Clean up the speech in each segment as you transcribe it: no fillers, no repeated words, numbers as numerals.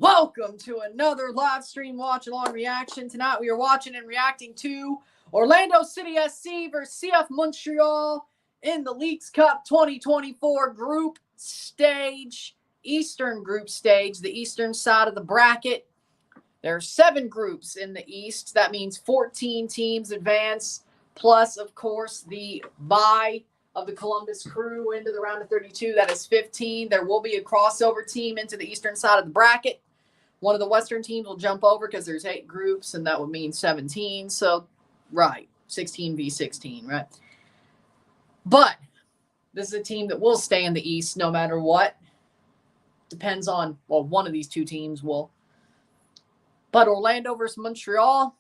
Welcome to another live stream watch along reaction. Tonight we are watching and reacting to Orlando City SC versus CF Montreal in the Leagues Cup 2024 group stage, Eastern group stage, the eastern side of the bracket. There are 7 groups in the East. That means 14 teams advance, plus, of course, the bye of the Columbus Crew into the round of 32. That is 15. There will be a crossover team into the eastern side of the bracket. One of the Western teams will jump over because there's 8 groups, and that would mean 17. So, right, 16 v 16, right? But this is a team that will stay in the East no matter what. Depends on, well, one of these 2 teams will. But Orlando versus Montreal,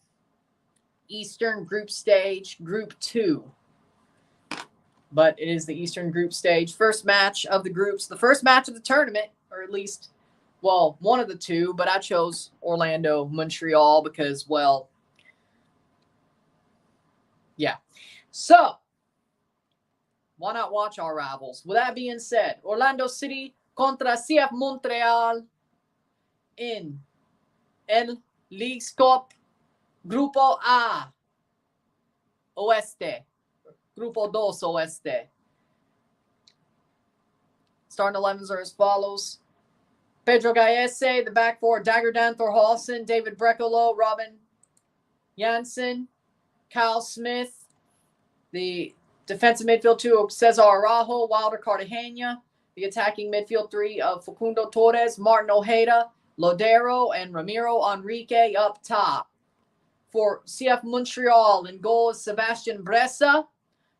Eastern group stage, group 2. But it is the Eastern group stage. First match of the groups, the first match of the tournament, or at least, well, one of the 2, but I chose Orlando, Montreal because, well, yeah. So, why not watch our rivals? With that being said, Orlando City contra CF Montréal in El Leagues Cup Grupo A Oeste. Grupo 2 Oeste. Starting 11s are as follows. Pedro Gallese, the back 4, Dagerdan Thorhalson, David Brekolo, Robin Janssen, Kyle Smith. The defensive midfield 2 of Cesar Araujo, Wilder Cartagena. The attacking midfield 3 of Facundo Torres, Martin Ojeda, Lodero, and Ramiro Enrique up top. For CF Montreal, in goal is Sebastian Bressa.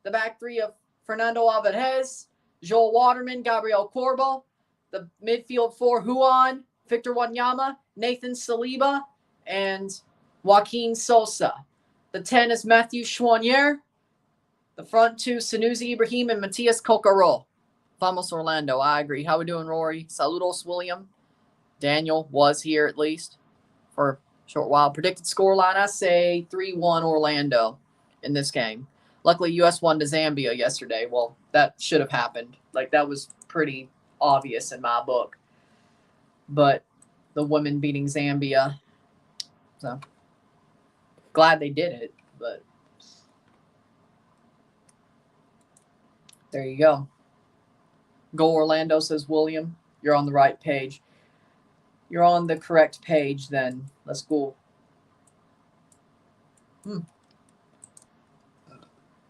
The back 3 of Fernando Alvarez, Joel Waterman, Gabriel Corbo. The midfield 4, Juan, Victor Wanyama, Nathan Saliba, and Joaquin Sosa. The 10 is Matthew Chouanier. The front 2, Sanusi Ibrahim and Matias Kokaro. Vamos Orlando, I agree. How we doing, Rory? Saludos, William. Daniel was here at least for a short while. Predicted scoreline, I say 3-1 Orlando in this game. Luckily, U.S. won to Zambia yesterday. Well, that should have happened. Like, that was pretty obvious in my book. But the women beating Zambia. So, glad they did it. But there you go. Go Orlando, says William. You're on the right page. You're on the correct page then. Let's go.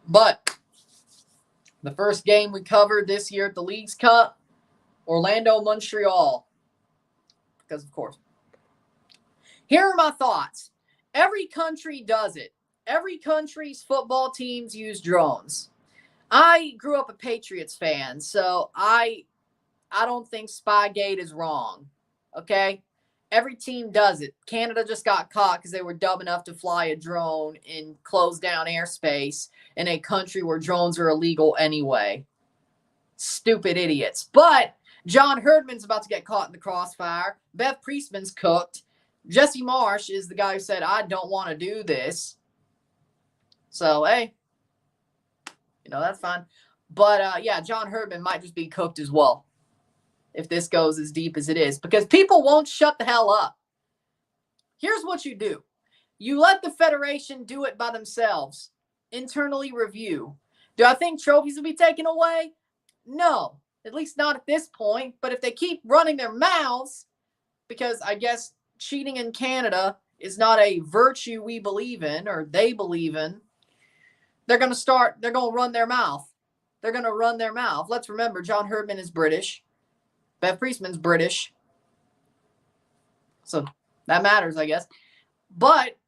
But the first game we covered this year at the Leagues Cup, Orlando, Montreal. Because, of course. Here are my thoughts. Every country does it. Every country's football teams use drones. I grew up a Patriots fan, so I don't think Spygate is wrong. Okay? Every team does it. Canada just got caught because they were dumb enough to fly a drone in closed down airspace in a country where drones are illegal anyway. Stupid idiots. But John Herdman's about to get caught in the crossfire. Bev Priestman's cooked. Jesse Marsh is the guy who said, I don't want to do this. So, hey, you know, that's fine. But, yeah, John Herdman might just be cooked as well if this goes as deep as it is, because people won't shut the hell up. Here's what you do. You let the Federation do it by themselves. Internally review. Do I think trophies will be taken away? No, at least not at this point. But if they keep running their mouths, because I guess cheating in Canada is not a virtue we believe in or they believe in, they're going to run their mouth. They're going to run their mouth. Let's remember, John Herdman is British. Bev Priestman's British. So that matters, I guess. But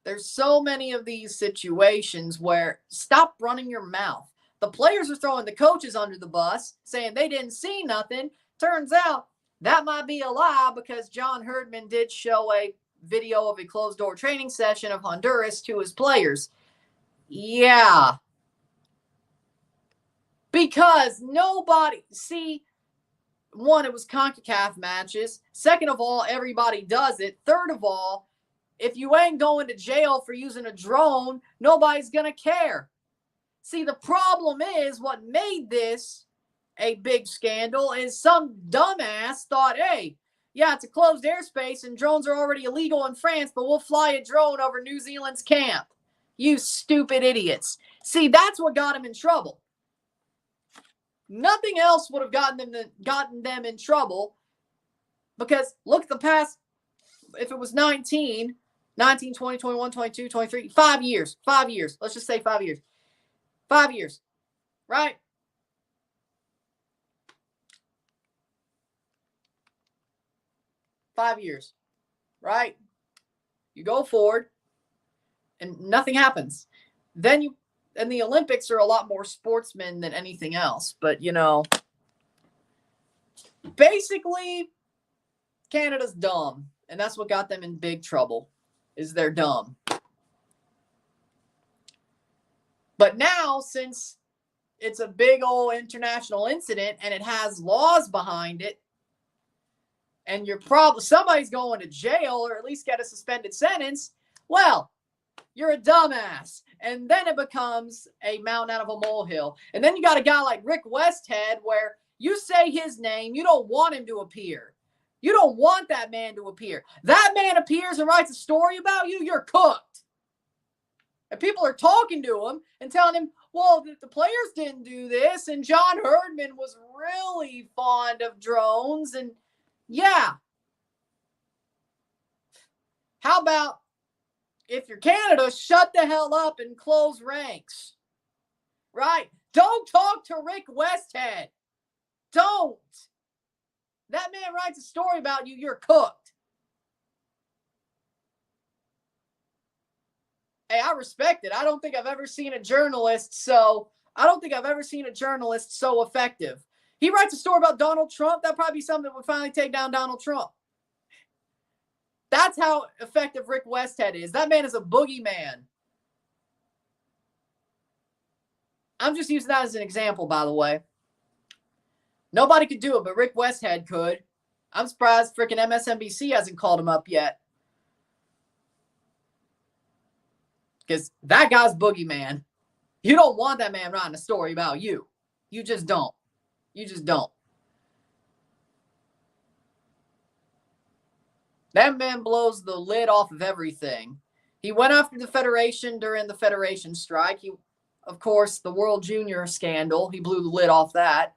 there's so many of these situations where stop running your mouth. The players are throwing the coaches under the bus, saying they didn't see nothing. Turns out that might be a lie because John Herdman did show a video of a closed-door training session of Honduras to his players. Yeah. Because nobody, see, one, it was CONCACAF matches. Second of all, everybody does it. Third of all, if you ain't going to jail for using a drone, nobody's going to care. See, the problem is what made this a big scandal is some dumbass thought, hey, yeah, it's a closed airspace and drones are already illegal in France, but we'll fly a drone over New Zealand's camp. You stupid idiots. See, that's what got him in trouble. Nothing else would have gotten them in trouble, because look at the past. If it was 19, 20, 21, 22, 23, 5 years. 5 years. Let's just say 5 years. 5 years. Right? Five years. Right? You go forward and nothing happens. Then the Olympics are a lot more sportsmen than anything else. But, basically, Canada's dumb. And that's what got them in big trouble, is they're dumb. But now, since it's a big old international incident and it has laws behind it, and somebody's going to jail or at least get a suspended sentence, well, you're a dumbass. And then it becomes a mountain out of a molehill. And then you got a guy like Rick Westhead, where you say his name, you don't want him to appear. You don't want that man to appear. That man appears and writes a story about you, you're cooked. And people are talking to him and telling him, well, the players didn't do this, and John Herdman was really fond of drones, and yeah. How about, if you're Canada, shut the hell up and close ranks? Right? Don't talk to Rick Westhead. Don't. That man writes a story about you, you're cooked. Hey, I respect it. I don't think I've ever seen a journalist so effective. He writes a story about Donald Trump. That'd probably be something that would finally take down Donald Trump. That's how effective Rick Westhead is. That man is a boogeyman. I'm just using that as an example, by the way. Nobody could do it, but Rick Westhead could. I'm surprised freaking MSNBC hasn't called him up yet. Because that guy's boogeyman. You don't want that man writing a story about you. You just don't. You just don't. That man blows the lid off of everything. He went after the Federation during the Federation strike. Of course, the World Junior scandal. He blew the lid off that.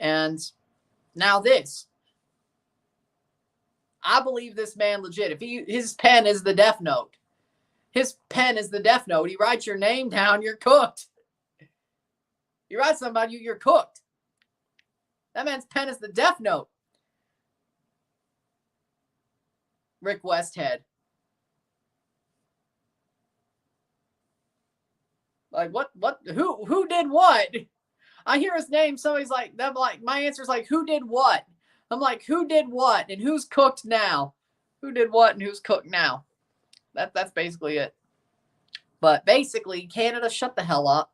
And now this. I believe this man legit. His pen is the Death Note. His pen is the Death Note. He writes your name down, you're cooked. You write something about you, you're cooked. That man's pen is the Death Note. Rick Westhead. Like, what, who did what? I hear his name, somebody's like, my answer is like, who did what? I'm like, who did what? And who's cooked now? Who did what and who's cooked now? That's basically it. But basically, Canada, shut the hell up.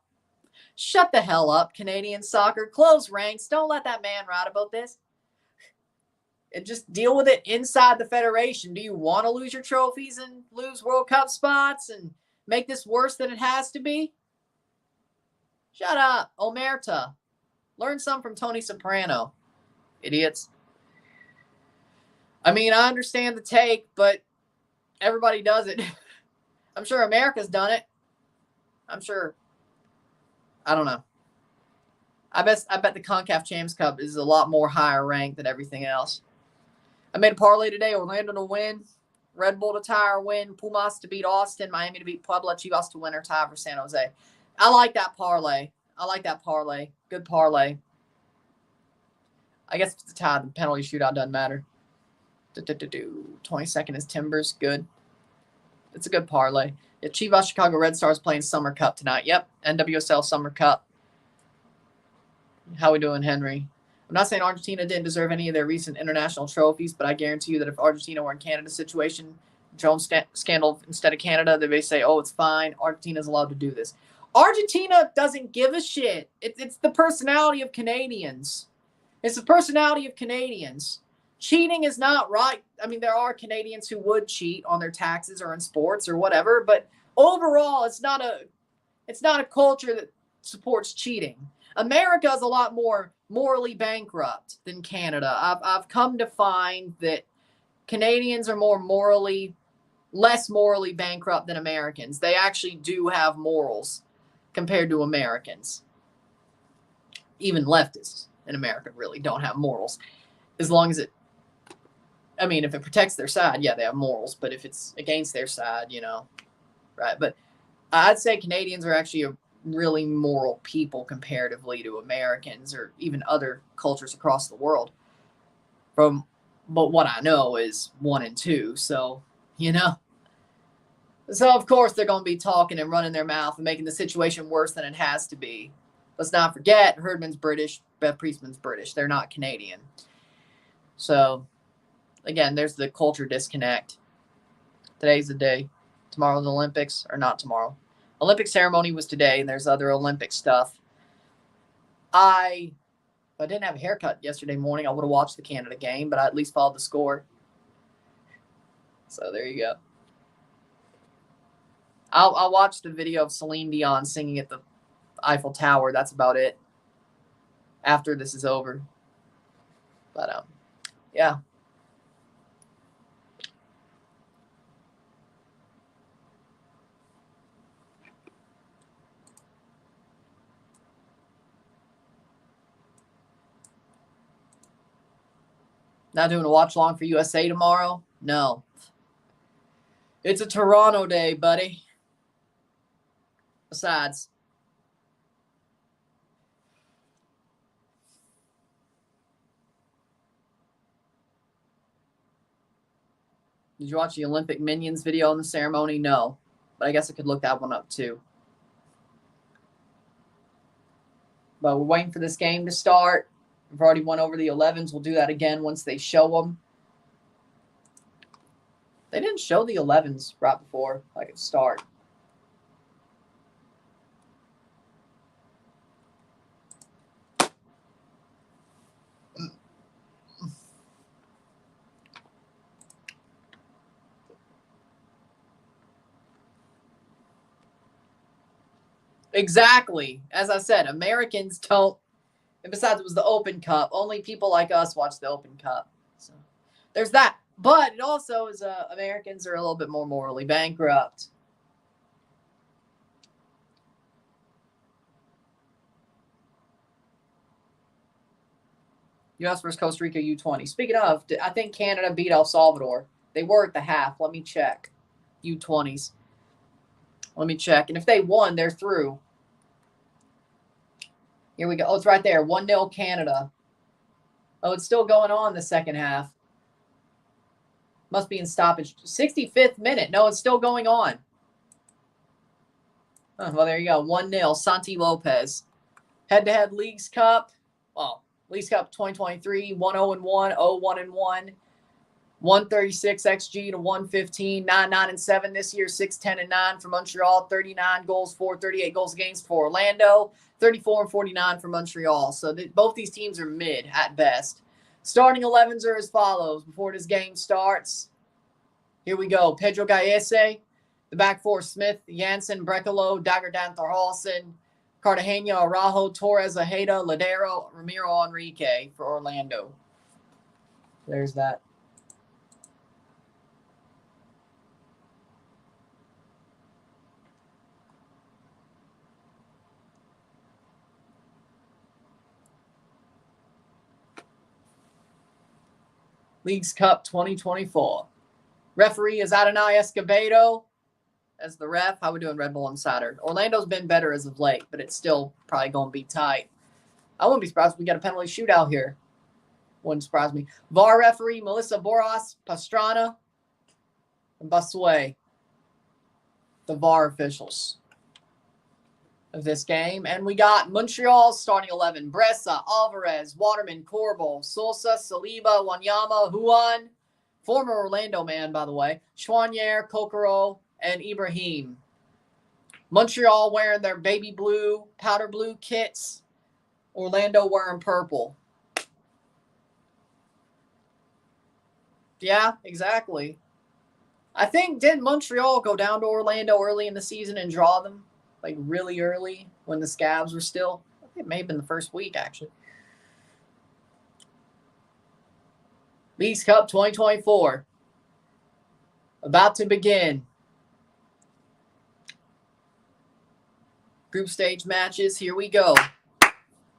Shut the hell up, Canadian soccer. Close ranks. Don't let that man write about this. And just deal with it inside the Federation. Do you want to lose your trophies and lose World Cup spots and make this worse than it has to be? Shut up, Omerta. Learn some from Tony Soprano. Idiots. I mean, I understand the take, but everybody does it. I'm sure America's done it. I'm sure. I don't know. I bet the CONCACAF Champs Cup is a lot more higher ranked than everything else. I made a parlay today. Orlando to win. Red Bull to tie or win. Pumas to beat Austin. Miami to beat Puebla. Chivas to win or tie for San Jose. I like that parlay. Good parlay. I guess if it's a tie, the penalty shootout doesn't matter. 22nd is Timbers. Good. It's a good parlay. Yeah, Chivas Chicago Red Stars playing Summer Cup tonight. Yep, NWSL Summer Cup. How we doing, Henry? I'm not saying Argentina didn't deserve any of their recent international trophies, but I guarantee you that if Argentina were in Canada's situation, drone scandal instead of Canada, they may say, oh, it's fine. Argentina's allowed to do this. Argentina doesn't give a shit. It's the personality of Canadians. It's the personality of Canadians. Cheating is not right. I mean, there are Canadians who would cheat on their taxes or in sports or whatever, but overall, it's not a culture that supports cheating. America is a lot more morally bankrupt than Canada. I've come to find that Canadians are less morally bankrupt than Americans. They actually do have morals compared to Americans. Even leftists in America really don't have morals. As long as if it protects their side, yeah, they have morals. But if it's against their side, right? But I'd say Canadians are actually a really moral people comparatively to Americans or even other cultures across the world. But what I know is 1 and 2. So, So, of course, they're going to be talking and running their mouth and making the situation worse than it has to be. Let's not forget, Herdman's British, Bev Priestman's British. They're not Canadian. So, again, there's the culture disconnect. Today's the day. Tomorrow's the Olympics, or not tomorrow. Olympic ceremony was today, and there's other Olympic stuff. If I didn't have a haircut yesterday morning, I would have watched the Canada game, but I at least followed the score. So, there you go. I'll watch the video of Celine Dion singing at the Eiffel Tower. That's about it. After this is over. But, yeah. Not doing a watch along for USA tomorrow? No. It's a Toronto day, buddy. Besides, did you watch the Olympic Minions video on the ceremony? No. But I guess I could look that one up too. But we're waiting for this game to start. We've already went over the 11s. We'll do that again once they show them. They didn't show the 11s right before I could start. Exactly. As I said, Americans don't. And besides, it was the Open Cup. Only people like us watch the Open Cup. So there's that. But it also is Americans are a little bit more morally bankrupt. U.S. versus Costa Rica U20. Speaking of, I think Canada beat El Salvador. They were at the half. Let me check. U20s. Let me check. And if they won, they're through. Here we go. Oh, it's right there. 1-0 Canada. Oh, it's still going on the second half. Must be in stoppage. 65th minute. No, it's still going on. Oh, well, there you go. 1-0. Santi Lopez. Head-to-head Leagues Cup. Well, Leagues Cup 2023. 1-0-1. 0-1-1. 136 XG to 115, 9-9-7 this year, 6-10-9 for Montreal, 39 goals for, 38 goals against for Orlando, 34-49 for Montreal. So both these teams are mid at best. Starting 11s are as follows before this game starts. Here we go. Pedro Gallese, the back four, Smith, Janssen, Brekalo, Dagerdan Thorhalsen, Cartagena, Araujo, Torres, Ojeda, Ladero, Ramiro Enrique for Orlando. There's that. Leagues Cup 2024. Referee is Adonai Escobedo as the ref. How we doing, Red Bull Insider? Orlando's been better as of late, but it's still probably going to be tight. I wouldn't be surprised if we got a penalty shootout here. Wouldn't surprise me. VAR referee Melissa Boras, Pastrana, and Basue. The VAR officials of this game. And we got Montreal starting 11. Bressa, Alvarez, Waterman, Corbel, Sosa, Saliba, Wanyama, Huan, former Orlando man, by the way, Chouanier, Kokoro, and Ibrahim. Montreal wearing their baby blue, powder blue kits. Orlando wearing purple. Yeah, exactly. I think, didn't Montreal go down to Orlando early in the season and draw them? Like really early when the Scabs were still? It may have been the first week, actually. Leagues Cup 2024. About to begin. Group stage matches. Here we go.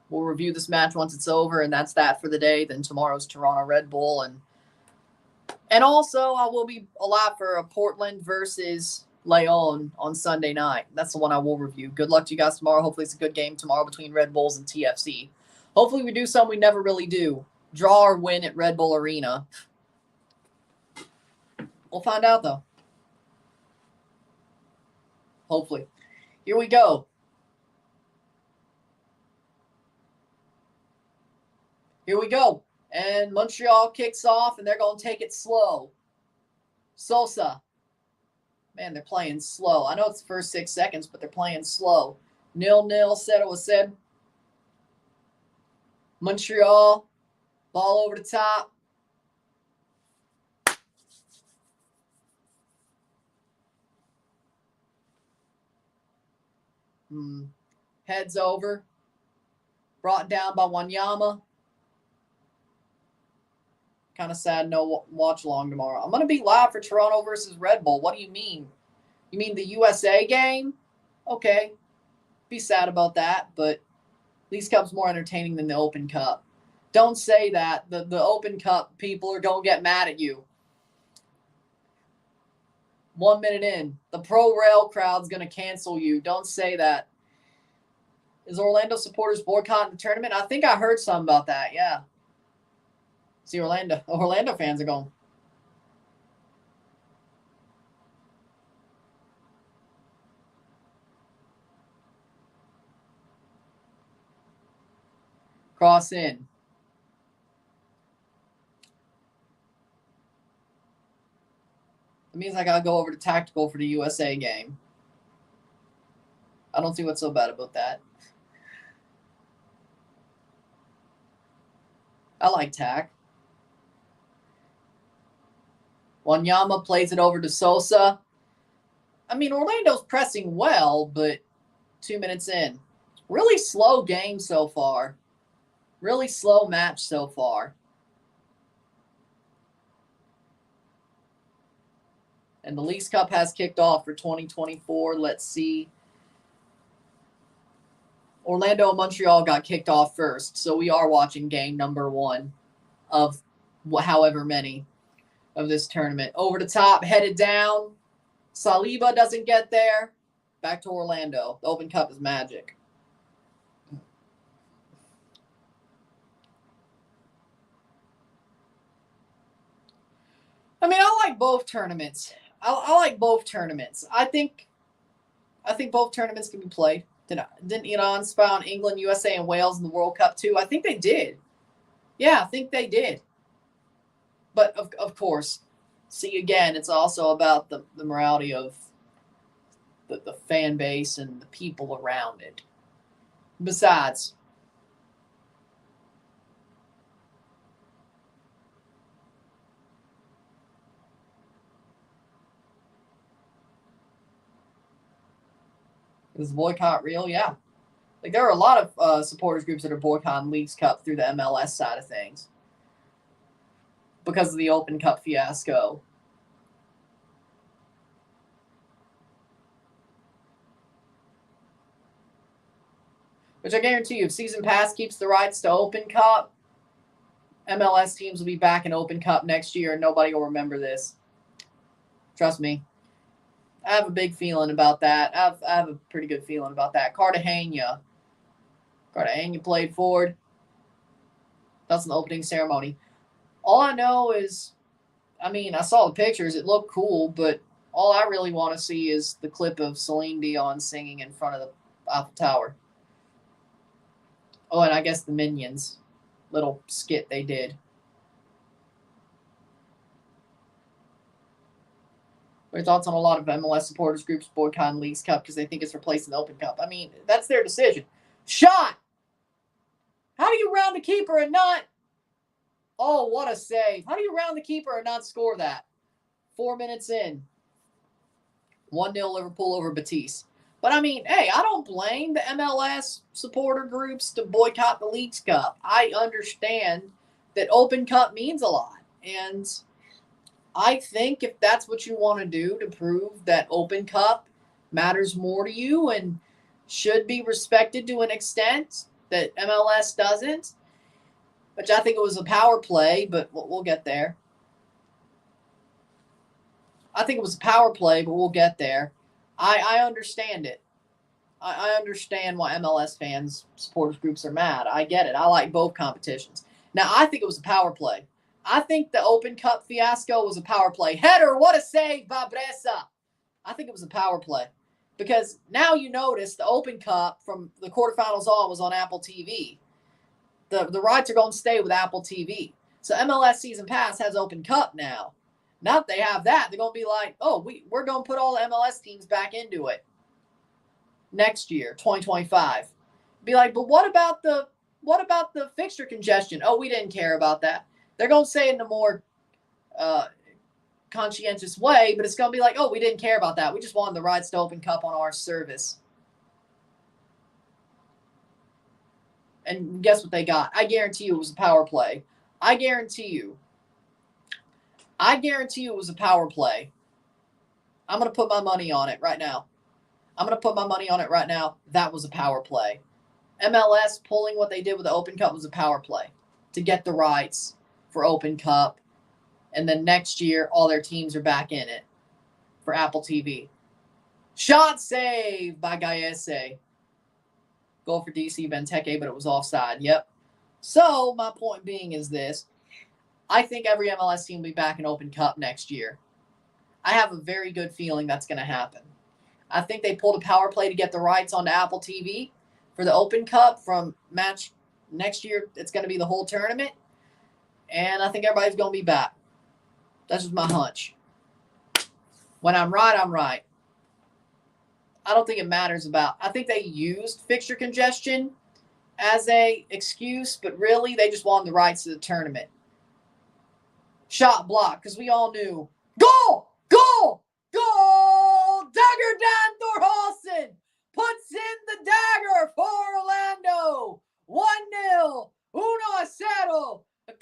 We'll review this match once it's over, and that's that for the day. Then tomorrow's Toronto Red Bull. And also, I will be alive for a Portland versus Leon on Sunday night. That's the one I will review. Good luck to you guys tomorrow. Hopefully it's a good game tomorrow between Red Bulls and TFC. Hopefully we do something we never really do. Draw or win at Red Bull Arena. We'll find out, though. Hopefully. Here we go. Here we go. And Montreal kicks off, and they're going to take it slow. Sosa. Man, they're playing slow. I know it's the first 6 seconds, but they're playing slow. 0-0, said it was said. Montreal. Ball over the top. Heads over. Brought down by Wanyama. Kind of sad no watch along tomorrow. I'm going to be live for Toronto versus Red Bull. What do you mean? You mean the USA game? Okay. Be sad about that, but Leagues Cup's more entertaining than the Open Cup. Don't say that. The Open Cup people are going to get mad at you. 1 minute in. The Pro Rail crowd's going to cancel you. Don't say that. Is Orlando supporters boycotting the tournament? I think I heard something about that, yeah. See, Orlando fans are going. Cross in. It means I got to go over to tactical for the USA game. I don't see what's so bad about that. I like tack. Wanyama plays it over to Sosa. I mean, Orlando's pressing well, but 2 minutes in. Really slow game so far. Really slow match so far. And the Leagues Cup has kicked off for 2024. Let's see. Orlando and Montreal got kicked off first, so we are watching game number 1 of however many of this tournament. Over the top, headed down. Saliba doesn't get there. Back to Orlando. The Open Cup is magic. I mean, I like both tournaments. I like both tournaments. I think both tournaments can be played. Didn't Iran spawn England, USA, and Wales in the World Cup too? I think they did. Yeah, I think they did. But, of course, see, again, it's also about the morality of the fan base and the people around it. Besides, is boycott real? Yeah. Like, there are a lot of supporters groups that are boycotting Leagues Cup through the MLS side of things because of the Open Cup fiasco. Which I guarantee you, if Season Pass keeps the rights to Open Cup, MLS teams will be back in Open Cup next year and nobody will remember this. Trust me. I have a big feeling about that. I have a pretty good feeling about that. Cartagena played forward. That's an opening ceremony. All I know is, I mean, I saw the pictures. It looked cool, but all I really want to see is the clip of Celine Dion singing in front of the Eiffel Tower. Oh, and I guess the Minions. Little skit they did. What are your thoughts on a lot of MLS supporters groups boycotting Leagues Cup because they think it's replacing the Open Cup? I mean, that's their decision. Shot! How do you round the keeper and not... Oh, what a save. How do you round the keeper and not score that? 4 minutes in. 1-0 Liverpool over Betis. But I mean, hey, I don't blame the MLS supporter groups to boycott the Leagues Cup. I understand that Open Cup means a lot. And I think if that's what you want to do to prove that Open Cup matters more to you and should be respected to an extent that MLS doesn't, which I think it was a power play, but we'll get there. I think it was a power play, but we'll get there. I understand it. I understand why MLS fans, supporters groups are mad. I get it. I like both competitions. Now, I think it was a power play. I think the Open Cup fiasco was a power play. Header, what a save by Bressa. I think it was a power play. Because now you notice the Open Cup from the quarterfinals on was on Apple TV. The rights are going to stay with Apple TV. So MLS Season Pass has Open Cup now. Now that they have that, they're going to be like, oh, we're going to put all the MLS teams back into it next year, 2025. Be like, but what about the fixture congestion? Oh, we didn't care about that. They're going to say it in a more conscientious way, but it's going to be like, oh, we didn't care about that. We just wanted the rights to Open Cup on our service. And guess what they got? I guarantee you it was a power play. I guarantee you it was a power play. I'm going to put my money on it right now. That was a power play. MLS pulling what they did with the Open Cup was a power play to get the rights for Open Cup. And then next year, all their teams are back in it for Apple TV. Shot save by Gallese. Goal for DC Benteke, but it was offside. Yep. So my point being is this. I think every MLS team will be back in Open Cup next year. I have a very good feeling that's going to happen. I think they pulled a power play to get the rights onto Apple TV for the Open Cup from match next year. It's going to be the whole tournament. And I think everybody's going to be back. That's just my hunch. When I'm right, I'm right. I don't think it matters about. I think they used fixture congestion as a excuse, but really they just wanted the rights to the tournament. Shot block, because we all knew. Goal! Goal! Goal! Dagger Dan Thorhalsen puts in the dagger for Orlando. 1-0. 1-0. A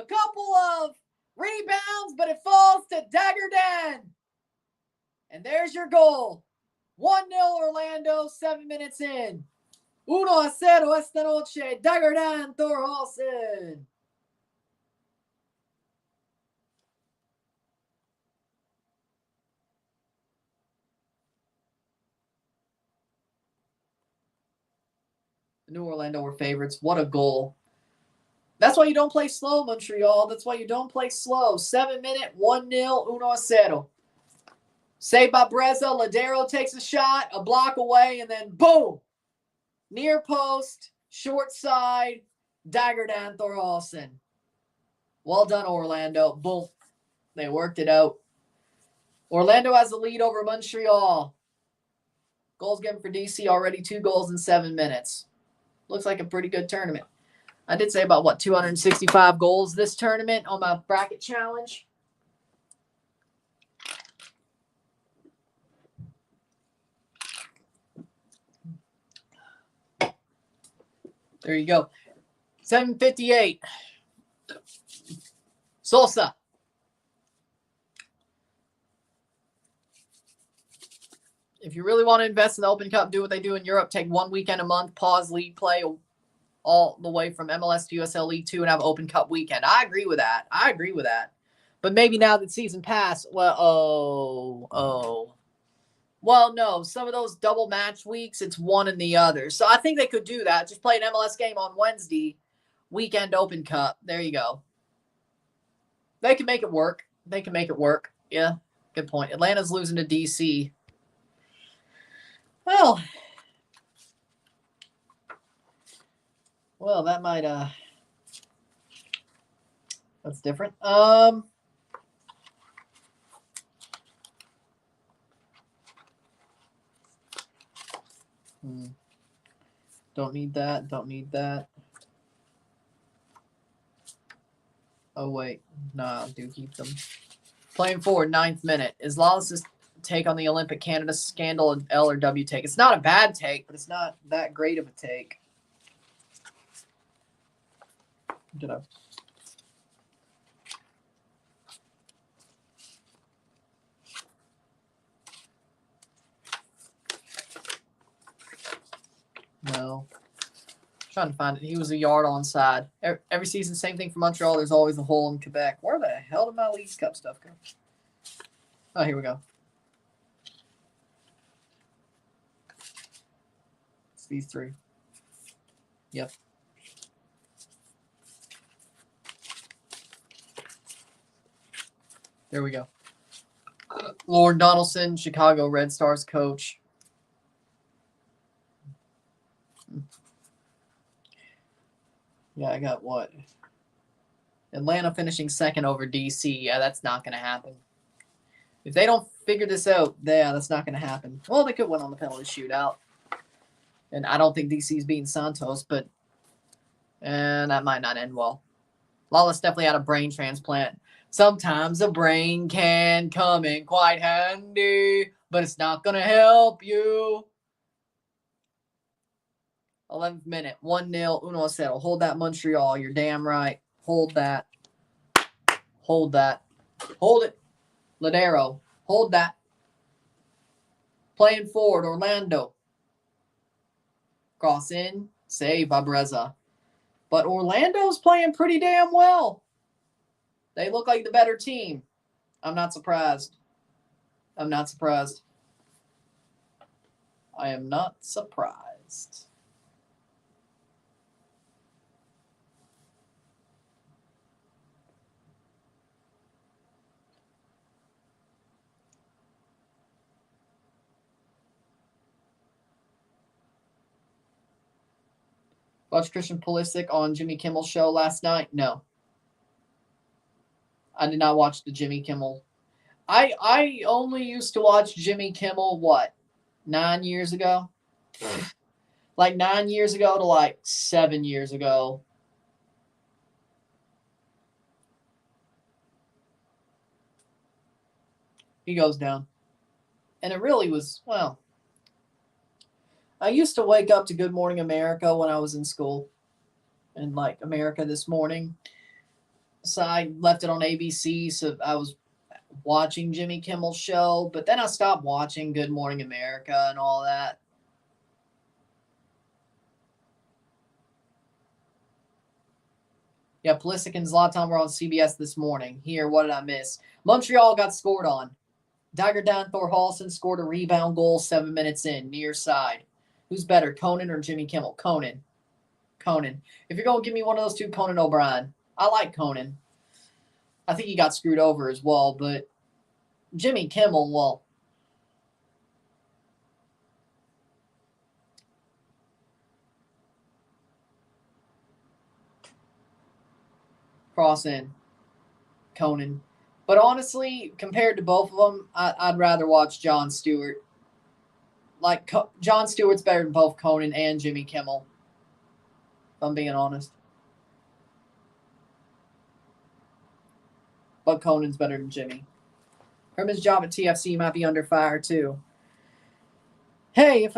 couple of rebounds, but it falls to Dagger Dan. And there's your goal. 1-0 Orlando, 7 minutes in. 1-0 esta noche. Dagger Dan Thorhalsen. The New Orlando were favorites. What a goal. That's why you don't play slow, Montreal. That's why you don't play slow. 7-minute, 1-0, 1-0. Saved by Breza. Ladero takes a shot, a block away, and then boom. Near post, short side, Dagger Dan Thorhalsen. Well done, Orlando. Boom. They worked it out. Orlando has the lead over Montreal. Goals given for DC already. 2 goals in 7 minutes. Looks like a pretty good tournament. I did say about, 265 goals this tournament on my bracket challenge. There you go. 758. Sosa. If you really want to invest in the Open Cup, do what they do in Europe. Take 1 weekend a month, pause league play all the way from MLS to USL League 2 and have Open Cup weekend. I agree with that. But maybe now that season passed, well, no. Some of those double match weeks, it's one and the other. So I think they could do that. Just play an MLS game on Wednesday, weekend Open Cup. There you go. They can make it work. Yeah, good point. Atlanta's losing to DC. Well, that might, that's different. Don't need that. Oh, wait. Nah, I do keep them. Playing forward, 9th minute. Is Lawless's take on the Olympic Canada scandal, an L or W take. It's not a bad take, but it's not that great of a take. Did I? No. Trying to find it. He was a yard onside. Every season, same thing for Montreal. There's always a hole in Quebec. Where the hell did my Leagues Cup stuff go? Oh, here we go. It's these three. Yep. There we go. Lord Donaldson, Chicago Red Stars coach. Yeah, I got what? Atlanta finishing second over DC. Yeah, that's not going to happen. If they don't figure this out, yeah, that's not going to happen. Well, they could win on the penalty shootout. And I don't think DC's beating Santos, but that might not end well. Lawless definitely had a brain transplant. Sometimes a brain can come in quite handy, but it's not going to help you. 11th minute, 1-0, 1-0. Hold that, Montreal. You're damn right. Hold that. Hold that. Hold it. Ladero. Hold that. Playing forward, Orlando. Cross in. Save by Breza. But Orlando's playing pretty damn well. They look like the better team. I'm not surprised. I'm not surprised. I am not surprised. Watched Christian Pulisic on Jimmy Kimmel's show last night? No. I did not watch the Jimmy Kimmel. I only used to watch Jimmy Kimmel, 9 years ago? Like 9 years ago to like 7 years ago. He goes down. And it really was, I used to wake up to Good Morning America when I was in school. And like America This Morning. So I left it on ABC, so I was watching Jimmy Kimmel's show. But then I stopped watching Good Morning America and all that. Yeah, Pulisic and Zlatan were on CBS this morning. Here, what did I miss? Montreal got scored on. Dagger down, Thor Halson scored a rebound goal 7 minutes in, near side. Who's better, Conan or Jimmy Kimmel? Conan. If you're going to give me one of those two, Conan O'Brien. I like Conan. I think he got screwed over as well, but Jimmy Kimmel, cross in. Conan. But honestly, compared to both of them, I'd rather watch Jon Stewart. Like, Jon Stewart's better than both Conan and Jimmy Kimmel, if I'm being honest. But Conan's better than Jimmy. Herman's job at TFC might be under fire, too. Hey,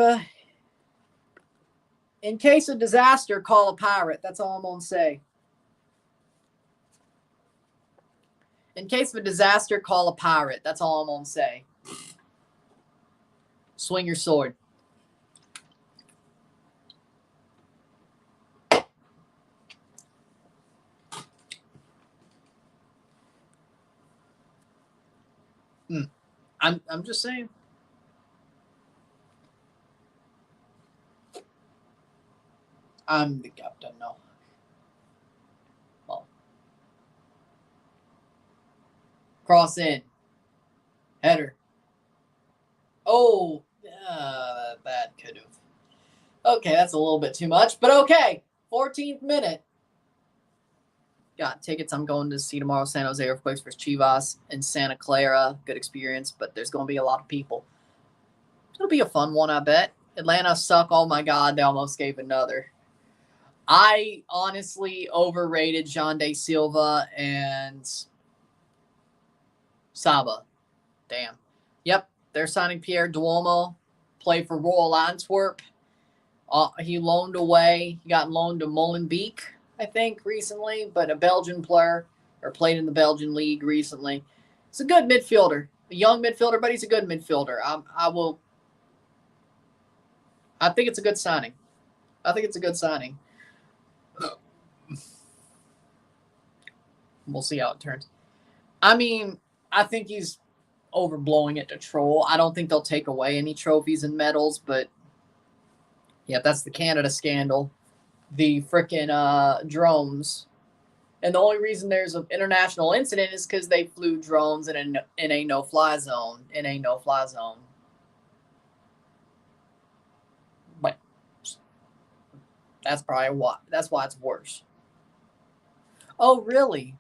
in case of disaster, call a pirate. That's all I'm going to say. In case of a disaster, call a pirate. That's all I'm going to say. Swing your sword. I'm just saying. I'm the captain, no. Well. Cross in. Header. Oh, that could have. Okay, that's a little bit too much, but okay. 14th minute. Got tickets. I'm going to see tomorrow San Jose Earthquakes versus Chivas in Santa Clara. Good experience, but there's going to be a lot of people. It'll be a fun one, I bet. Atlanta suck. Oh, my God. They almost gave another. I honestly overrated Jean De Silva and Saba. Damn. Yep. they're signing Pierre Duomo, played for Royal Antwerp. He loaned away. He got loaned to Molenbeek, I think, recently, but a Belgian player, or played in the Belgian league recently. He's a good midfielder, a young midfielder, but he's a good midfielder. I think it's a good signing. We'll see how it turns. I mean, I think he's overblowing it to troll. I don't think they'll take away any trophies and medals, but yeah, that's the Canada scandal. The frickin' drones. And the only reason there's an international incident is because they flew drones in a no-fly zone. But that's probably why. That's why it's worse. Oh, really?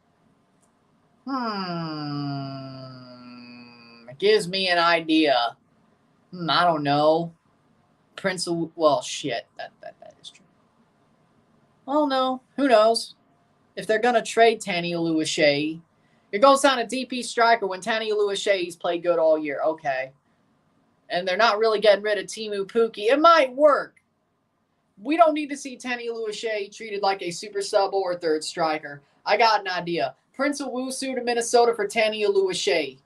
It gives me an idea. I don't know. Well, shit. That is true. Well, no. Who knows? If they're going to trade Tanny Oluwaseyi, you're going to sign a DP striker when Tanny Oluwaseyi's played good all year. Okay. And they're not really getting rid of Timu Pukki. It might work. We don't need to see Tanny Oluwaseyi treated like a super sub or a third striker. I got an idea. Prince Owusu to Minnesota for Tanny Oluwaseyi.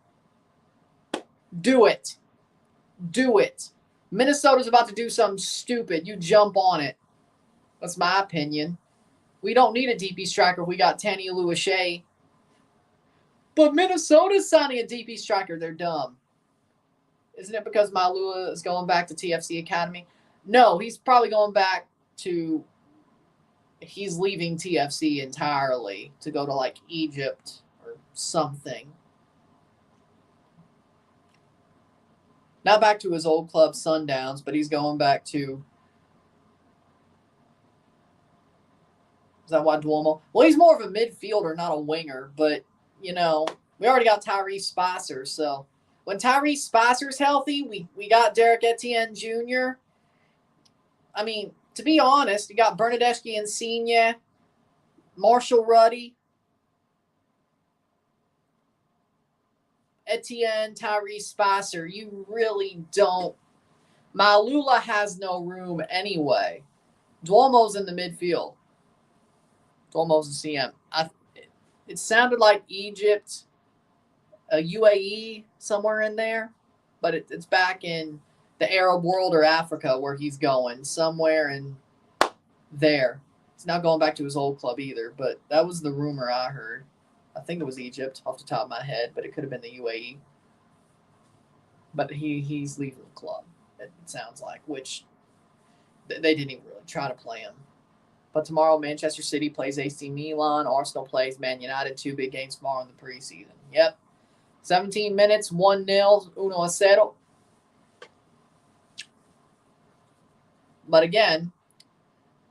Do it. Minnesota's about to do something stupid. You jump on it. That's my opinion. We don't need a DP striker if we got Tanny Oluwaseyi. But Minnesota's signing a DP striker. They're dumb. Isn't it because Malua is going back to TFC Academy? No, he's probably going back to... He's leaving TFC entirely to go to, like, Egypt or something. Not back to his old club, Sundowns, but he's going back to... Is that why Duomo? Well, he's more of a midfielder, not a winger. But, you know, we already got Tyrese Spicer. So when Tyrese Spicer's healthy, we got Derek Etienne Jr. I mean, to be honest, you got Bernadeschi Insigne, Marshall Ruddy, Etienne, Tyrese Spicer. You really don't. Malula has no room anyway. Duomo's in the midfield. Duomo's a CM. It sounded like Egypt, UAE, somewhere in there, but it's back in the Arab world or Africa where he's going, somewhere in there. He's not going back to his old club either, but that was the rumor I heard. I think it was Egypt off the top of my head, but it could have been the UAE. But he's leaving the club, it sounds like, which they didn't even really try to play him. But tomorrow, Manchester City plays AC Milan. Arsenal plays Man United. 2 big games tomorrow in the preseason. Yep. 17 minutes, 1-0, 1-0. But again,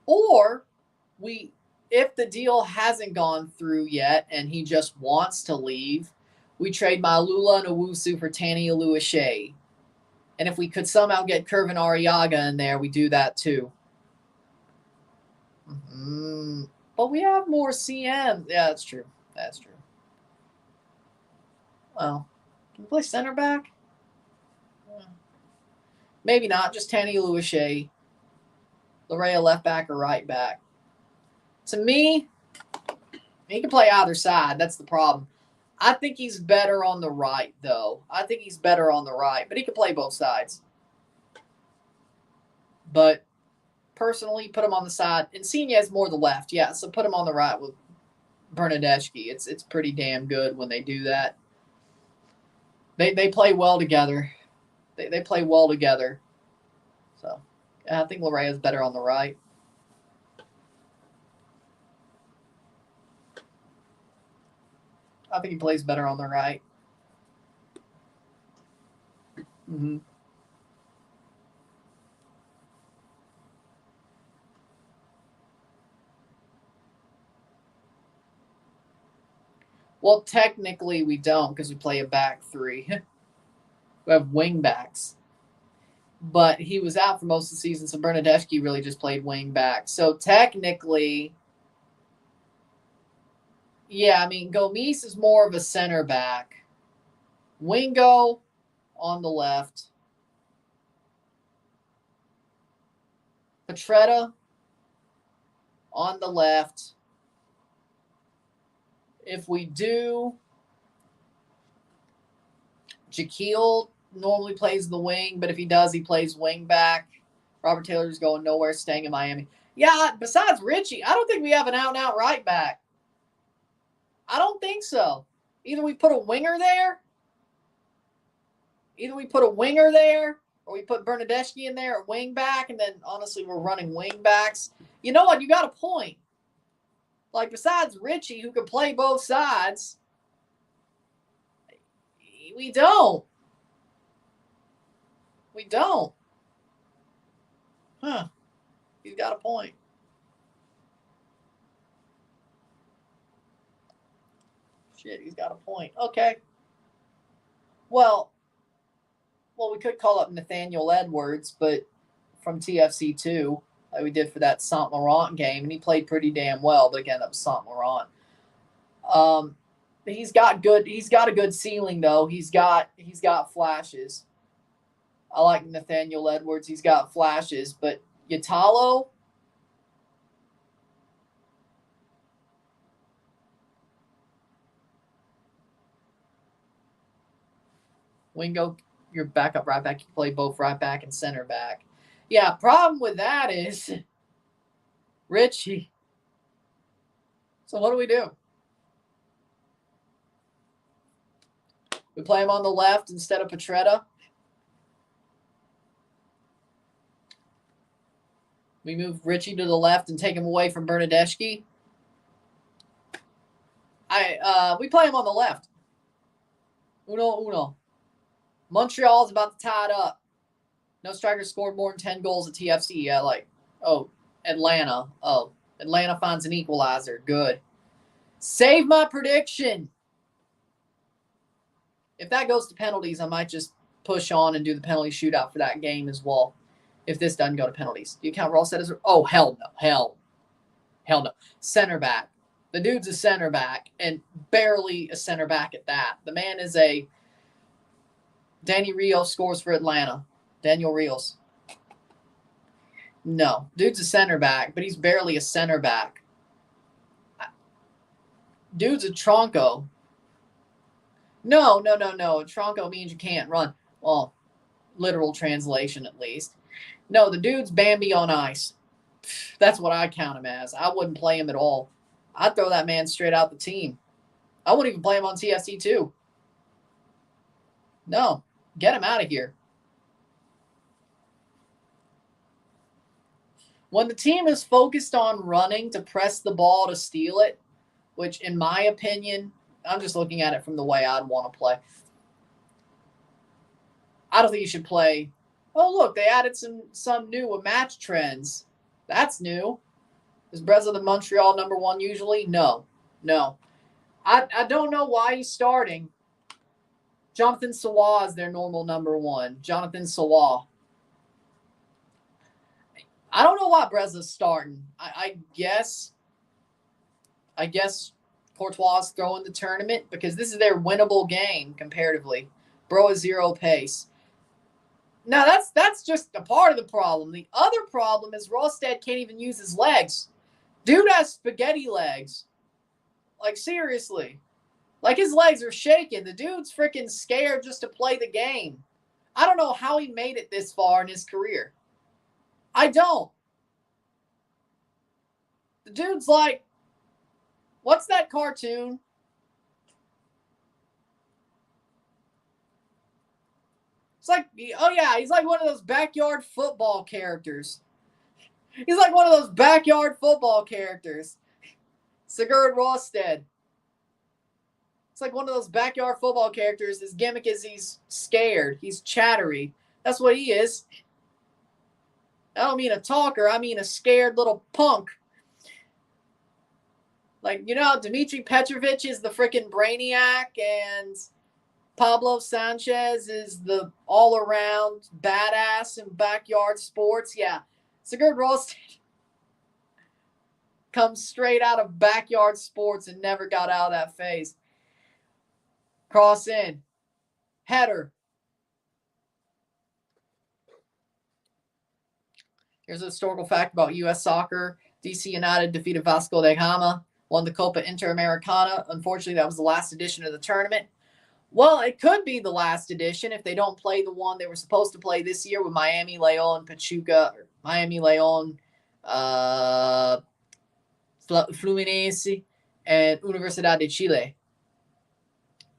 or if the deal hasn't gone through yet and he just wants to leave, we trade Malula and Owusu for Tanny Oluwaseyi. And if we could somehow get Kervin Arriaga in there, we do that too. But we have more CM. Yeah, that's true. Well, can we play center back? Maybe not. Just Tanny Oluwaseyi. Larea left back or right back. To me, he can play either side. That's the problem. I think he's better on the right, though. But he can play both sides. But personally, put him on the side. Insigne is more the left, yeah. So put him on the right with Bernadeschi. It's pretty damn good when they do that. They play well together. They play well together. So I think Larea is better on the right. I think he plays better on the right. Well, technically we don't because we play a back three. We have wing backs. But he was out for most of the season, so Bernadeschi really just played wing back. So technically, yeah, I mean, Gomis is more of a center back. Wingo, on the left. Petretta on the left. If we do, Jaquil normally plays the wing, but if he does, he plays wing back. Robert Taylor's going nowhere, staying in Miami. Yeah, besides Richie, I don't think we have an out-and-out right back. I don't think so. Either we put a winger there, or we put Bernadeschi in there at wing back, and then honestly we're running wing backs. You know what? You got a point. Like, besides Richie, who can play both sides, we don't. We don't. Huh. He's got a point. Shit, he's got a point. Okay. Well, we could call up Nathaniel Edwards, but from TFC2, like we did for that Saint Laurent game, and he played pretty damn well. But again, that was Saint Laurent. He's got a good ceiling though. He's got flashes. I like Nathaniel Edwards. He's got flashes, but Yatalo. Wingo, your backup right back. You play both right back and center back. Yeah, problem with that is Richie. So what do we do? We play him on the left instead of Petretta. We move Richie to the left and take him away from Bernadeschi. We play him on the left. Uno. Montreal's about to tie it up. No striker scored more than 10 goals at TFC. Yeah, Atlanta. Oh, Atlanta finds an equalizer. Good. Save my prediction. If that goes to penalties, I might just push on and do the penalty shootout for that game as well. If this doesn't go to penalties. Do you count Rawlstead as... Oh, hell no. Hell no. Center back. The dude's a center back, and barely a center back at that. The man is a... Danny Rios scores for Atlanta. Daniel Rios. No. Dude's a center back, but he's barely a center back. Dude's a tronco. No. Tronco means you can't run. Well, literal translation at least. No, the dude's Bambi on ice. That's what I count him as. I wouldn't play him at all. I'd throw that man straight out the team. I wouldn't even play him on TFC 2. No. Get him out of here. When the team is focused on running to press the ball to steal it, which in my opinion, I'm just looking at it from the way I'd want to play. I don't think you should play. Oh, look, they added some new match trends. That's new. Is Breza the Montreal #1 usually? No. I don't know why he's starting. Jonathan Sawa is their normal #1. Jonathan Sawa. I don't know why Breza's starting. I guess Courtois is throwing the tournament because this is their winnable game comparatively. Bro is 0 pace. Now, that's just a part of the problem. The other problem is Rawlstead can't even use his legs. Dude has spaghetti legs. Like, seriously. Like, his legs are shaking. The dude's freaking scared just to play the game. I don't know how he made it this far in his career. I don't. The dude's like, what's that cartoon? It's like, oh yeah, he's like one of those backyard football characters. He's like one of those backyard football characters. Sigurd Rawlstead. It's like one of those backyard football characters. His gimmick is he's scared. He's chattery. That's what he is. I don't mean a talker. I mean a scared little punk. Like, you know how Dmitry Petrovic is the freaking brainiac and Pablo Sanchez is the all-around badass in backyard sports? Yeah. Sigurd Rawlstead comes straight out of backyard sports and never got out of that phase. Cross in. Header. Here's a historical fact about U.S. soccer. DC United defeated Vasco da Gama, won the Copa Interamericana. Unfortunately, that was the last edition of the tournament. Well, it could be the last edition if they don't play the one they were supposed to play this year with Miami, León, Pachuca, or Miami, León, Fluminense, and Universidad de Chile.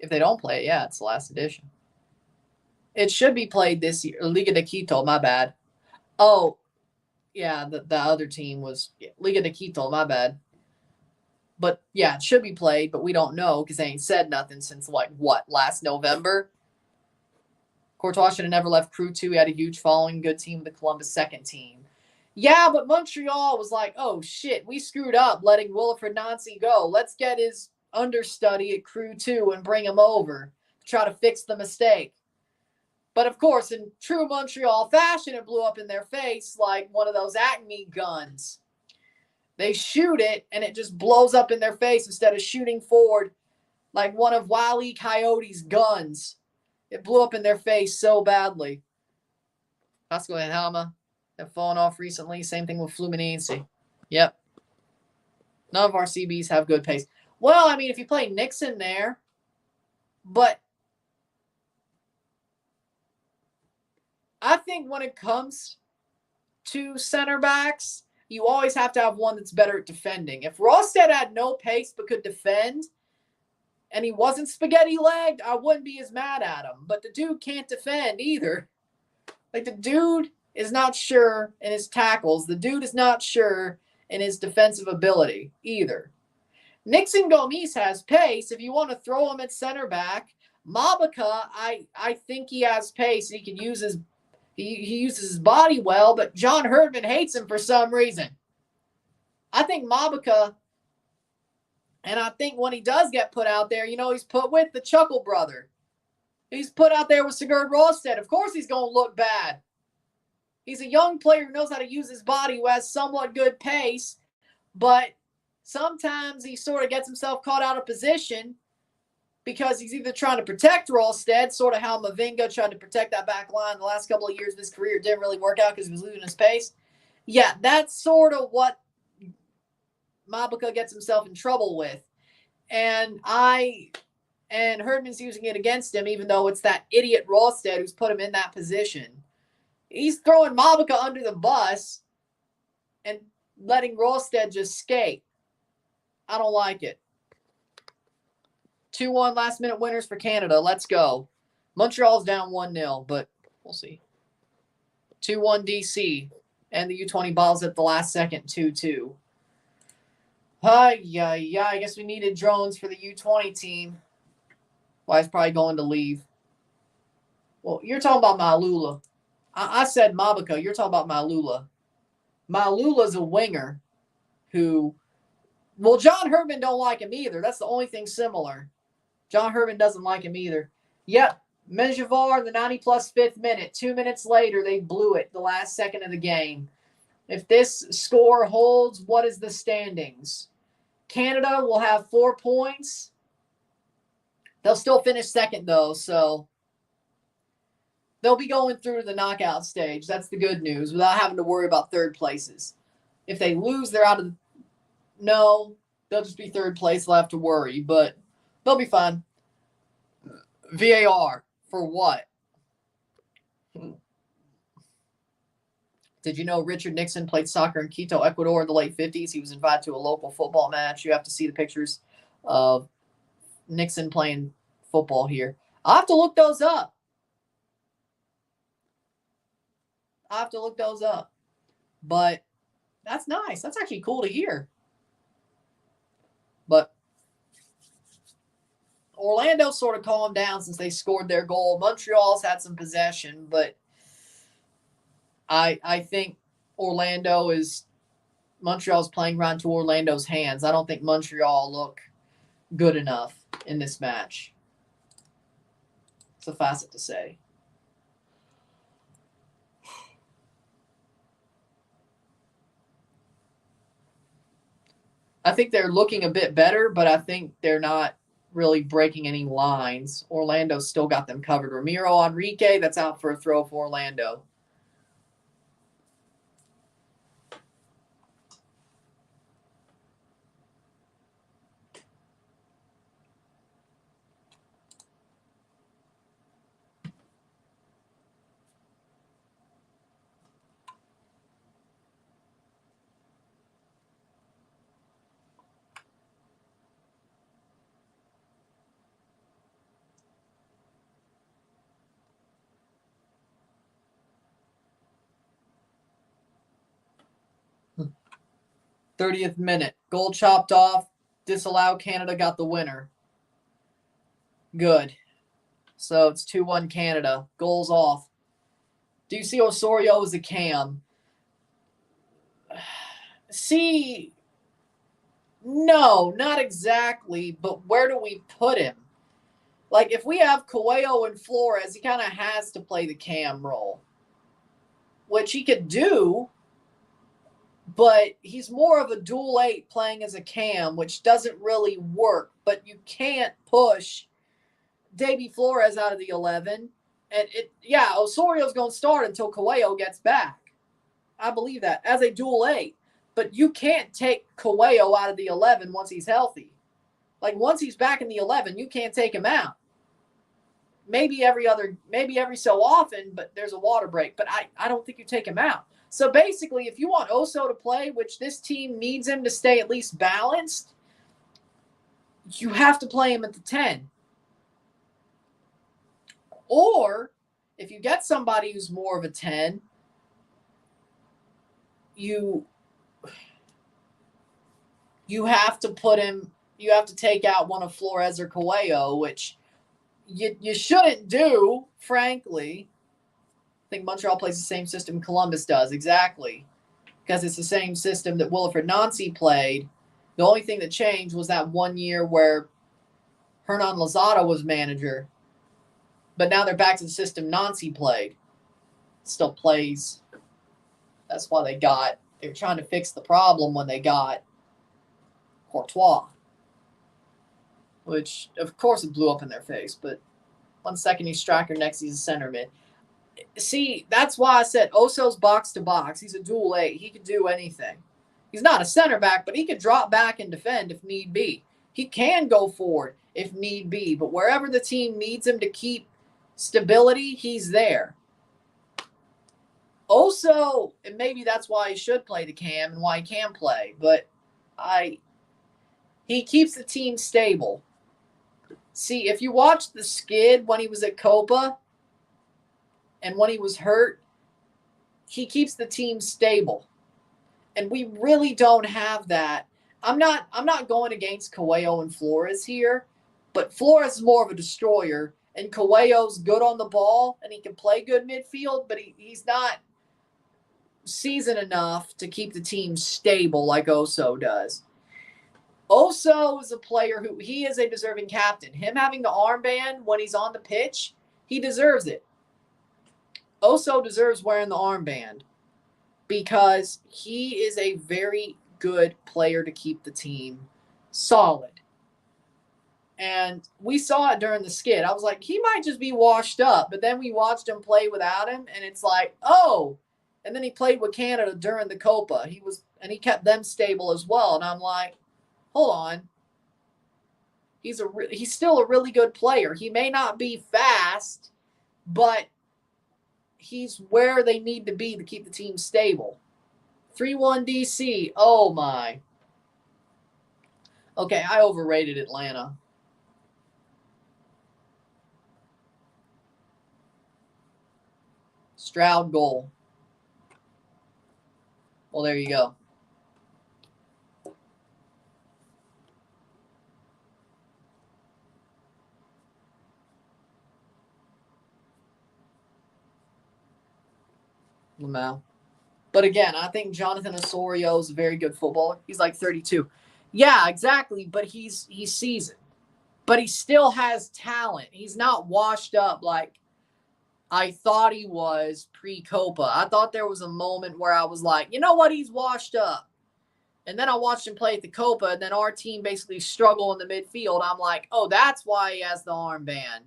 If they don't play it, yeah, it's the last edition. It should be played this year. Liga de Quito, my bad. Oh, yeah, the other team was Liga de Quito, my bad. But, yeah, it should be played, but we don't know because they ain't said nothing since, last November? Courtois should have never left Crew 2. He had a huge following, good team with the Columbus second team. Yeah, but Montreal was like, oh, shit, we screwed up letting Wilfred Nancy go. Let's get his understudy at Crew 2 and bring him over to try to fix the mistake. But, of course, in true Montreal fashion, it blew up in their face like one of those Acme guns. They shoot it, and it just blows up in their face instead of shooting forward like one of Wile E. Coyote's guns. It blew up in their face so badly. Vasco da Gama have fallen off recently. Same thing with Fluminense. Yep. None of our CBs have good pace. Well, I mean, if you play Nixon there, but I think when it comes to center backs, you always have to have one that's better at defending. If Rosted had no pace but could defend, and he wasn't spaghetti-legged, I wouldn't be as mad at him. But the dude can't defend either. Like, the dude is not sure in his tackles. The dude is not sure in his defensive ability either. Nixon Gomes has pace. If you want to throw him at center back, Mabica, I think he has pace. He can use his he uses his body well, but John Herdman hates him for some reason. I think Mabica, and I think when he does get put out there, he's put with the Chuckle brother. He's put out there with Sigurd Rosted. Of course he's going to look bad. He's a young player who knows how to use his body, who has somewhat good pace, but sometimes he sort of gets himself caught out of position because he's either trying to protect Rosted, sort of how Mavinga tried to protect that back line the last couple of years of his career. It didn't really work out because he was losing his pace. Yeah, that's sort of what Mabica gets himself in trouble with. And Herdman's using it against him, even though it's that idiot Rosted who's put him in that position. He's throwing Mabica under the bus and letting Rosted just skate. I don't like it. 2-1 last-minute winners for Canada. Let's go. Montreal's down 1-0, but we'll see. 2-1 DC. And the U20 balls at the last second, 2-2. I guess we needed drones for the U20 team. Well, he's probably going to leave. Well, you're talking about Malula. I said Mabica. You're talking about Malula. Malula's a winger who... Well, John Herdman don't like him either. That's the only thing similar. John Herdman doesn't like him either. Yep, Menjivar in the 90-plus 5th minute. 2 minutes later, they blew it the last second of the game. If this score holds, what is the standings? Canada will have 4 points. They'll still finish second, though, so they'll be going through the knockout stage. That's the good news, without having to worry about third places. If they lose, they're out of... No, they'll just be third place. They'll have to worry, but they'll be fine. VAR for what? Did you know Richard Nixon played soccer in Quito, Ecuador in the late 50s? He was invited to a local football match. You have to see the pictures of Nixon playing football here. I'll have to look those up. But that's nice. That's actually cool to hear. But Orlando sort of calmed down since they scored their goal. Montreal's had some possession, but I think Montreal's playing right into Orlando's hands. I don't think Montreal look good enough in this match. Suffice it to say. I think they're looking a bit better, but I think they're not really breaking any lines. Orlando's still got them covered. Ramiro Enrique, that's out for a throw for Orlando. 30th minute. Goal chopped off. Disallowed. Canada got the winner. Good. So it's 2-1 Canada. Goals off. Do you see Osorio as a cam? See, no, not exactly, but where do we put him? Like, if we have Coelho and Flores, he kind of has to play the cam role, which he could do, but he's more of a dual 8 playing as a cam, which doesn't really work. But you can't push Davy Flores out of the 11. And Osorio's going to start until Coelho gets back. I believe that as a dual 8. But you can't take Coelho out of the 11 once he's healthy. Like, once he's back in the 11, you can't take him out. Maybe every so often, but there's a water break. But I don't think you take him out. So basically, if you want Oso to play, which this team needs him to stay at least balanced, you have to play him at the 10. Or if you get somebody who's more of a 10, you have to put him, you have to take out one of Flores or Coelho, which you shouldn't do, frankly. I think Montreal plays the same system Columbus does, exactly. Because it's the same system that Wilfred Nancy played. The only thing that changed was that 1 year where Hernan Lozada was manager. But now they're back to the system Nancy played. Still plays. That's why they were trying to fix the problem when they got Courtois. Which, of course, it blew up in their face. But 1 second he's striker, next he's a center mid. See, that's why I said Oso's box to box. He's a dual 8. He can do anything. He's not a center back, but he can drop back and defend if need be. He can go forward if need be. But wherever the team needs him to keep stability, he's there. Oso, and maybe that's why he should play the cam and why he can play, but he keeps the team stable. See, if you watch the skid when he was at Copa and when he was hurt, he keeps the team stable. And we really don't have that. I'm not going against Coelho and Flores here, but Flores is more of a destroyer, and Coelho's good on the ball, and he can play good midfield, but he's not seasoned enough to keep the team stable like Oso does. Oso is a player who, he is a deserving captain. Him having the armband when he's on the pitch, he deserves it. Oso deserves wearing the armband because he is a very good player to keep the team solid. And we saw it during the skid. I was like, he might just be washed up. But then we watched him play without him, and it's like, oh. And then he played with Canada during the Copa. He kept them stable as well. And I'm like, hold on. He's still a really good player. He may not be fast, but he's where they need to be to keep the team stable. 3-1 DC. Oh, my. Okay, I overrated Atlanta. Stroud goal. Well, there you go. Lamau. But again, I think Jonathan Osorio is a very good footballer. He's like 32. Yeah, exactly. But he's seasoned. But he still has talent. He's not washed up like I thought he was pre-Copa. I thought there was a moment where I was like, you know what? He's washed up. And then I watched him play at the Copa, and then our team basically struggled in the midfield. I'm like, oh, that's why he has the armband.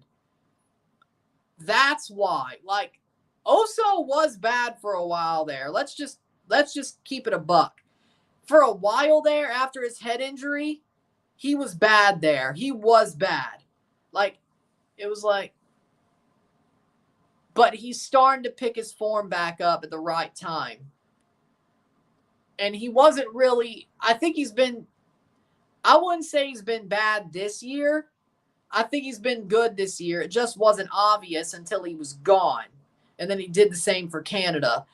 That's why. Like, Oso was bad for a while there. Let's just keep it a buck. For a while there, after his head injury, he was bad there. He was bad. Like, it was like, but he's starting to pick his form back up at the right time. And he wasn't really, I wouldn't say he's been bad this year. I think he's been good this year. It just wasn't obvious until he was gone. And then he did the same for Canada.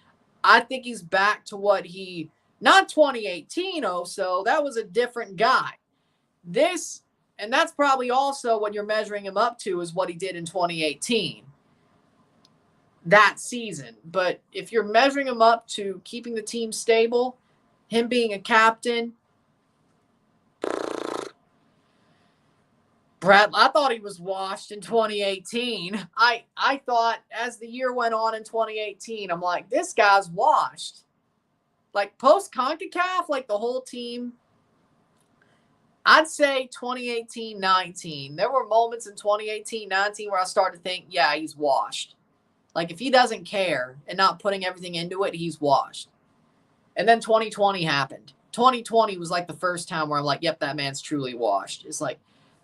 I think he's back to what he Not 2018 so that was a different guy. This, and that's probably also what you're measuring him up to, is what he did in 2018. That season. But if you're measuring him up to keeping the team stable, him being a captain, Brad, I thought he was washed in 2018. I thought as the year went on in 2018, I'm like, this guy's washed. Like post-CONCACAF, like the whole team, I'd say 2018-19. There were moments in 2018-19 where I started to think, yeah, he's washed. Like if he doesn't care and not putting everything into it, he's washed. And then 2020 happened. 2020 was like the first time where I'm like, yep, that man's truly washed. It's like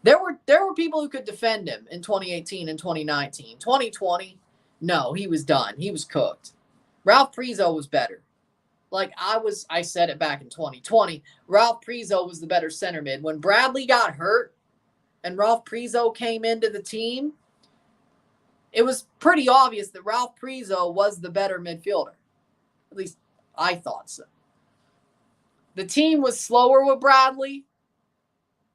there were people who could defend him in 2018 and 2019. 2020, no, he was done. He was cooked. Ralph Prizo was better. Like I said it back in 2020. Ralph Prizo was the better center mid. When Bradley got hurt and Ralph Prizo came into the team, it was pretty obvious that Ralph Prizo was the better midfielder. At least I thought so. The team was slower with Bradley.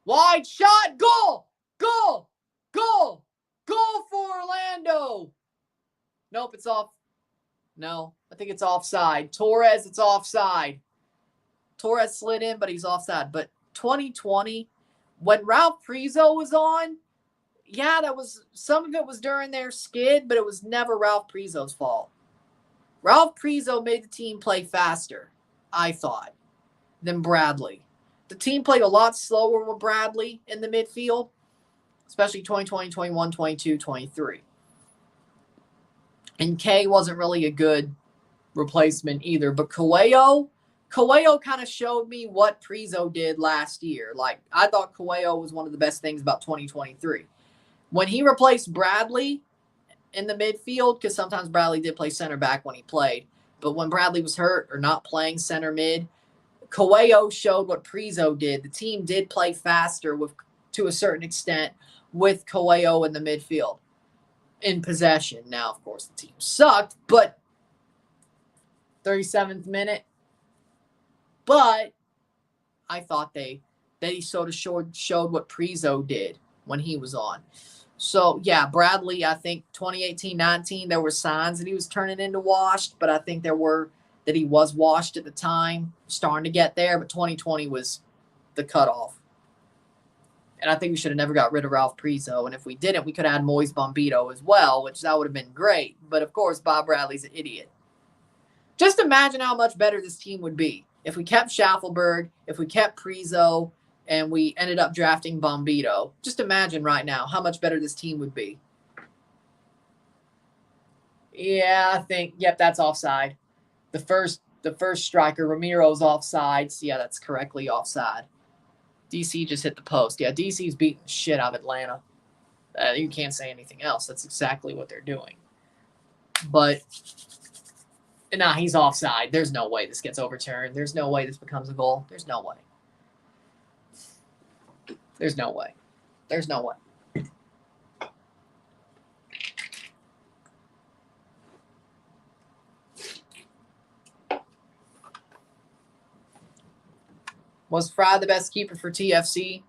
Wide shot, goal, goal, goal, goal for Orlando. Nope, it's off. No, I think it's offside. Torres, it's offside. Torres slid in, but he's offside. But 2020, when Ralph Prizo was on, yeah, that was, some of it was during their skid, but it was never Ralph Prizo's fault. Ralph Prizo made the team play faster, I thought, than Bradley. The team played a lot slower with Bradley in the midfield, especially 2020, 21, 22, 23. And Kay wasn't really a good replacement either. But Coelho kind of showed me what Prizo did last year. Like, I thought Coelho was one of the best things about 2023. When he replaced Bradley in the midfield, because sometimes Bradley did play center back when he played, but when Bradley was hurt or not playing center mid, Coelho showed what Prizo did. The team did play faster to a certain extent with Coelho in the midfield in possession. Now, of course, the team sucked, but 37th minute. But I thought that he sort of showed what Prizo did when he was on. So, yeah, Bradley, I think 2018-19, there were signs that he was turning into washed, but I think there were that he was washed at the time, starting to get there, but 2020 was the cutoff. And I think we should have never got rid of Ralph Prizo, and if we didn't, we could add Moise Bombito as well, which that would have been great. But, of course, Bob Bradley's an idiot. Just imagine how much better this team would be if we kept Schaffelberg, if we kept Prizo, and we ended up drafting Bombito. Just imagine right now how much better this team would be. Yeah, I think, yep, that's offside. The first striker, Ramiro's offside. So yeah, that's correctly offside. DC just hit the post. Yeah, DC's beating the shit out of Atlanta. You can't say anything else. That's exactly what they're doing. But, nah, he's offside. There's no way this gets overturned. There's no way this becomes a goal. There's no way. There's no way. There's no way. Was Fry the best keeper for TFC?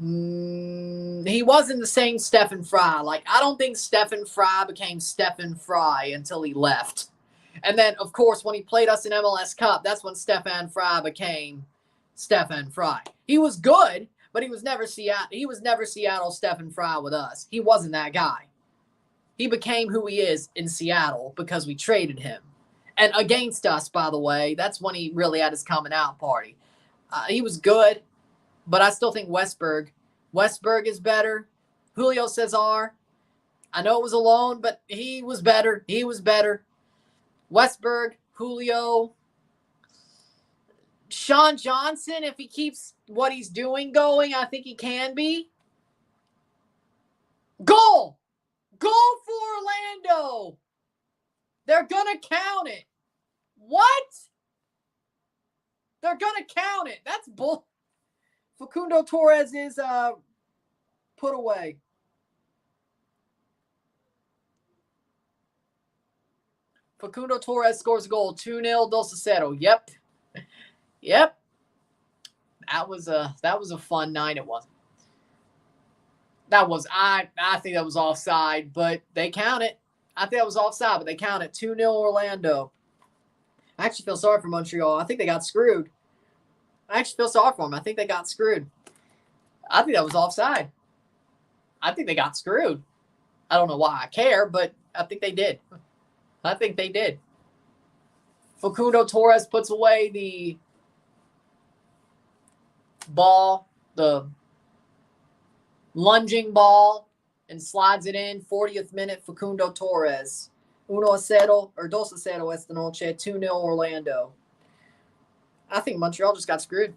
He wasn't the same Stephen Fry. Like, I don't think Stephen Fry became Stephen Fry until he left. And then, of course, when he played us in MLS Cup, that's when Stefan Fry became Stefan Fry. He was good, but he was never Seattle Stephen Fry with us. He wasn't that guy. He became who he is in Seattle because we traded him. And against us, by the way, that's when he really had his coming out party. He was good, but I still think Westberg is better. Julio Cesar, I know it was a loan, but he was better. He was better. Westberg, Julio, Sean Johnson, if he keeps what he's doing going, I think he can be. Goal! Goal for Orlando! They're going to count it. What? They're going to count it. That's bull. Facundo Torres is put away. Facundo Torres scores a goal. 2-0 Dos Acero. Yep. Yep. That was a fun night. It wasn't. I think that was offside, but they count it. I think that was offside, but they count it. 2-0 Orlando. I actually feel sorry for Montreal. I think they got screwed. I actually feel sorry for them. I think they got screwed. I think that was offside. I think they got screwed. I don't know why I care, but I think they did. I think they did. Facundo Torres puts away the ball, the lunging ball, and slides it in. 40th minute, Facundo Torres. 1-0 or 2-0 esta noche. 2-0 Orlando. I think Montreal just got screwed.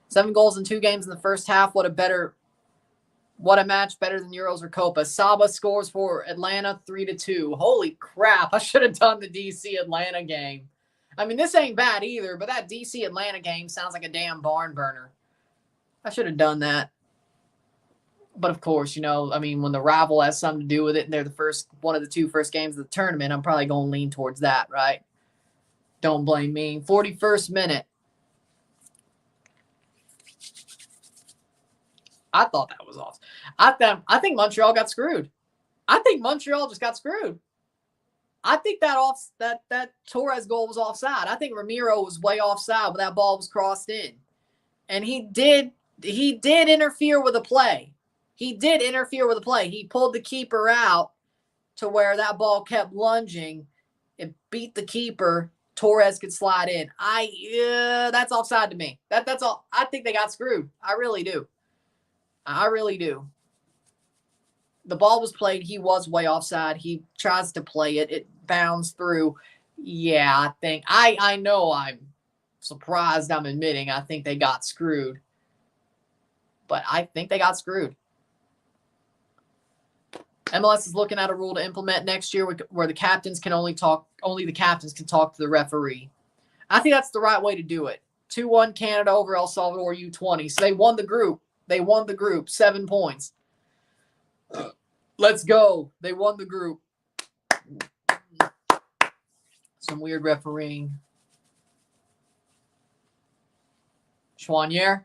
7 goals in 2 games in the first half. What a match better than Euros or Copa. Saba scores for Atlanta 3-2. Holy crap. I should have done the DC Atlanta game. I mean, this ain't bad either, but that DC Atlanta game sounds like a damn barn burner. I should have done that. But of course, when the rival has something to do with it and they're one of the 2 first games of the tournament, I'm probably going to lean towards that, right? Don't blame me. 41st minute. I thought that was off. I think Montreal got screwed. I think Montreal just got screwed. I think that Torres goal was offside. I think Ramiro was way offside when that ball was crossed in. And he did interfere with the play. He pulled the keeper out to where that ball kept lunging. It beat the keeper. Torres could slide in. That's offside to me. That's all. I think they got screwed. I really do. The ball was played. He was way offside. He tries to play it. It bounds through. Yeah, I think. I know I'm surprised I'm admitting I think they got screwed. But I think they got screwed. MLS is looking at a rule to implement next year where the captains can only the captains can talk to the referee. I think that's the right way to do it. 2-1 Canada over El Salvador U20. So they won the group. 7 points. Let's go. They won the group. Some weird refereeing. Chouanier.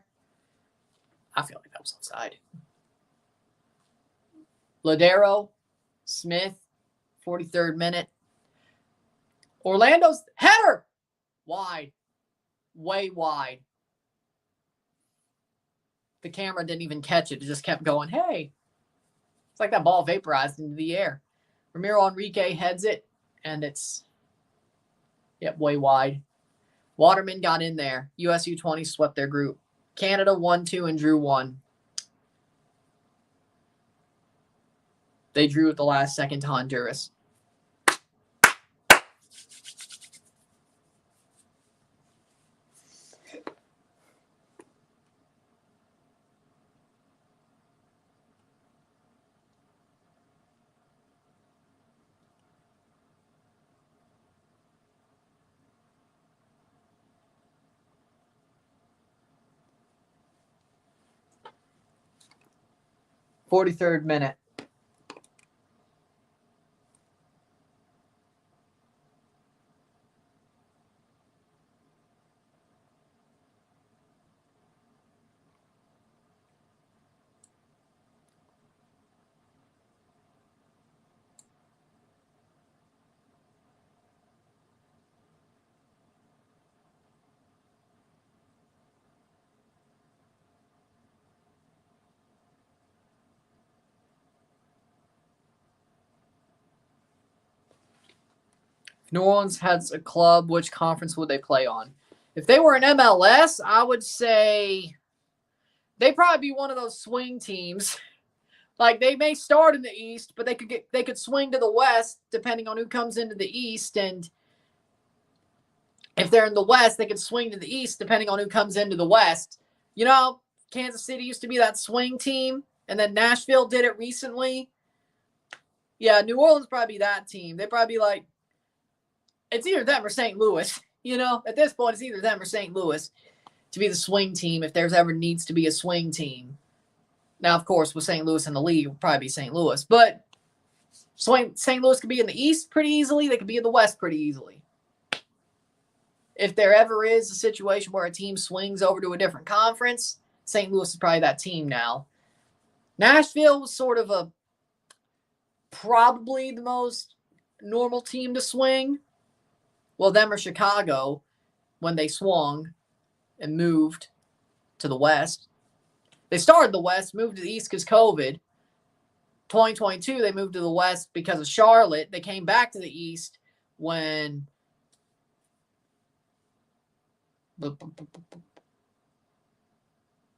I feel like that was offside. Ladero, Smith, 43rd minute. Orlando's header. Wide. Way wide. The camera didn't even catch it. It just kept going, hey. It's like that ball vaporized into the air. Ramiro Enrique heads it, and it's, way wide. Waterman got in there. US U20 swept their group. Canada 1-2 and drew 1. They drew at the last second to Honduras. Forty-third minute. If New Orleans has a club, which conference would they play on? If they were an MLS, I would say they'd probably be one of those swing teams. Like, they may start in the East, but they could swing to the West depending on who comes into the East. And if they're in the West, they could swing to the East depending on who comes into the West. Kansas City used to be that swing team, and then Nashville did it recently. Yeah, New Orleans probably be that team. They'd probably be like, it's either them or St. Louis. At this point, it's either them or St. Louis to be the swing team if there's ever needs to be a swing team. Now, of course, with St. Louis in the league, it would probably be St. Louis. But St. Louis could be in the East pretty easily. They could be in the West pretty easily. if there ever is a situation where a team swings over to a different conference, St. Louis is probably that team now. Nashville was sort of probably the most normal team to swing. Well, them or Chicago when they swung and moved to the West. They started the West, moved to the East because COVID. 2022, they moved to the West because of Charlotte. They came back to the East when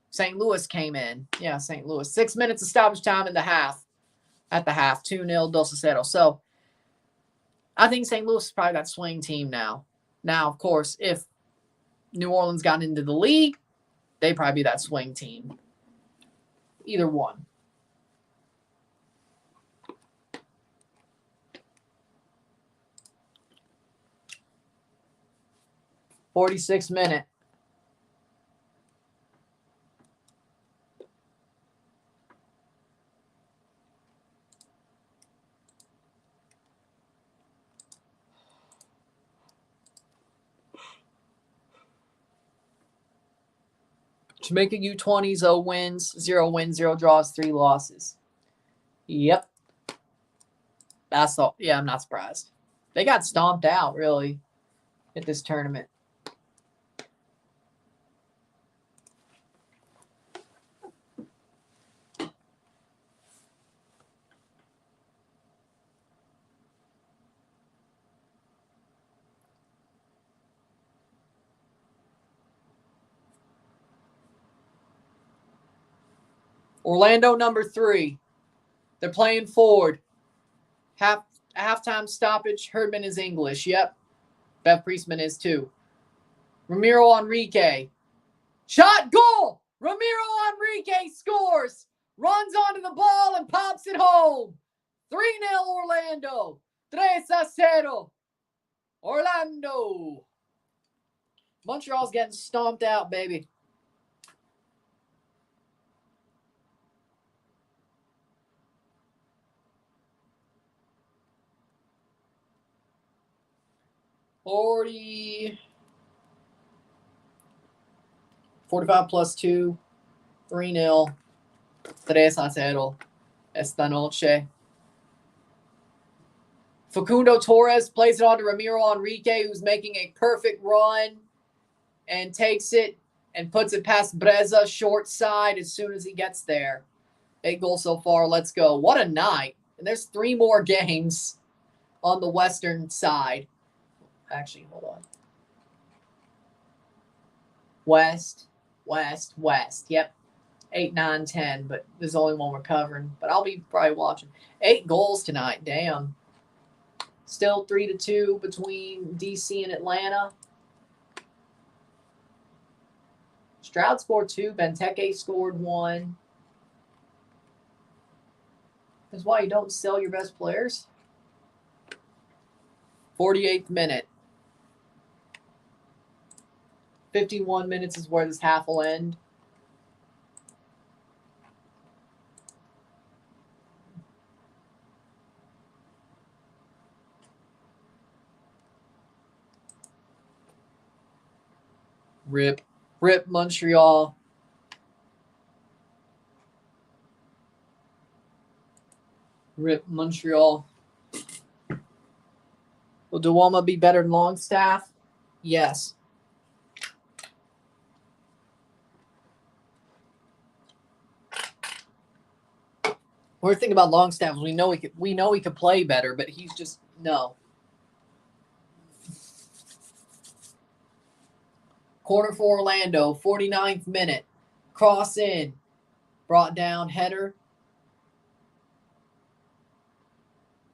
St. Louis came in. Yeah, St. Louis. 6 minutes of stoppage time in the half. At the half, 2-0 Dos Aceros. So I think St. Louis is probably that swing team now. Now, of course, if New Orleans got into the league, they'd probably be that swing team. Either one. .46 minute. Jamaica U20s, 0 wins, 0 wins, 0 draws, 3 losses. Yep. That's all. Yeah, I'm not surprised. They got stomped out, really, at this tournament. Orlando number 3. They're playing forward. Halftime stoppage. Herdman is English. Yep. Bev Priestman is too. Ramiro Enrique. Shot, goal! Ramiro Enrique scores. Runs onto the ball and pops it home. 3-0 Orlando. 3-0. Orlando. Montreal's getting stomped out, baby. $45 plus 2. 3-0. 3-0. Esta noche. Facundo Torres plays it on to Ramiro Enrique, who's making a perfect run and takes it and puts it past Breza, short side, as soon as he gets there. 8 goals so far. Let's go. What a night. And there's 3 more games on the western side. Actually, hold on. West. Yep. 8, 9, 10, but there's only one we're covering. But I'll be probably watching. 8 goals tonight. Damn. Still 3-2 between DC and Atlanta. Stroud scored 2. Benteke scored 1. That's why you don't sell your best players. 48th minute. 51 minutes is where this half will end. Rip Montreal. Rip Montreal. Will Duwama be better than Longstaff? Yes. We're thinking about Longstaff. We know he could play better, but he's just no. Corner for Orlando, 49th minute. Cross in. Brought down, header.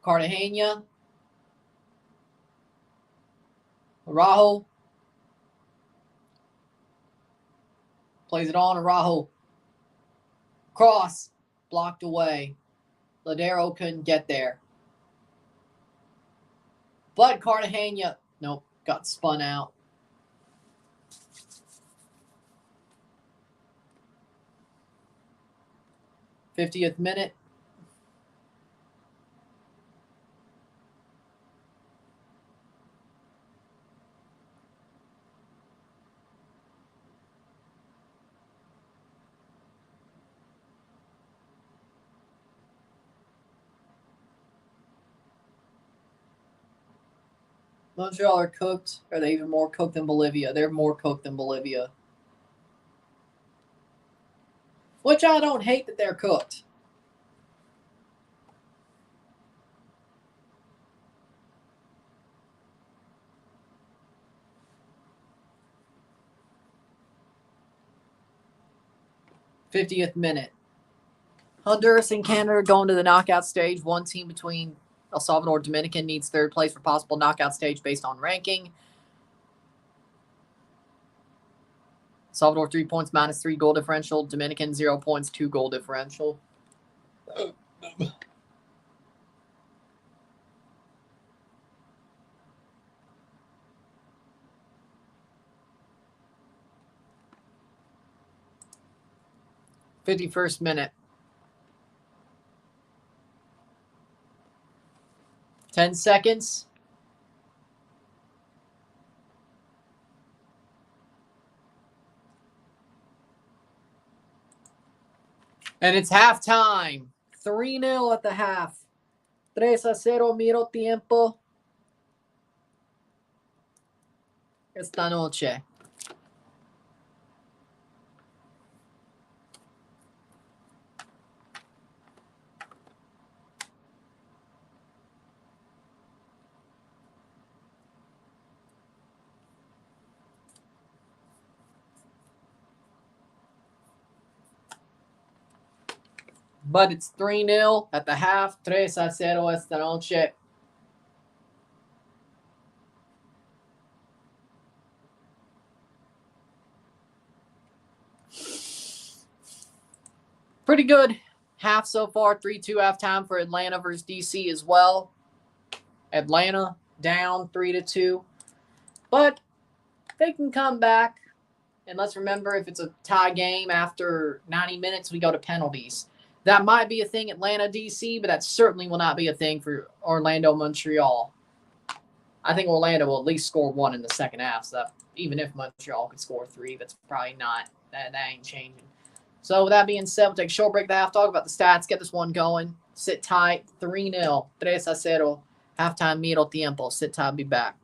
Cartagena. Araujo. Plays it on, Araujo. Cross. Blocked away. Ladero couldn't get there. But Cartagena, nope, got spun out. '50th minute. Montreal are cooked. Are they even more cooked than Bolivia? They're more cooked than Bolivia. Which I don't hate that they're cooked. '50th minute. Honduras and Canada going to the knockout stage. One team between El Salvador and Dominican needs third place for possible knockout stage based on ranking. Salvador 3 points, -3 goal differential. Dominican 0 points, 2 goal differential. 51st minute. 10 seconds. And it's halftime. 3-0 at the half. 3-0, miro tiempo. Esta noche. But it's 3-0 at the half. 3-0 esta noche. Pretty good half so far. 3-2 halftime for Atlanta versus DC as well. Atlanta down 3-2. But they can come back. And let's remember, if it's a tie game after 90 minutes, we go to penalties. That might be a thing Atlanta, DC, but that certainly will not be a thing for Orlando, Montreal. I think Orlando will at least score 1 in the second half. So that, even if Montreal could score 3, that's probably not. That ain't changing. So with that being said, we'll take a short break at the half, talk about the stats, get this one going. Sit tight. 3-0. 3-0. Halftime, medio tiempo. Sit tight, be back.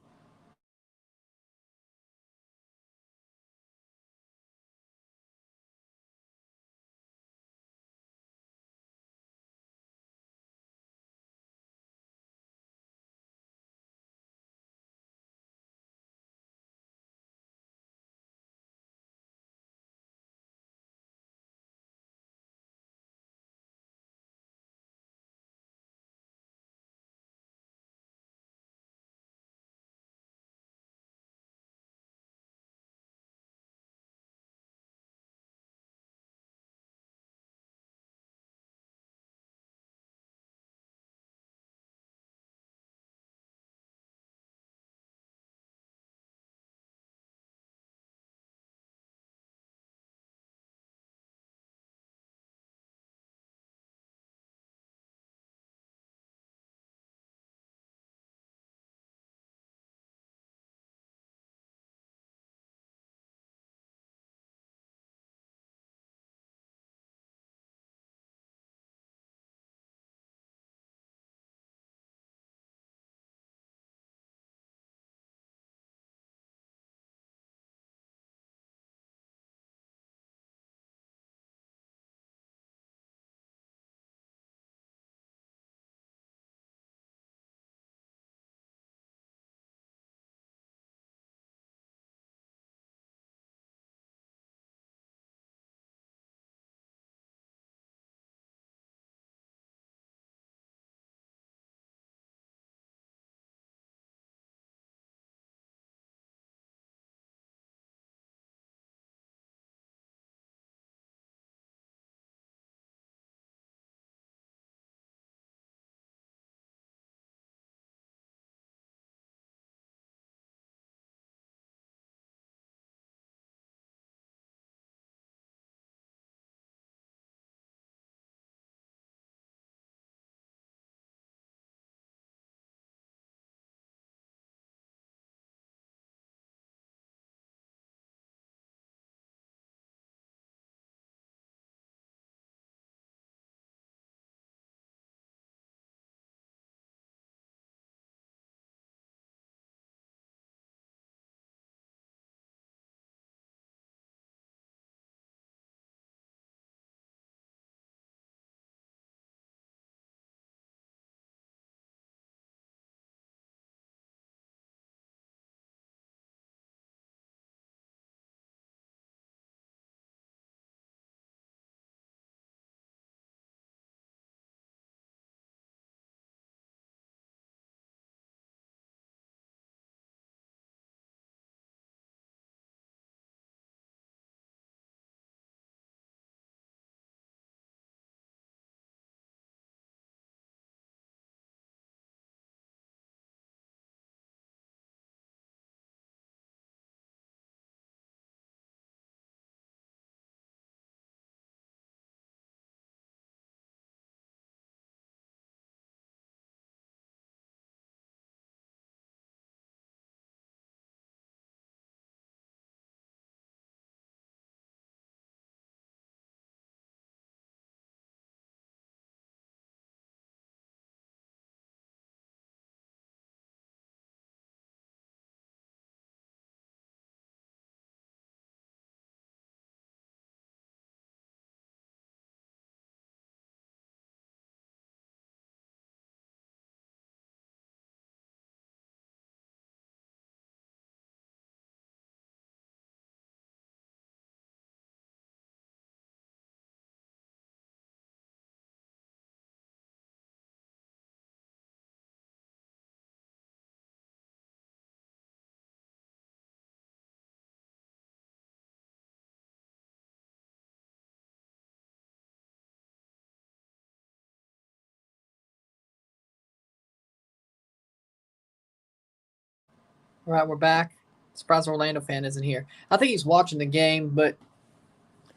All right, we're back. Surprised Orlando fan isn't here. I think he's watching the game, but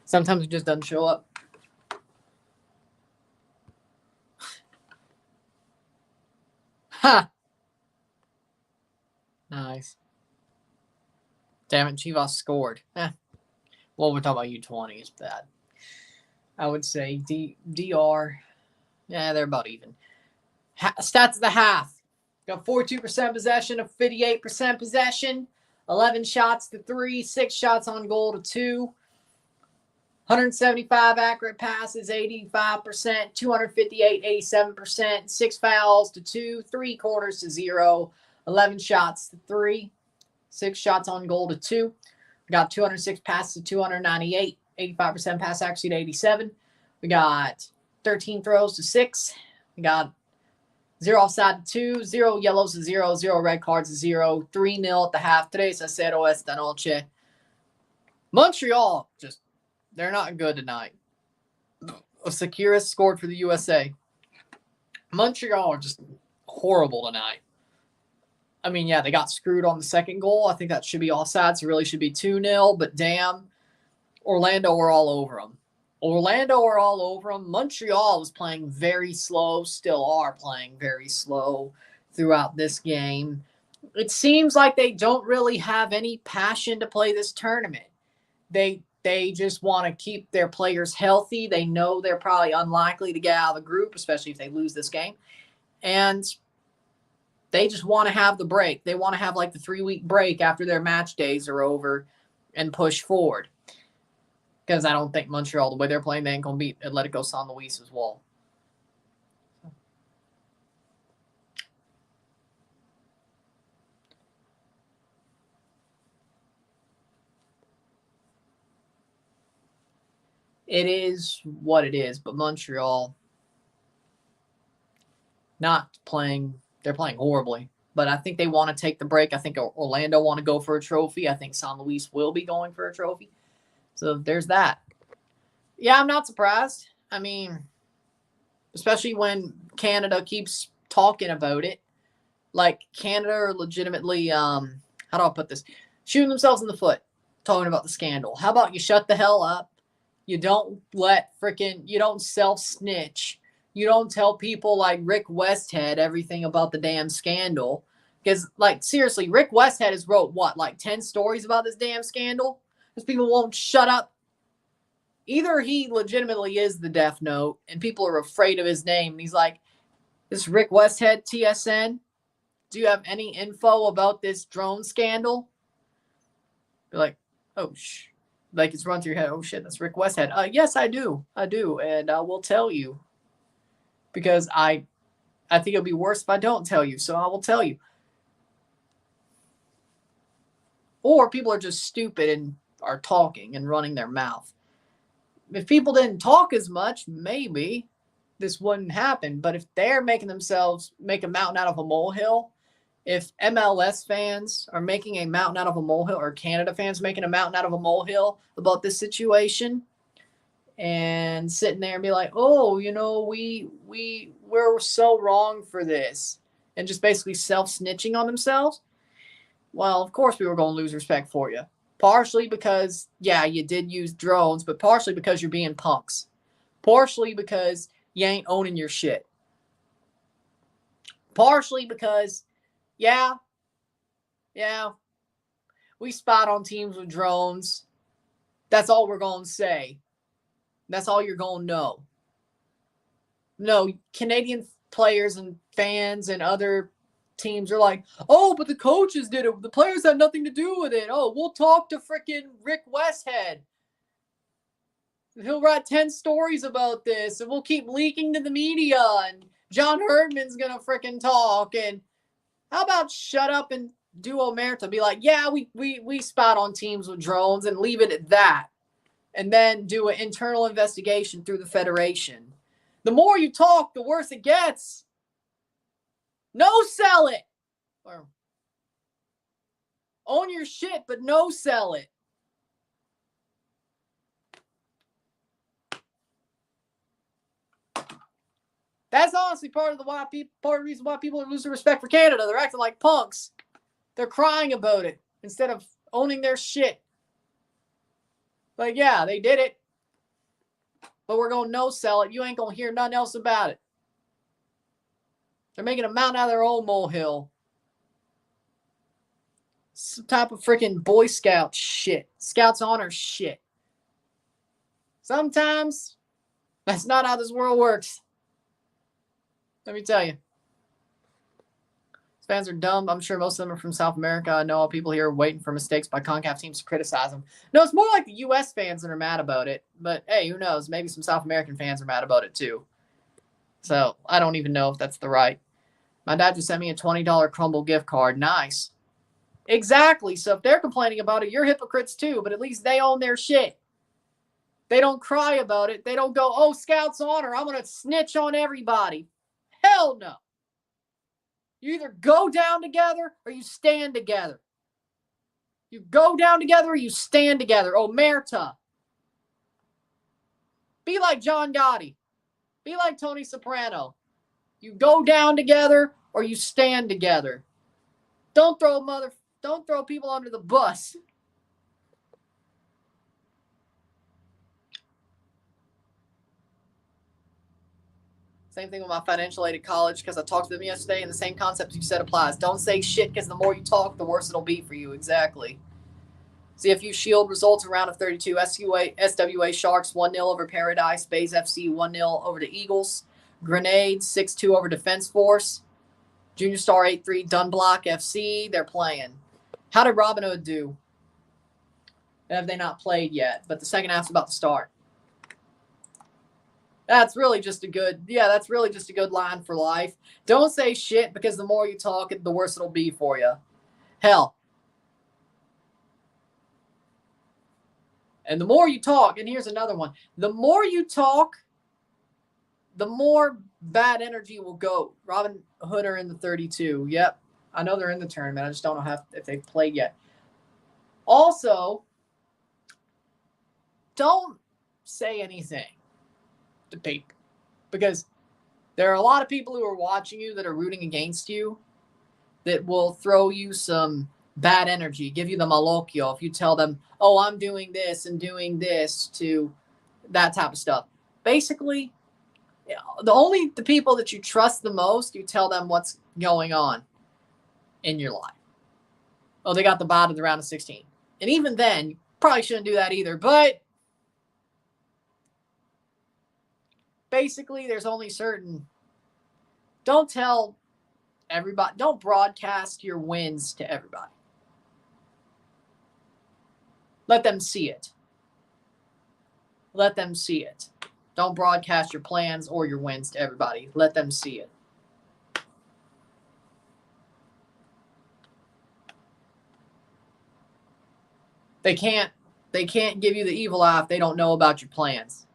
sometimes he just doesn't show up. Ha! Nice. Damn it, Chivas scored. Well, we're talking about U20. It's bad. I would say DR. Yeah, they're about even. Stats of the half. Got 42% possession of 58% possession. 11 shots to 3. 6 shots on goal to 2. 175 accurate passes, 85%. 258, 87%. 6 fouls to 2. 3 corners to 0. 11 shots to 3. 6 shots on goal to 2. We got 206 passes to 298. 85% pass accuracy to 87. We got 13 throws to 6. We got 0 offside to 2, 0 yellows to 0, 0 red cards to 0, 3-0 at the half. Today's a 0 esta noche. Montreal, they're not good tonight. Securis scored for the USA. Montreal are just horrible tonight. I mean, yeah, they got screwed on the second goal. I think that should be offsides. It really should be 2-0, but damn, Orlando were all over them. Montreal was playing very slow, still are playing very slow throughout this game. It seems like they don't really have any passion to play this tournament. They just want to keep their players healthy. They know they're probably unlikely to get out of the group, especially if they lose this game. And they just want to have the break. They want to have like the 3-week break after their match days are over and push forward. Because I don't think Montreal, the way they're playing, they ain't going to beat Atletico San Luis as well. It is what it is, but Montreal not playing, they're playing horribly. But I think they want to take the break. I think Orlando want to go for a trophy. I think San Luis will be going for a trophy. So there's that. Yeah, I'm not surprised. I mean, especially when Canada keeps talking about it. Like, Canada are legitimately, how do I put this? Shooting themselves in the foot, talking about the scandal. How about you shut the hell up? You don't you don't self-snitch. You don't tell people like Rick Westhead everything about the damn scandal. Because, like, seriously, Rick Westhead has wrote, what, like 10 stories about this damn scandal? Because people won't shut up. Either he legitimately is the Death Note and people are afraid of his name. And he's like, this Rick Westhead, TSN, do you have any info about this drone scandal? Be like, oh, like it's run through your head. Oh, shit, that's Rick Westhead. Yes, I do. And I will tell you. Because I think it'll be worse if I don't tell you. So I will tell you. Or people are just stupid and are talking and running their mouth. If people didn't talk as much, maybe this wouldn't happen. But if they're making themselves make a mountain out of a molehill, if MLS fans are making a mountain out of a molehill, or Canada fans making a mountain out of a molehill about this situation, and sitting there and be like, oh, you know, we're so wrong for this, and just basically self-snitching on themselves, well, of course we were going to lose respect for you. Partially because, yeah, you did use drones, but partially because you're being punks. Partially because you ain't owning your shit. Partially because, yeah, we spot on teams with drones. That's all we're going to say. That's all you're going to know. No, Canadian players and fans and other teams are like, oh, but the coaches did it. The players had nothing to do with it. Oh, we'll talk to freaking Rick Westhead. He'll write 10 stories about this, and we'll keep leaking to the media, and John Herdman's going to freaking talk. And how about shut up and do omerta? Be like, yeah, we spot on teams with drones, and leave it at that. And then do an internal investigation through the Federation. The more you talk, the worse it gets. No sell it. Or own your shit, but no sell it. That's honestly part of the reason why people are losing respect for Canada. They're acting like punks. They're crying about it instead of owning their shit. Like, yeah, they did it, but we're going to no-sell it. You ain't going to hear nothing else about it. They're making a mountain out of their own molehill. Some type of freaking Boy Scout shit. Scouts honor shit. Sometimes that's not how this world works. Let me tell you. These fans are dumb. I'm sure most of them are from South America. I know all people here are waiting for mistakes by CONCACAF teams to criticize them. No, it's more like the U.S. fans that are mad about it. But, hey, who knows? Maybe some South American fans are mad about it, too. So, I don't even know if that's the right. My dad just sent me a $20 Crumble gift card. Nice. Exactly. So, if they're complaining about it, you're hypocrites, too. But at least they own their shit. They don't cry about it. They don't go, oh, Scouts honor. I'm going to snitch on everybody. Hell no. You either go down together or you stand together. You go down together or you stand together. Omerta. Be like John Gotti. Be like Tony Soprano. You go down together or you stand together. Don't throw people under the bus. Same thing with my financial aid at college because I talked to them yesterday and the same concept you said applies. Don't say shit because the more you talk, the worse it'll be for you. Exactly. CFU Shield results in round of 32. SWA Sharks 1-0 over Paradise. Bays FC 1-0 over the Eagles. Grenades 6-2 over Defense Force. Junior Star 8-3 Dunblock FC. They're playing. How did Robin Hood do? Have they not played yet? But the second half's about to start. That's really just a good line for life. Don't say shit because the more you talk, the worse it'll be for you. Hell. And the more you talk, and here's another one. The more you talk, the more bad energy will go. Robin Hood are in the 32. Yep. I know they're in the tournament. I just don't know if they've played yet. Also, don't say anything to people because there are a lot of people who are watching you that are rooting against you that will throw you some bad energy, give you the malocchio if you tell them, oh, I'm doing this and doing this to that type of stuff. Basically, the people that you trust the most, you tell them what's going on in your life. Oh, they got the bot of the round of 16. And even then, you probably shouldn't do that either. But basically, there's only certain... Don't tell everybody. Don't broadcast your wins to everybody. Let them see it. Let them see it. Don't broadcast your plans or your wins to everybody. Let them see it. They can't give you the evil eye if they don't know about your plans.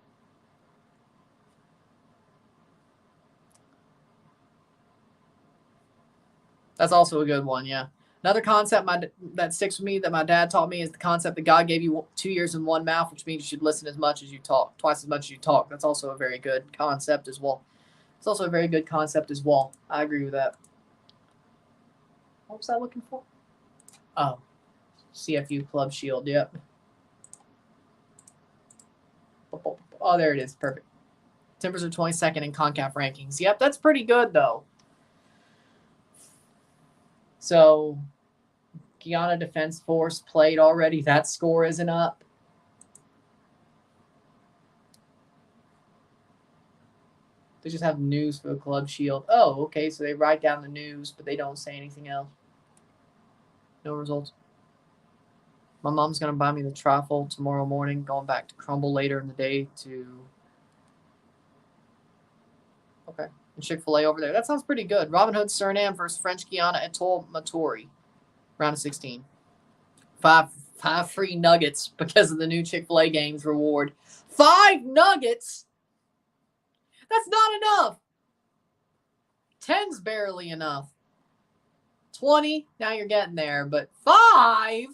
That's also a good one, yeah. Another concept that sticks with me that my dad taught me is the concept that God gave you 2 ears and 1 mouth, which means you should listen as much as you talk, twice as much as you talk. That's also a very good concept as well. It's also a very good concept as well. I agree with that. What was I looking for? Oh, CFU Club Shield, yep. Oh, there it is. Perfect. Timbers are 22nd in CONCACAF rankings. Yep, that's pretty good, though. So, Guyana Defense Force played already. That score isn't up. They just have news for the Club Shield. Oh, okay, so they write down the news, but they don't say anything else. No results. My mom's going to buy me the trifle tomorrow morning, going back to Crumble later in the day to... Okay. And Chick-fil-A over there. That sounds pretty good. Robin Hood Suriname versus French Guiana Etoile Matori. Round of 16. Five free nuggets because of the new Chick-fil-A games reward. 5 nuggets? That's not enough. 10's barely enough. 20, now you're getting there. But 5?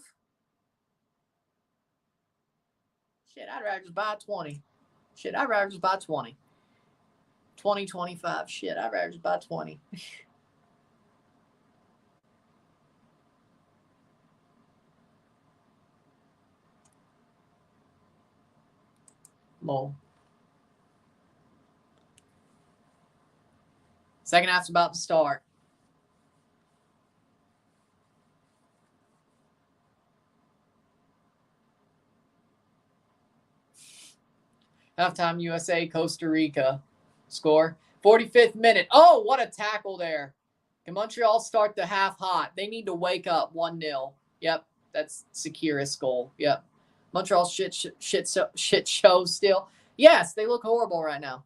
Shit, I'd rather just buy 20. Shit, I'd rather just buy 20. 20, 25. Shit, I'd rather just buy 20. Low. Second half's about to start. Halftime USA, Costa Rica. Score. 45th minute. Oh, what a tackle there. Can Montreal start the half hot? They need to wake up 1-0. Yep, that's Sakira's goal. Yep. Montreal's shit show still. Yes, they look horrible right now.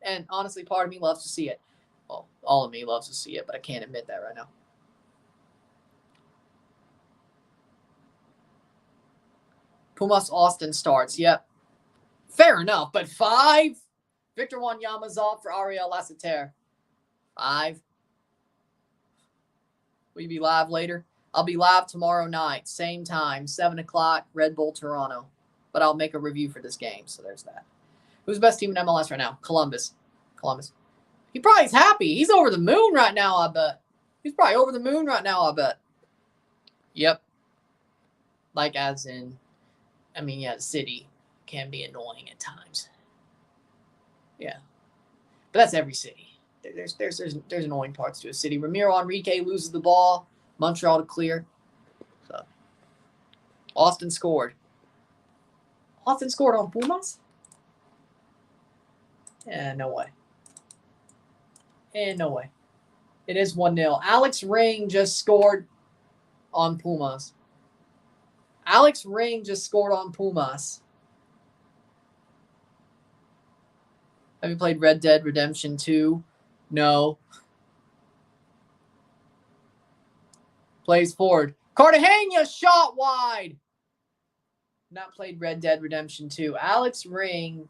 And honestly, part of me loves to see it. Well, all of me loves to see it, but I can't admit that right now. Pumas Austin starts. Yep. Fair enough, but 5? Victor Wanyama's off for Ariel Lasseter. 5. Will you be live later? I'll be live tomorrow night, same time, 7 o'clock, Red Bull Toronto. But I'll make a review for this game, so there's that. Who's the best team in MLS right now? Columbus. He probably is happy. He's over the moon right now, I bet. He's probably over the moon right now, I bet. Yep. Like as in, I mean, yeah, the city can be annoying at times. Yeah. But that's every city. There's annoying parts to a city. Ramiro Enrique loses the ball. Montreal to clear. So Austin scored. Austin scored on Pumas? Yeah, no way. No way. It is 1-0. Alex Ring just scored on Pumas. Have you played Red Dead Redemption 2? No. Plays forward. Cartagena shot wide. Not played Red Dead Redemption 2. Alex Ring.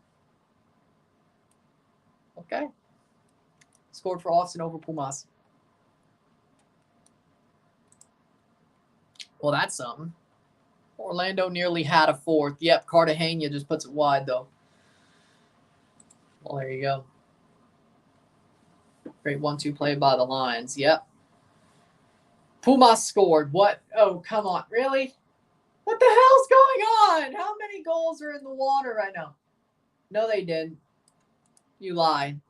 Okay. Scored for Austin over Pumas. Well, that's something. Orlando nearly had a 4th. Yep, Cartagena just puts it wide, though. Well, there you go. Great 1-2 play by the Lions. Yep. Pumas scored. What? Oh, come on. Really? What the hell's going on? How many goals are in the water right now? No, they didn't. You lied.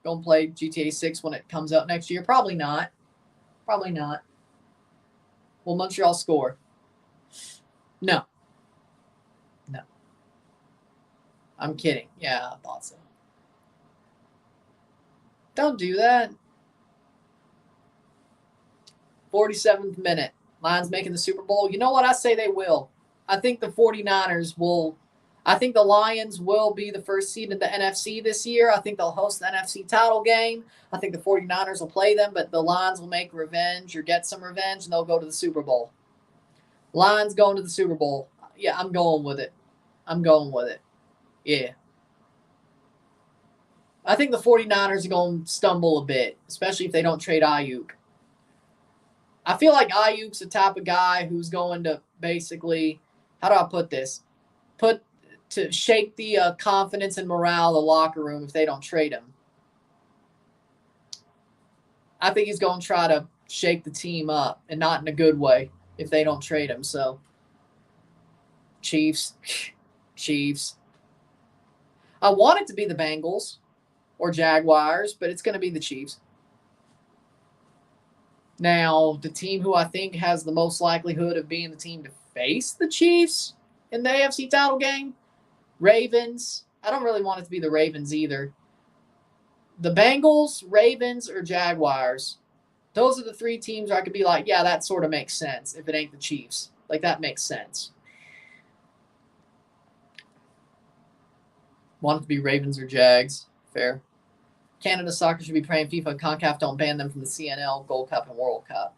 Gonna play GTA 6 when it comes out next year? Probably not. Will Montreal score? No. I'm kidding. Yeah, I thought so. Don't do that. 47th minute. Lions making the Super Bowl. You know what? I say they will. I think the 49ers will. I think the Lions will be the first seed in the NFC this year. I think they'll host the NFC title game. I think the 49ers will play them, but the Lions will make revenge or get some revenge, and they'll go to the Super Bowl. Lions going to the Super Bowl. Yeah, I'm going with it. Yeah. I think the 49ers are going to stumble a bit, especially if they don't trade Ayuk. I feel like Ayuk's the type of guy who's going to basically, how do I put this? To shake the confidence and morale of the locker room if they don't trade him. I think he's going to try to shake the team up, and not in a good way if they don't trade him. So, Chiefs. I want it to be the Bengals or Jaguars, but it's going to be the Chiefs. Now, the team who I think has the most likelihood of being the team to face the Chiefs in the AFC title game, Ravens. I don't really want it to be the Ravens either. The Bengals, Ravens, or Jaguars. Those are the 3 teams where I could be like, yeah, that sort of makes sense if it ain't the Chiefs. Like, that makes sense. Want it to be Ravens or Jags. Fair. Canada soccer should be praying FIFA and CONCACAF don't ban them from the CNL, Gold Cup, and World Cup.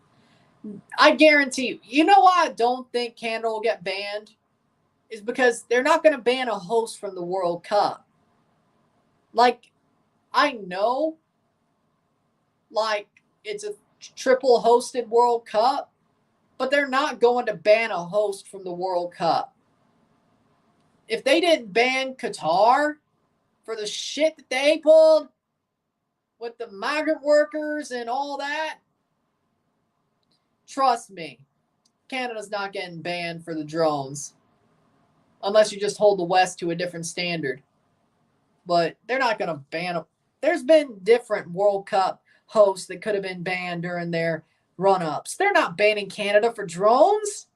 I guarantee you know why I don't think Canada will get banned? Is because they're not going to ban a host from the World Cup. Like, I know, like, it's a triple hosted World Cup, but they're not going to ban a host from the World Cup. If they didn't ban Qatar for the shit that they pulled with the migrant workers and all that, trust me, Canada's not getting banned for the drones. unless you just hold the West to a different standard. But they're not going to ban them. There's been different World Cup hosts that could have been banned during their run-ups. They're not banning Canada for drones.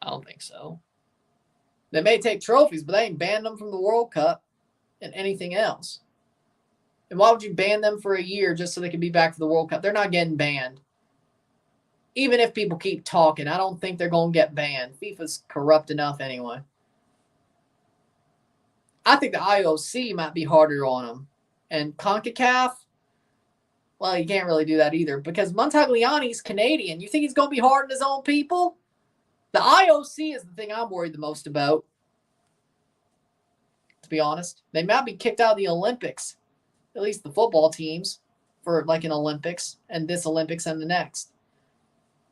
I don't think so. They may take trophies, but they ain't banned them from the World Cup and anything else. And why would you ban them for a year just so they can be back for the World Cup? They're not getting banned. Even if people keep talking, I don't think they're going to get banned. FIFA's corrupt enough anyway. I think the IOC might be harder on them. And CONCACAF, well, you can't really do that either because Montagliani's Canadian. You think he's going to be hard on his own people? The IOC is the thing I'm worried the most about, to be honest. They might be kicked out of the Olympics, at least the football teams, for like an Olympics and this Olympics and the next.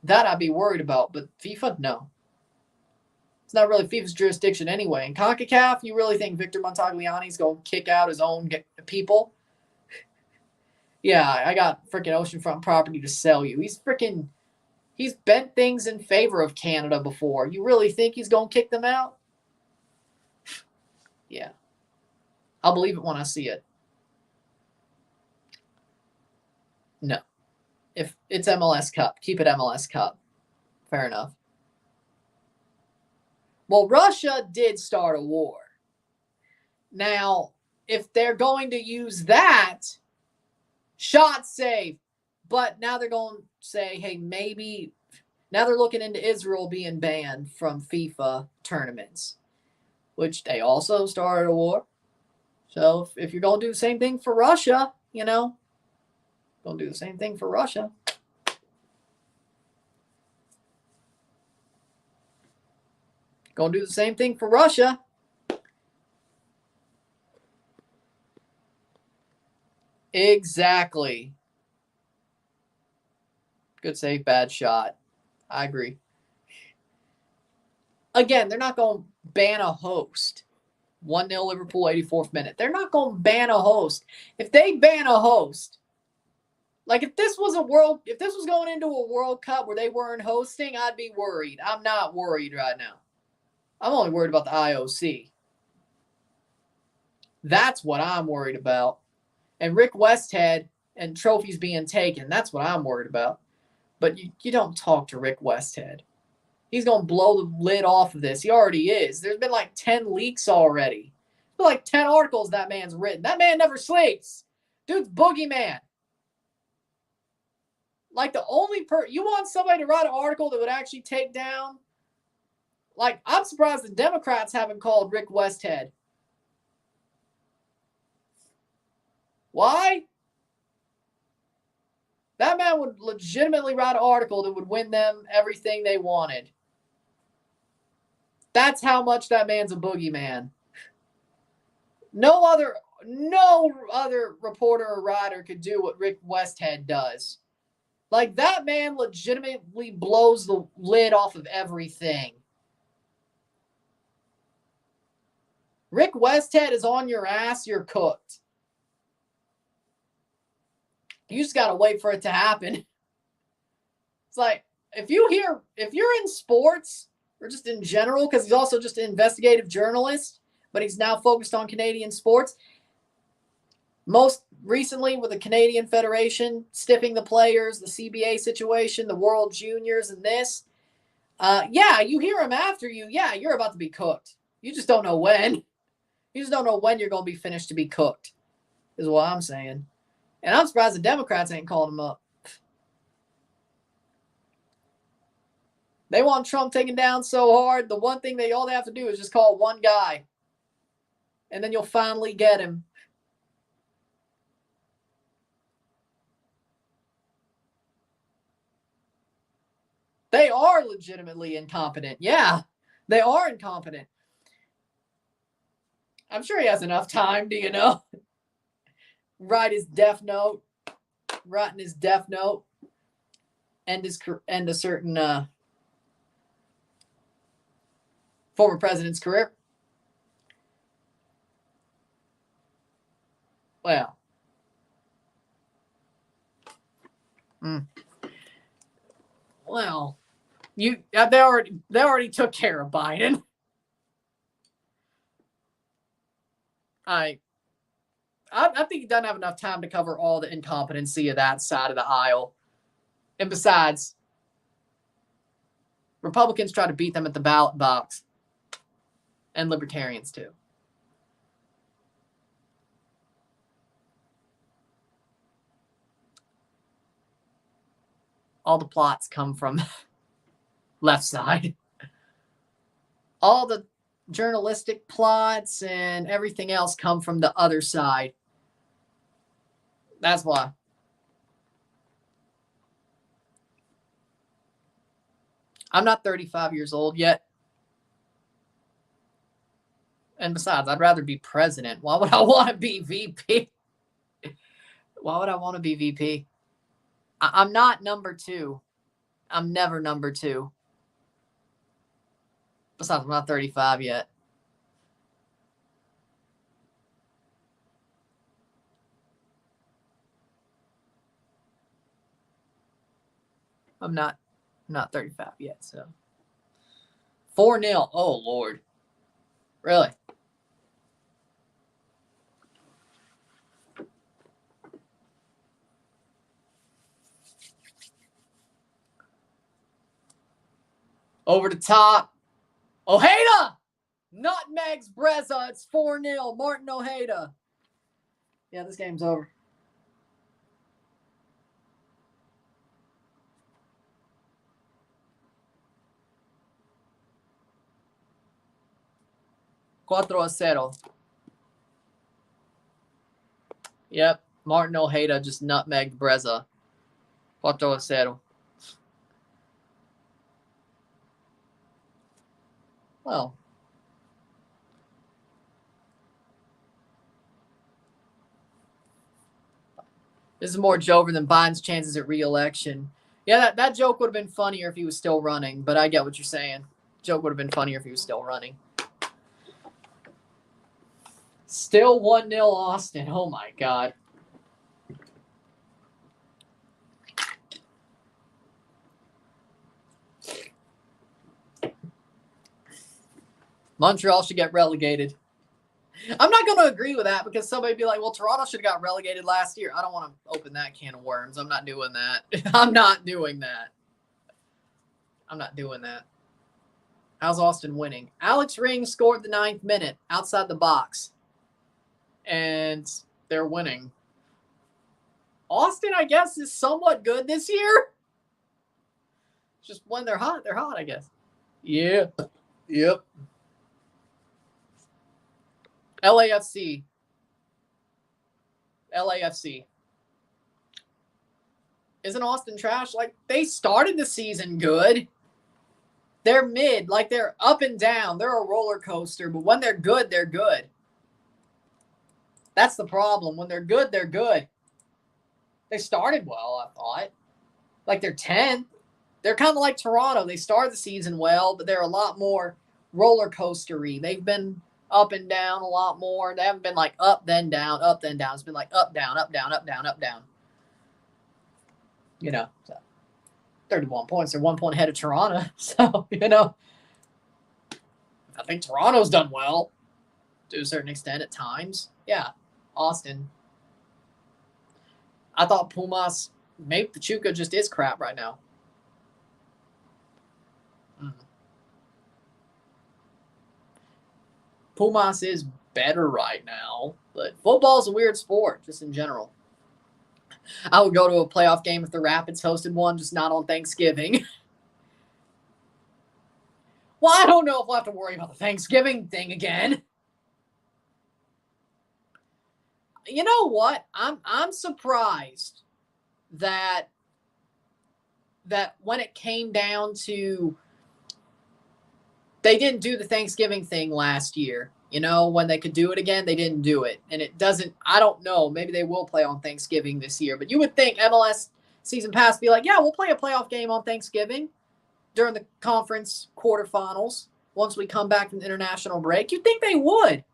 That I'd be worried about, but FIFA, no. It's not really FIFA's jurisdiction anyway. In CONCACAF, you really think Victor Montagliani's going to kick out his own people? Yeah, I got freaking oceanfront property to sell you. He's bent things in favor of Canada before. You really think he's going to kick them out? Yeah. I'll believe it when I see it. No. If it's MLS Cup, keep it MLS Cup. Fair enough. Well, Russia did start a war. Now, if they're going to use that, shot save. But now they're going to say, hey, maybe now they're looking into Israel being banned from FIFA tournaments, which they also started a war. So if you're going to do the same thing for Russia, going to do the same thing for Russia. Going to do the same thing for Russia. Exactly. Good save, bad shot. I agree. Again, they're not going to ban a host. 1-0 Liverpool, 84th minute. They're not going to ban a host. If they ban a host, like if this was going into a World Cup where they weren't hosting, I'd be worried. I'm not worried right now. I'm only worried about the IOC. That's what I'm worried about. And Rick Westhead and trophies being taken, that's what I'm worried about. But you don't talk to Rick Westhead. He's going to blow the lid off of this. He already is. There's been like 10 leaks already. There's been like 10 articles that man's written. That man never sleeps. Dude's boogeyman. Like the only you want somebody to write an article that would actually take down. Like, I'm surprised the Democrats haven't called Rick Westhead. Why? That man would legitimately write an article that would win them everything they wanted. That's how much that man's a boogeyman. No other reporter or writer could do what Rick Westhead does. Like, that man legitimately blows the lid off of everything. Rick Westhead is on your ass, you're cooked. You just got to wait for it to happen. It's like, if you're in sports or just in general, because he's also just an investigative journalist, but he's now focused on Canadian sports. Most recently with the Canadian Federation stiffing the players, the CBA situation, the World Juniors, and this. You hear him after you. Yeah, you're about to be cooked. You just don't know when. You just don't know when you're going to be finished to be cooked, is what I'm saying. And I'm surprised the Democrats ain't called him up. They want Trump taken down so hard, the one thing all they have to do is just call one guy. And then you'll finally get him. They are legitimately incompetent. Yeah, they are incompetent. I'm sure he has enough time, write his death note, end a certain former president's career. Well, well, They already took care of Biden. I think he doesn't have enough time to cover all the incompetency of that side of the aisle. And besides, Republicans try to beat them at the ballot box. And libertarians too. All the plots come from left side. All the journalistic plots and everything else come from the other side. That's why. I'm not 35 years old yet. And besides, I'd rather be president. Why would I want to be VP? Why would I want to be VP? I'm not number 2. I'm never number 2. Besides, I'm not 35 yet. I'm not 35 yet, so. 4-0. Oh, Lord. Really? Over the top. Ojeda! Nutmegs Breza. It's 4-0. Martin Ojeda. Yeah, this game's over. Cuatro a cero. Yep. Martin Ojeda just nutmegged Breza. 4 a 0. Well. This is more Jover than Biden's chances at re-election. Yeah, that joke would have been funnier if he was still running, but I get what you're saying. Joke would have been funnier if he was still running. Still 1-0 Austin. Oh, my God. Montreal should get relegated. I'm not going to agree with that because somebody would be like, well, Toronto should have got relegated last year. I don't want to open that can of worms. I'm not doing that. I'm not doing that. How's Austin winning? Alex Ring scored the 9th minute outside the box. And they're winning. Austin, I guess, is somewhat good this year. Just when they're hot, I guess. Yeah. Yep. LAFC. Isn't Austin trash? Like, they started the season good. They're mid. Like, they're up and down. They're a roller coaster. But when they're good, they're good. That's the problem. When they're good, they're good. They started well, I thought. Like, they're 10th. They're kind of like Toronto. They started the season well, but they're a lot more roller coastery. They've been up and down a lot more. They haven't been like up, then down, up, then down. It's been like up, down, up, down, up, down, up, down. You know, so 31 points. They're 1 point ahead of Toronto. So, you know, I think Toronto's done well to a certain extent at times. Yeah, Austin. I thought Pumas, maybe Pachuca just is crap right now. Pumas is better right now, but football is a weird sport, just in general. I would go to a playoff game if the Rapids hosted one, just not on Thanksgiving. Well, I don't know if we'll have to worry about the Thanksgiving thing again. You know what? I'm surprised that when it came down to, they didn't do the Thanksgiving thing last year. You know, when they could do it again, they didn't do it. And it doesn't, I don't know, maybe they will play on Thanksgiving this year. But you would think MLS season pass be like, yeah, we'll play a playoff game on Thanksgiving during the conference quarterfinals once we come back from the international break. You'd think they would.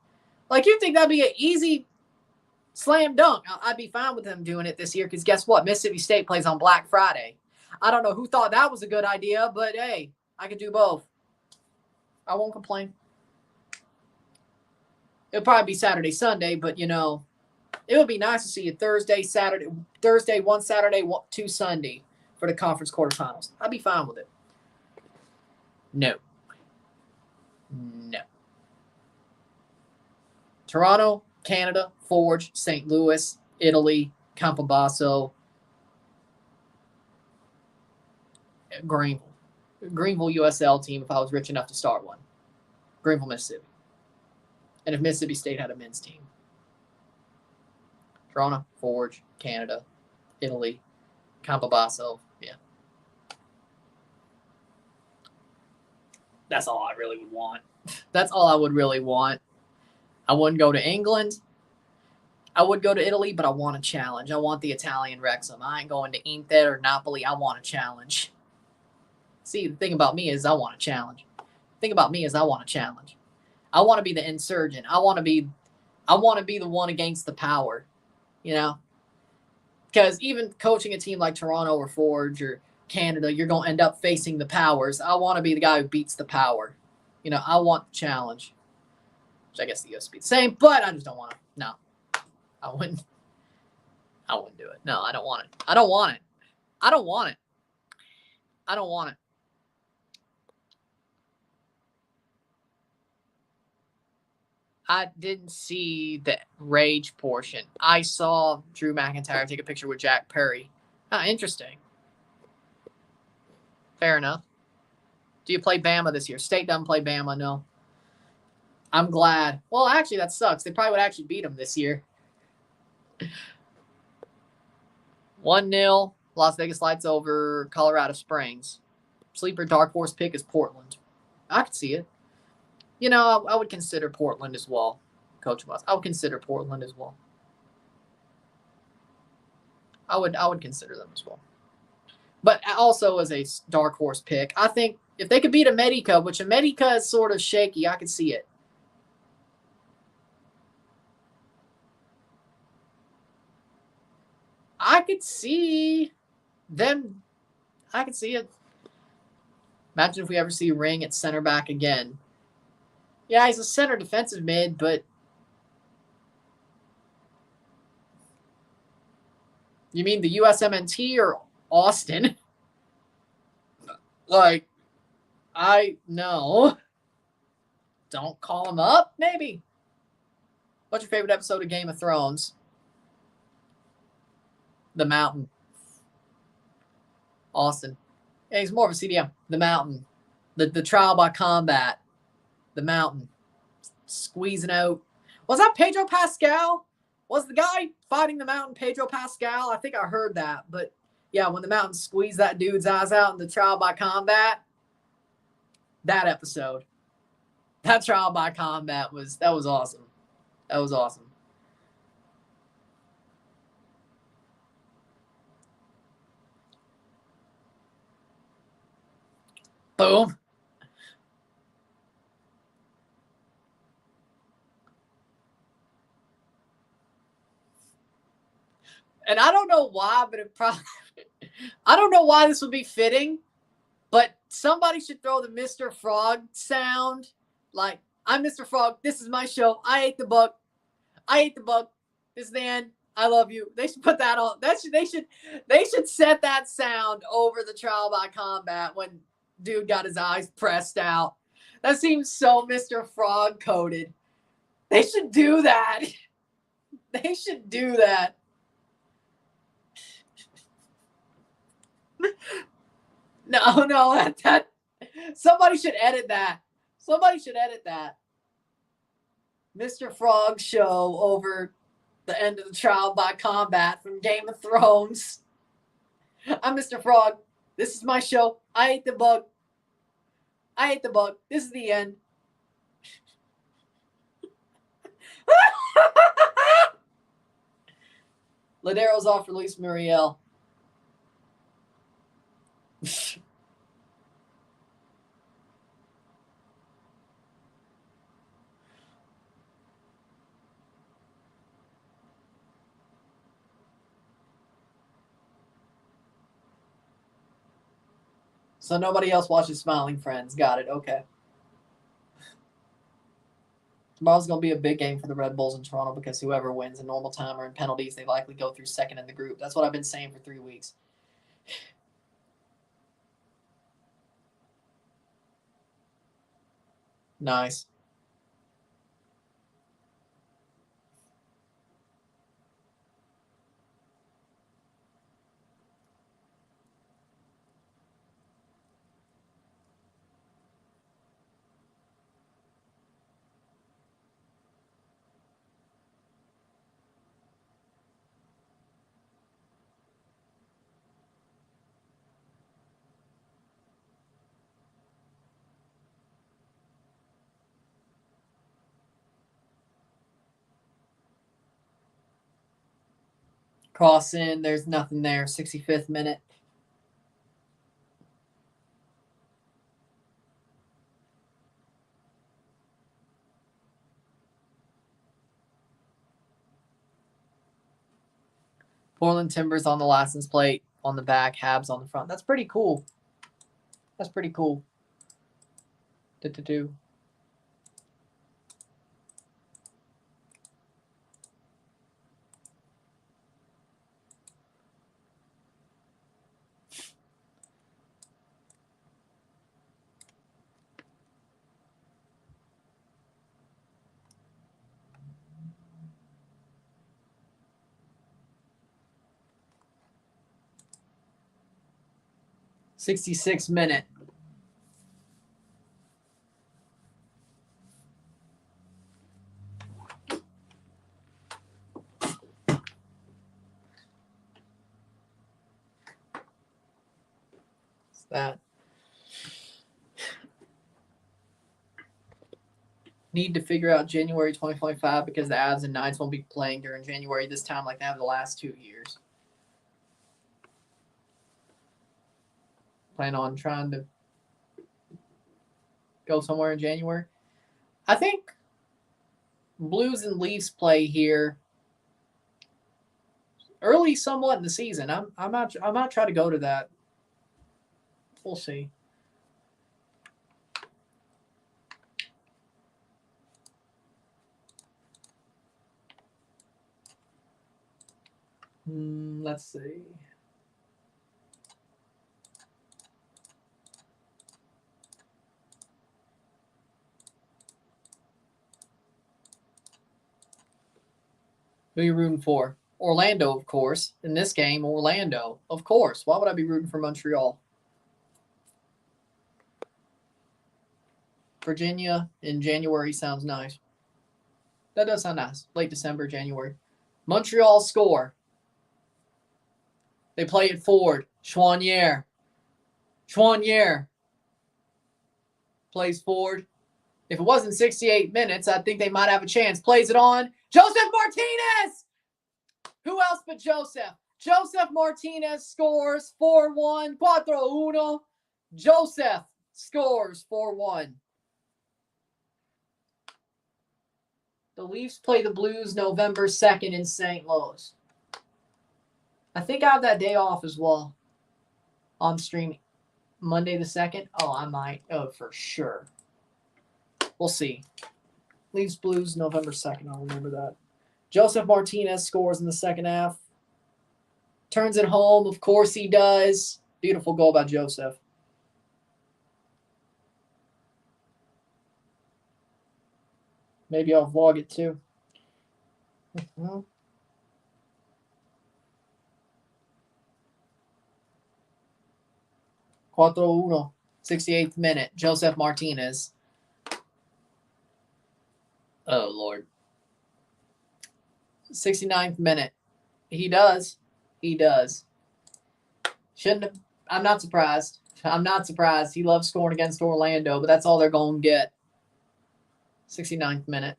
Like, you'd think that'd be an easy slam dunk. I'd be fine with them doing it this year because guess what? Mississippi State plays on Black Friday. I don't know who thought that was a good idea, but hey, I could do both. I won't complain. It'll probably be Saturday, Sunday, but it would be nice to see you Thursday, one Saturday, 2 Sunday for the conference quarterfinals. I'd be fine with it. No. Toronto, Canada, Forge, St. Louis, Italy, Campobasso, Greenville. Greenville USL team if I was rich enough to start one. Greenville, Mississippi. And if Mississippi State had a men's team. Toronto, Forge, Canada, Italy, Campobasso. Yeah. That's all I really would want. That's all I would really want. I wouldn't go to England. I would go to Italy, but I want a challenge. I want the Italian Wrexham. I ain't going to Inter or Napoli. I want a challenge. See, the thing about me is I want a challenge. The thing about me is I want a challenge. I want to be the insurgent. I want to be the one against the power, Because even coaching a team like Toronto or Forge or Canada, you're going to end up facing the powers. I want to be the guy who beats the power. I want the challenge. Which I guess the US would be the same, but I just don't want to. No. I wouldn't do it. No, I don't want it. I don't want it. I don't want it. I don't want it. I didn't see the rage portion. I saw Drew McIntyre take a picture with Jack Perry. Interesting. Fair enough. Do you play Bama this year? State doesn't play Bama, no. I'm glad. Well, actually, that sucks. They probably would actually beat them this year. 1-0. Las Vegas Lights over Colorado Springs. Sleeper dark horse pick is Portland. I could see it. I would consider Portland as well. Coach Moss. I would consider Portland as well. I would consider them as well. But also as a dark horse pick, I think if they could beat America, which America is sort of shaky, I could see it. I could see them. I could see it. Imagine if we ever see Ring at center back again. Yeah, he's a center defensive mid, but you mean the USMNT or Austin? I know. Don't call him up, maybe. What's your favorite episode of Game of Thrones? The Mountain. Austin. Yeah, he's more of a CDM. The Mountain. The trial by combat. The Mountain. Squeezing out. Was that Pedro Pascal? Was the guy fighting the Mountain Pedro Pascal? I think I heard that. But yeah, when the Mountain squeezed that dude's eyes out in the trial by combat, that episode. That trial by combat was awesome. That was awesome. Boom. And I don't know why, but I don't know why this would be fitting, but somebody should throw the Mr. Frog sound. Like, I'm Mr. Frog. This is my show. I ate the bug. I ate the bug. This is the end. I love you. They should put that on. They should set that sound over the trial by combat when dude got his eyes pressed out. That seems so Mr. Frog coded. They should do that. They should do that. No, that somebody should edit that. Somebody should edit that. Mr. Frog show over the end of the trial by combat from Game of Thrones. I'm Mr. Frog. This is my show. I ate the bug. I ate the bug. This is the end. Ladero's off release Muriel. So nobody else watches Smiling Friends. Got it. Okay. Tomorrow's going to be a big game for the Red Bulls in Toronto because whoever wins in normal time or in penalties, they likely go through second in the group. That's what I've been saying for 3 weeks. Nice. Cross in. There's nothing there. 65th minute. Portland Timbers on the license plate on the back. Habs on the front. That's pretty cool. That's pretty cool. Do. 66th minute. That need to figure out January 2025 because the Avs and Knights won't be playing during January this time like they have the last 2 years. Plan on trying to go somewhere in January. I think Blues and Leafs play here early somewhat in the season. I'm not trying to go to that. We'll see. Let's see. Who are you rooting for? Orlando, of course. In this game, Orlando, of course. Why would I be rooting for Montreal? Virginia in January sounds nice. That does sound nice. Late December, January. Montreal score. They play it forward. Chouanier plays forward. If it wasn't 68 minutes, I think they might have a chance. Plays it on. Joseph Martinez! Who else but Joseph? Joseph Martinez scores 4-1. 4-1. Joseph scores 4-1. The Leafs play the Blues November 2nd in St. Louis. I think I have that day off as well on streaming. Monday the 2nd? Oh, I might. Oh, for sure. We'll see. Leafs Blues November 2nd. I'll remember that. Joseph Martinez scores in the second half. Turns it home. Of course he does. Beautiful goal by Joseph. Maybe I'll vlog it too. 4-1. 68th minute. Joseph Martinez. Oh, Lord. 69th minute. He does. Shouldn't have. I'm not surprised. He loves scoring against Orlando, but that's all they're going to get. 69th minute.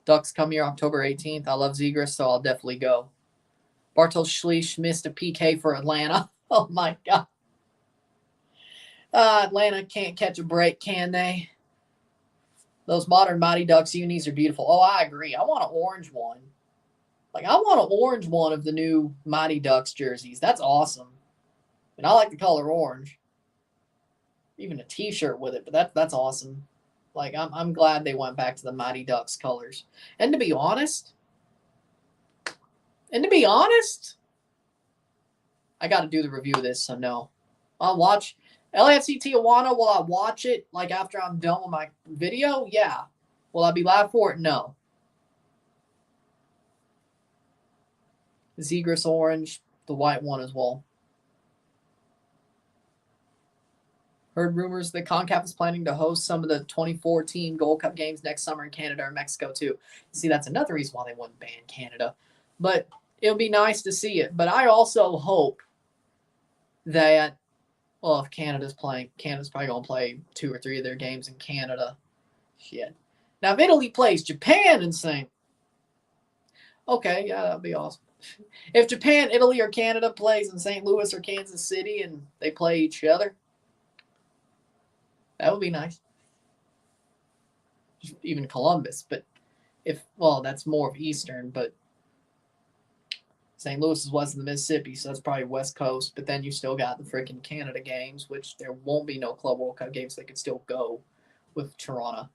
Ducks come here October 18th. I love Zegras, so I'll definitely go. Bartosz Schlich missed a PK for Atlanta. Oh, my God. Atlanta can't catch a break, can they? Those modern Mighty Ducks unis are beautiful. Oh, I agree. I want an orange one. Like, I want an orange one of the new Mighty Ducks jerseys. That's awesome. And I like the color orange. Even a T-shirt with it, but that's awesome. Like, I'm glad they went back to the Mighty Ducks colors. And to be honest, I got to do the review of this, so no. I'll watch LAFC Tijuana. Will I watch it like after I'm done with my video? Yeah. Will I be live for it? No. Zegras orange, the white one as well. Heard rumors that CONCACAF is planning to host some of the 2014 Gold Cup games next summer in Canada or Mexico too. See, that's another reason why they wouldn't ban Canada. But it'll be nice to see it. But I also hope that, well, if Canada's playing, Canada's probably going to play 2 or 3 of their games in Canada. Shit. Now, if Italy plays Japan and St. Okay, yeah, that'd be awesome. If Japan, Italy, or Canada plays in St. Louis or Kansas City and they play each other, that would be nice. Even Columbus, but that's more of Eastern, but St. Louis is west of the Mississippi, so that's probably West Coast. But then you still got the freaking Canada games, which there won't be no Club World Cup games. They could still go with Toronto.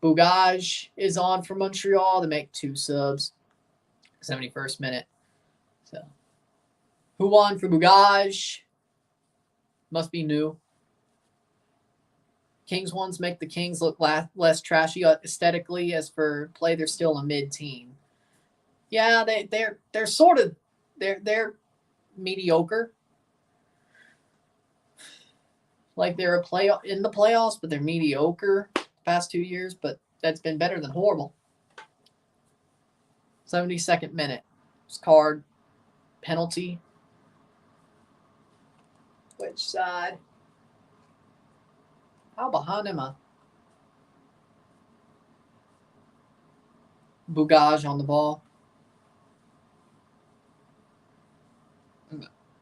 Bugaj is on for Montreal. They make 2 subs. 71st minute. So, who won for Bugaj? Must be new. Kings ones make the Kings look less trashy aesthetically. As for play, they're still a mid-team. Yeah, they're sort of they're mediocre. Like they're in the playoffs, but they're mediocre the past 2 years. But that's been better than horrible. 72nd minute. Card penalty. Which side? How behind am I? Bugaj on the ball.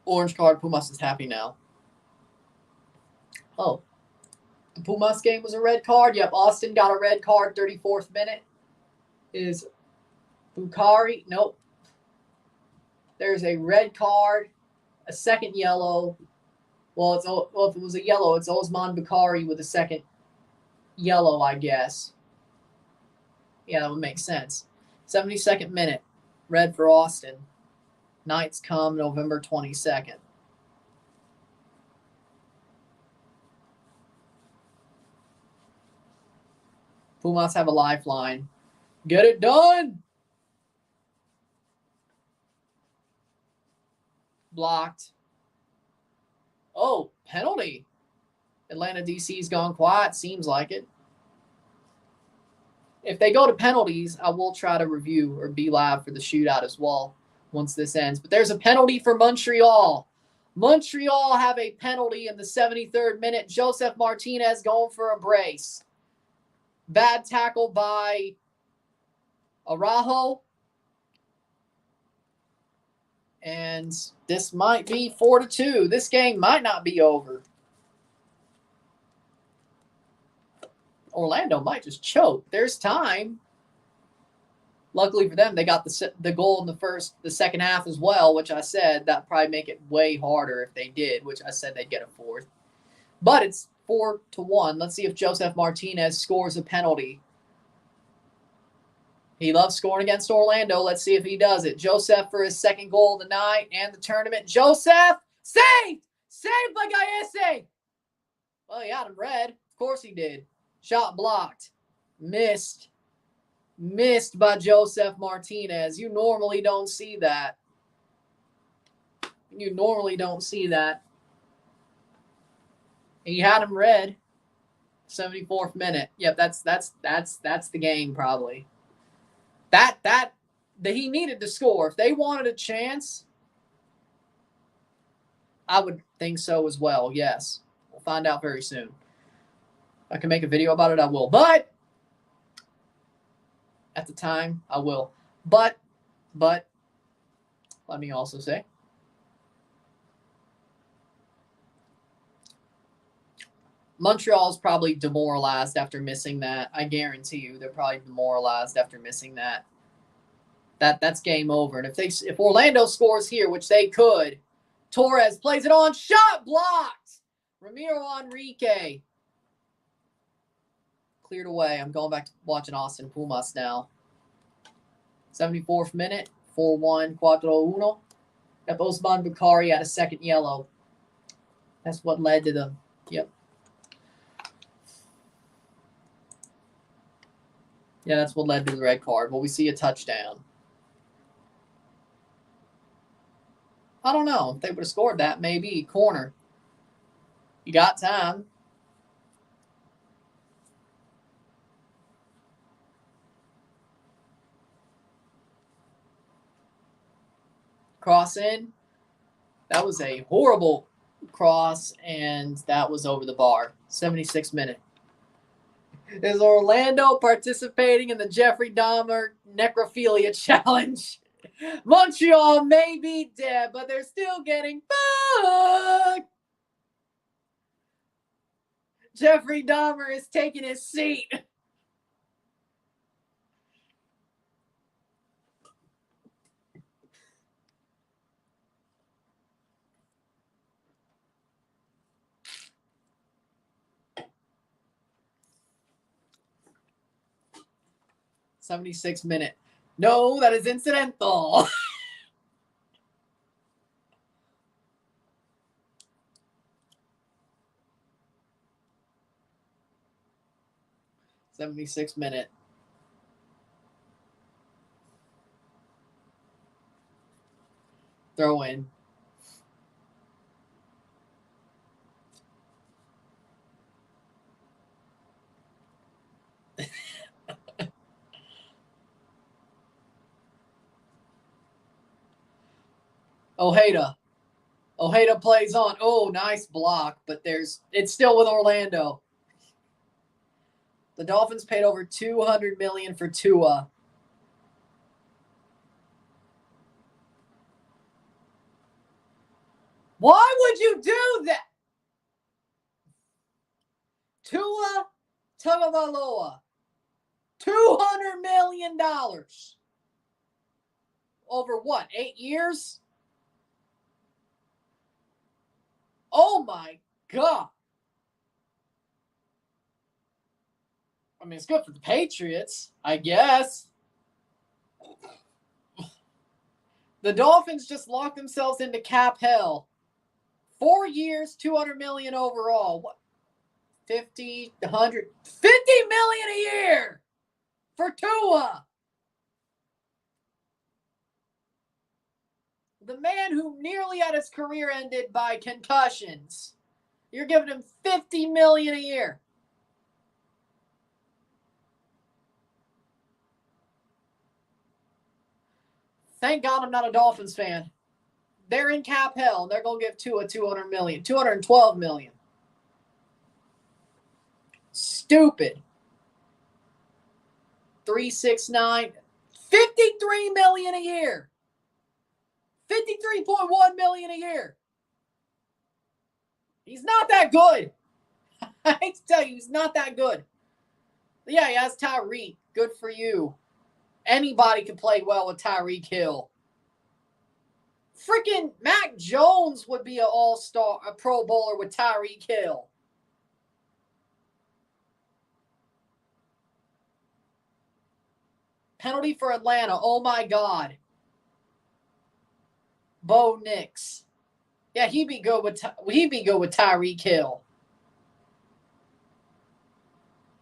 Orange card. Pumas is happy now. Oh. The Pumas game was a red card. Yep, Austin got a red card. 34th minute. Is Bukari? Nope. There's a red card. A second yellow. Well, if it was a yellow, it's Osman Bukari with a second yellow, I guess. Yeah, that would make sense. 72nd minute. Red for Austin. Knights come November 22nd. Pumas have a lifeline. Get it done! Blocked. Oh, penalty. Atlanta DC's gone quiet. Seems like it. If they go to penalties, I will try to review or be live for the shootout as well once this ends. But there's a penalty for Montreal. Montreal have a penalty in the 73rd minute. Joseph Martinez going for a brace. Bad tackle by Araujo. And this might be 4-2. This game might not be over. Orlando might just choke. There's time. Luckily for them, they got the goal in the second half as well, which I said that probably make it way harder if they did, which I said they'd get a fourth. But it's 4-1. Let's see if Joseph Martinez scores a penalty. He loves scoring against Orlando. Let's see if he does it. Joseph for his second goal of the night and the tournament. Joseph, saved! Saved by Gaese! Well, he had him red. Of course he did. Shot blocked. Missed. Missed by Joseph Martinez. You normally don't see that. You normally don't see that. He had him red. 74th minute. Yep, that's the game probably. That he needed to score. If they wanted a chance, I would think so as well. Yes. We'll find out very soon. If I can make a video about it, I will. But at the time, I will. But let me also say, Montreal's probably demoralized after missing that. I guarantee you, they're probably demoralized after missing that. That's game over. And if Orlando scores here, which they could, Torres plays it on, shot blocked. Ramiro Enrique cleared away. I'm going back to watching Austin Pumas now. 74th minute, 4-1, 4-1. Osman Bukhari had a second yellow. That's what led to the, yep. Yeah, that's what led to the red card. Will we see a touchdown? I don't know. If they would have scored that, maybe. Corner. You got time. Cross in. That was a horrible cross, and that was over the bar. 76th minute. Is Orlando participating in the Jeffrey Dahmer necrophilia challenge? Montreal may be dead, but they're still getting fucked. Jeffrey Dahmer is taking his seat. '76 minute. No, that is incidental. '76 minute. Throw in. Ojeda plays on. Oh, nice block, but it's still with Orlando. The Dolphins paid over $200 million for Tua. Why would you do that? Tua Tagovailoa, $200 million. Over what, 8 years? Oh my God. I mean, it's good for the Patriots, I guess. The Dolphins just locked themselves into cap hell. 4 years, $200 million overall. What? 50, 100, $50 million a year for Tua. The man who nearly had his career ended by concussions. You're giving him $50 million a year. Thank God I'm not a Dolphins fan. They're in cap hell, and they're going to give Tua $200 million, $212 million. Stupid. 369, $53 million a year. $53.1 million a year. He's not that good. I hate to tell you, he's not that good. But yeah, he has Tyreek. Good for you. Anybody can play well with Tyreek Hill. Freaking Mac Jones would be an all-star, a Pro Bowler with Tyreek Hill. Penalty for Atlanta. Oh my God. Bo Nix. Yeah, he'd be good with Tyreek Hill.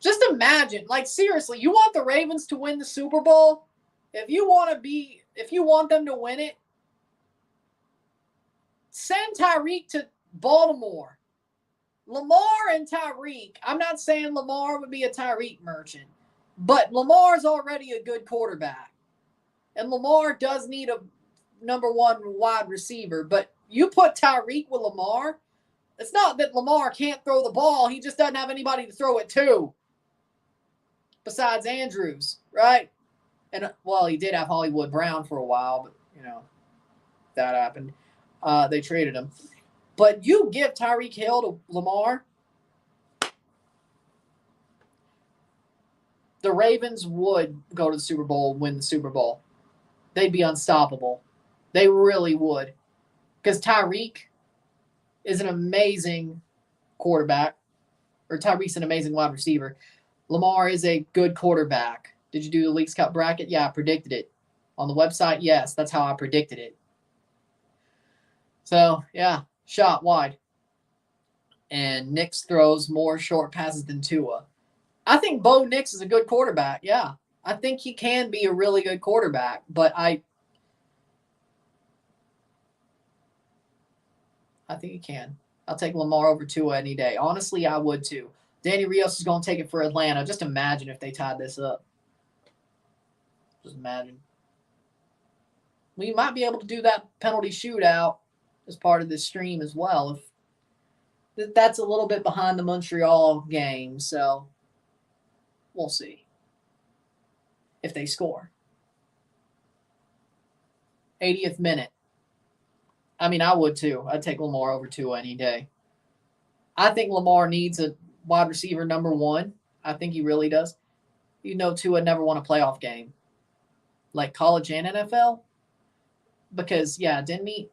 Just imagine, like seriously, you want the Ravens to win the Super Bowl? If you want them to win it, send Tyreek to Baltimore. Lamar and Tyreek. I'm not saying Lamar would be a Tyreek merchant, but Lamar's already a good quarterback. And Lamar does need a number one wide receiver, but you put Tyreek with Lamar, it's not that Lamar can't throw the ball. He just doesn't have anybody to throw it to besides Andrews, right? And, well, he did have Hollywood Brown for a while, but, that happened. They traded him. But you give Tyreek Hill to Lamar, the Ravens would go to the Super Bowl and win the Super Bowl. They'd be unstoppable. They really would. Because Tyreek is an amazing quarterback, or Tyreek's an amazing wide receiver. Lamar is a good quarterback. Did you do the Leagues Cup bracket? Yeah, I predicted it. On the website, yes, that's how I predicted it. So, yeah, shot wide. And Nix throws more short passes than Tua. I think Bo Nix is a good quarterback, yeah. I think he can be a really good quarterback, but I think he can. I'll take Lamar over Tua any day. Honestly, I would too. Danny Rios is going to take it for Atlanta. Just imagine if they tied this up. Just imagine. We might be able to do that penalty shootout as part of this stream as well. If that's a little bit behind the Montreal game, so we'll see if they score. 80th minute. I mean, I would too. I'd take Lamar over Tua any day. I think Lamar needs a wide receiver number one. I think he really does. You know, Tua never won a playoff game, like college and NFL. Because, yeah, didn't he?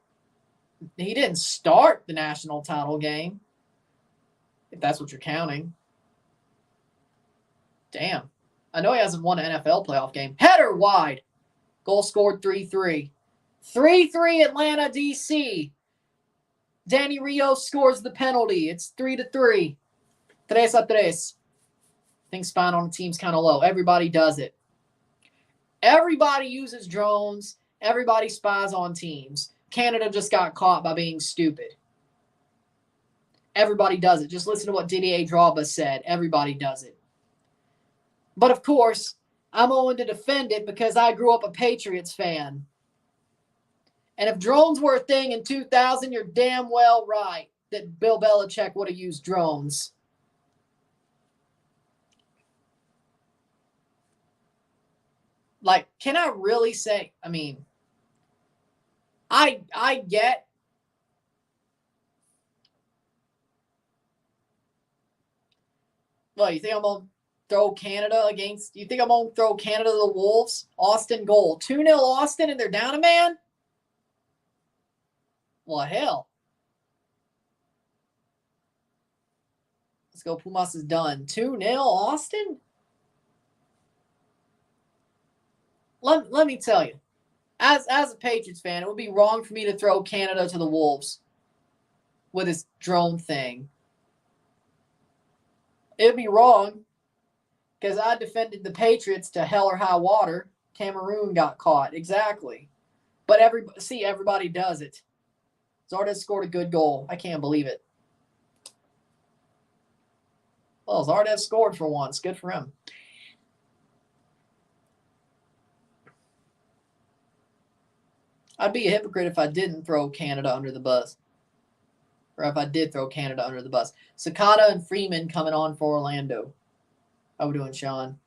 He didn't start the national title game, if that's what you're counting. Damn. I know he hasn't won an NFL playoff game. Header wide. Goal scored 3-3. 3-3 Atlanta, D.C. Danny Rios scores the penalty. It's 3-3. 3-3. Think spine on the team's kind of low. Everybody does it. Everybody uses drones. Everybody spies on teams. Canada just got caught by being stupid. Everybody does it. Just listen to what Didier Drogba said. Everybody does it. But of course, I'm going to defend it because I grew up a Patriots fan. And if drones were a thing in 2000, you're damn well right that Bill Belichick would have used drones. Like, can I really say, I mean, I get well, you think I'm going to throw Canada against, you think I'm going to throw Canada to the Wolves? Austin goal. 2-0 Austin and they're down a man? Well, hell. Let's go. Pumas is done. 2-0 Austin? Let me tell you, as a Patriots fan, it would be wrong for me to throw Canada to the Wolves with this drone thing. It would be wrong because I defended the Patriots to hell or high water. Cameroon got caught. Exactly. But everybody does it. Zardes scored a good goal. I can't believe it. Well, Zardes scored for once. Good for him. I'd be a hypocrite if I didn't throw Canada under the bus. Or if I did throw Canada under the bus. Sakata and Freeman coming on for Orlando. How we doing, Sean?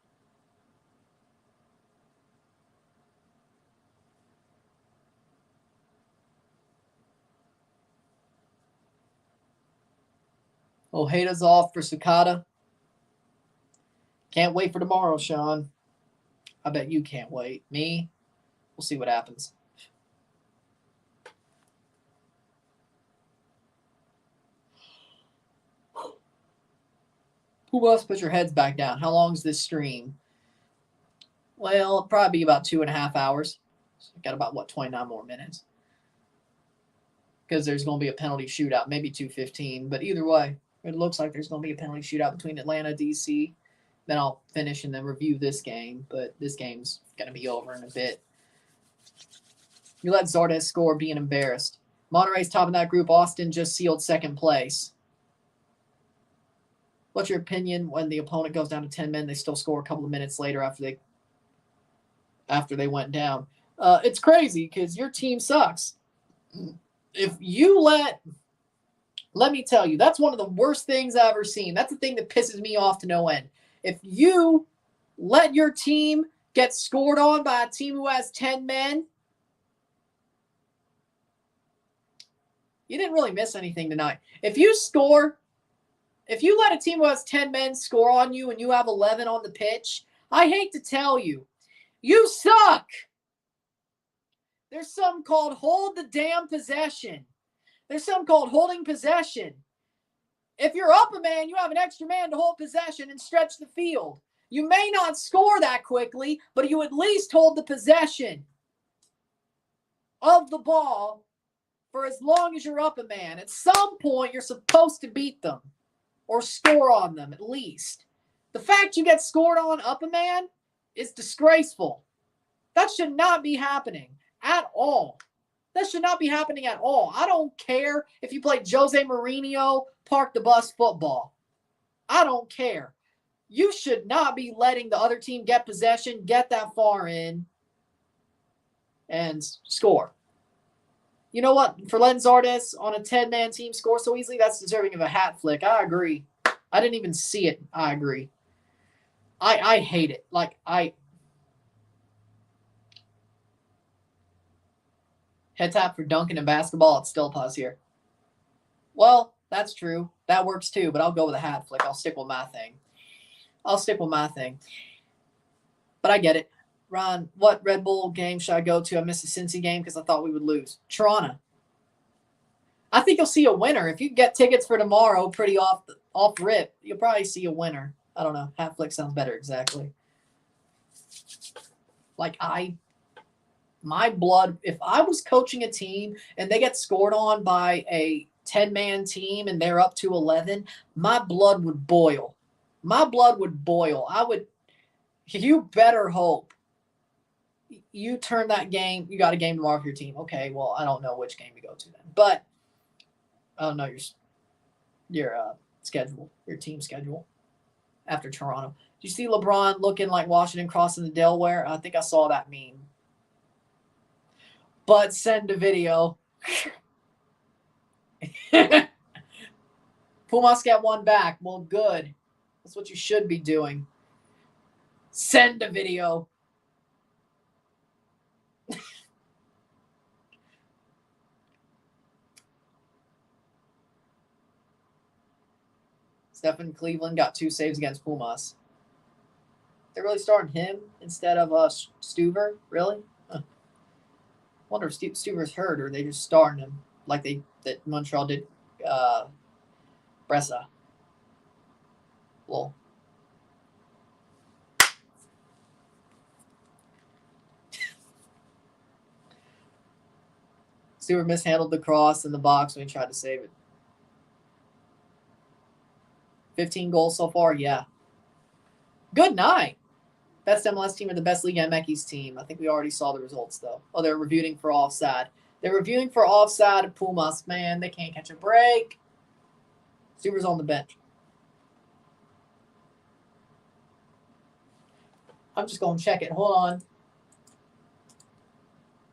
Ojeda's off for Sakata. Can't wait for tomorrow, Sean. I bet you can't wait. Me? We'll see what happens. Who else? Put your heads back down. How long is this stream? Well, it'll probably be about 2.5 hours. So I got about, 29 more minutes. Because there's going to be a penalty shootout, maybe 2:15. But either way, it looks like there's going to be a penalty shootout between Atlanta and D.C. Then I'll finish and then review this game. But this game's going to be over in a bit. You let Zardes score being embarrassed. Monterey's top of that group. Austin just sealed second place. What's your opinion when the opponent goes down to 10 men, they still score a couple of minutes later after they went down? It's crazy because your team sucks. If you let me tell you, that's one of the worst things I've ever seen. That's the thing that pisses me off to no end. If you let your team get scored on by a team who has 10 men, you didn't really miss anything tonight. If you let a team who has 10 men score on you and you have 11 on the pitch, I hate to tell you, you suck. There's something called hold the damn possession. There's something called holding possession. If you're up a man, you have an extra man to hold possession and stretch the field. You may not score that quickly, but you at least hold the possession of the ball for as long as you're up a man. At some point, you're supposed to beat them or score on them at least. The fact you get scored on up a man is disgraceful. That should not be happening at all. That should not be happening at all. I don't care if you play Jose Mourinho, park the bus football. I don't care. You should not be letting the other team get possession, get that far in, and score. You know what? For letting Zardes on a 10-man team score so easily, that's deserving of a hat flick. I agree. I didn't even see it. I agree. I hate it. Head tap for dunking in basketball. It's still pause here. Well, that's true. That works too, but I'll go with a hat flick. I'll stick with my thing. But I get it. Ron, what Red Bull game should I go to? I missed the Cincy game because I thought we would lose. Toronto. I think you'll see a winner. If you get tickets for tomorrow pretty off rip, you'll probably see a winner. I don't know. Hat flick sounds better exactly. My blood, if I was coaching a team and they get scored on by a 10-man team and they're up to 11, my blood would boil. You better hope you turn that game. You got a game tomorrow for your team. Okay, well, I don't know which game to go to then. But I don't know your schedule, your team schedule after Toronto. Did you see LeBron looking like Washington crossing the Delaware? I think I saw that meme. But send a video. Pumas got one back. Well, good. That's what you should be doing. Send a video. Stephen Cleveland got 2 saves against Pumas. They're really starting him instead of Stuver? Really? Huh. Wonder if Stuver's hurt or they just starting him like that Montreal did Bressa. Well. Stuver mishandled the cross in the box when he tried to save it. 15 goals so far? Yeah. Good night. Best MLS team or the best Liga MX team? I think we already saw the results, though. Oh, they're reviewing for offside. They're reviewing for offside at Pumas. Man, they can't catch a break. Stuver's on the bench. I'm just going to check it. Hold on.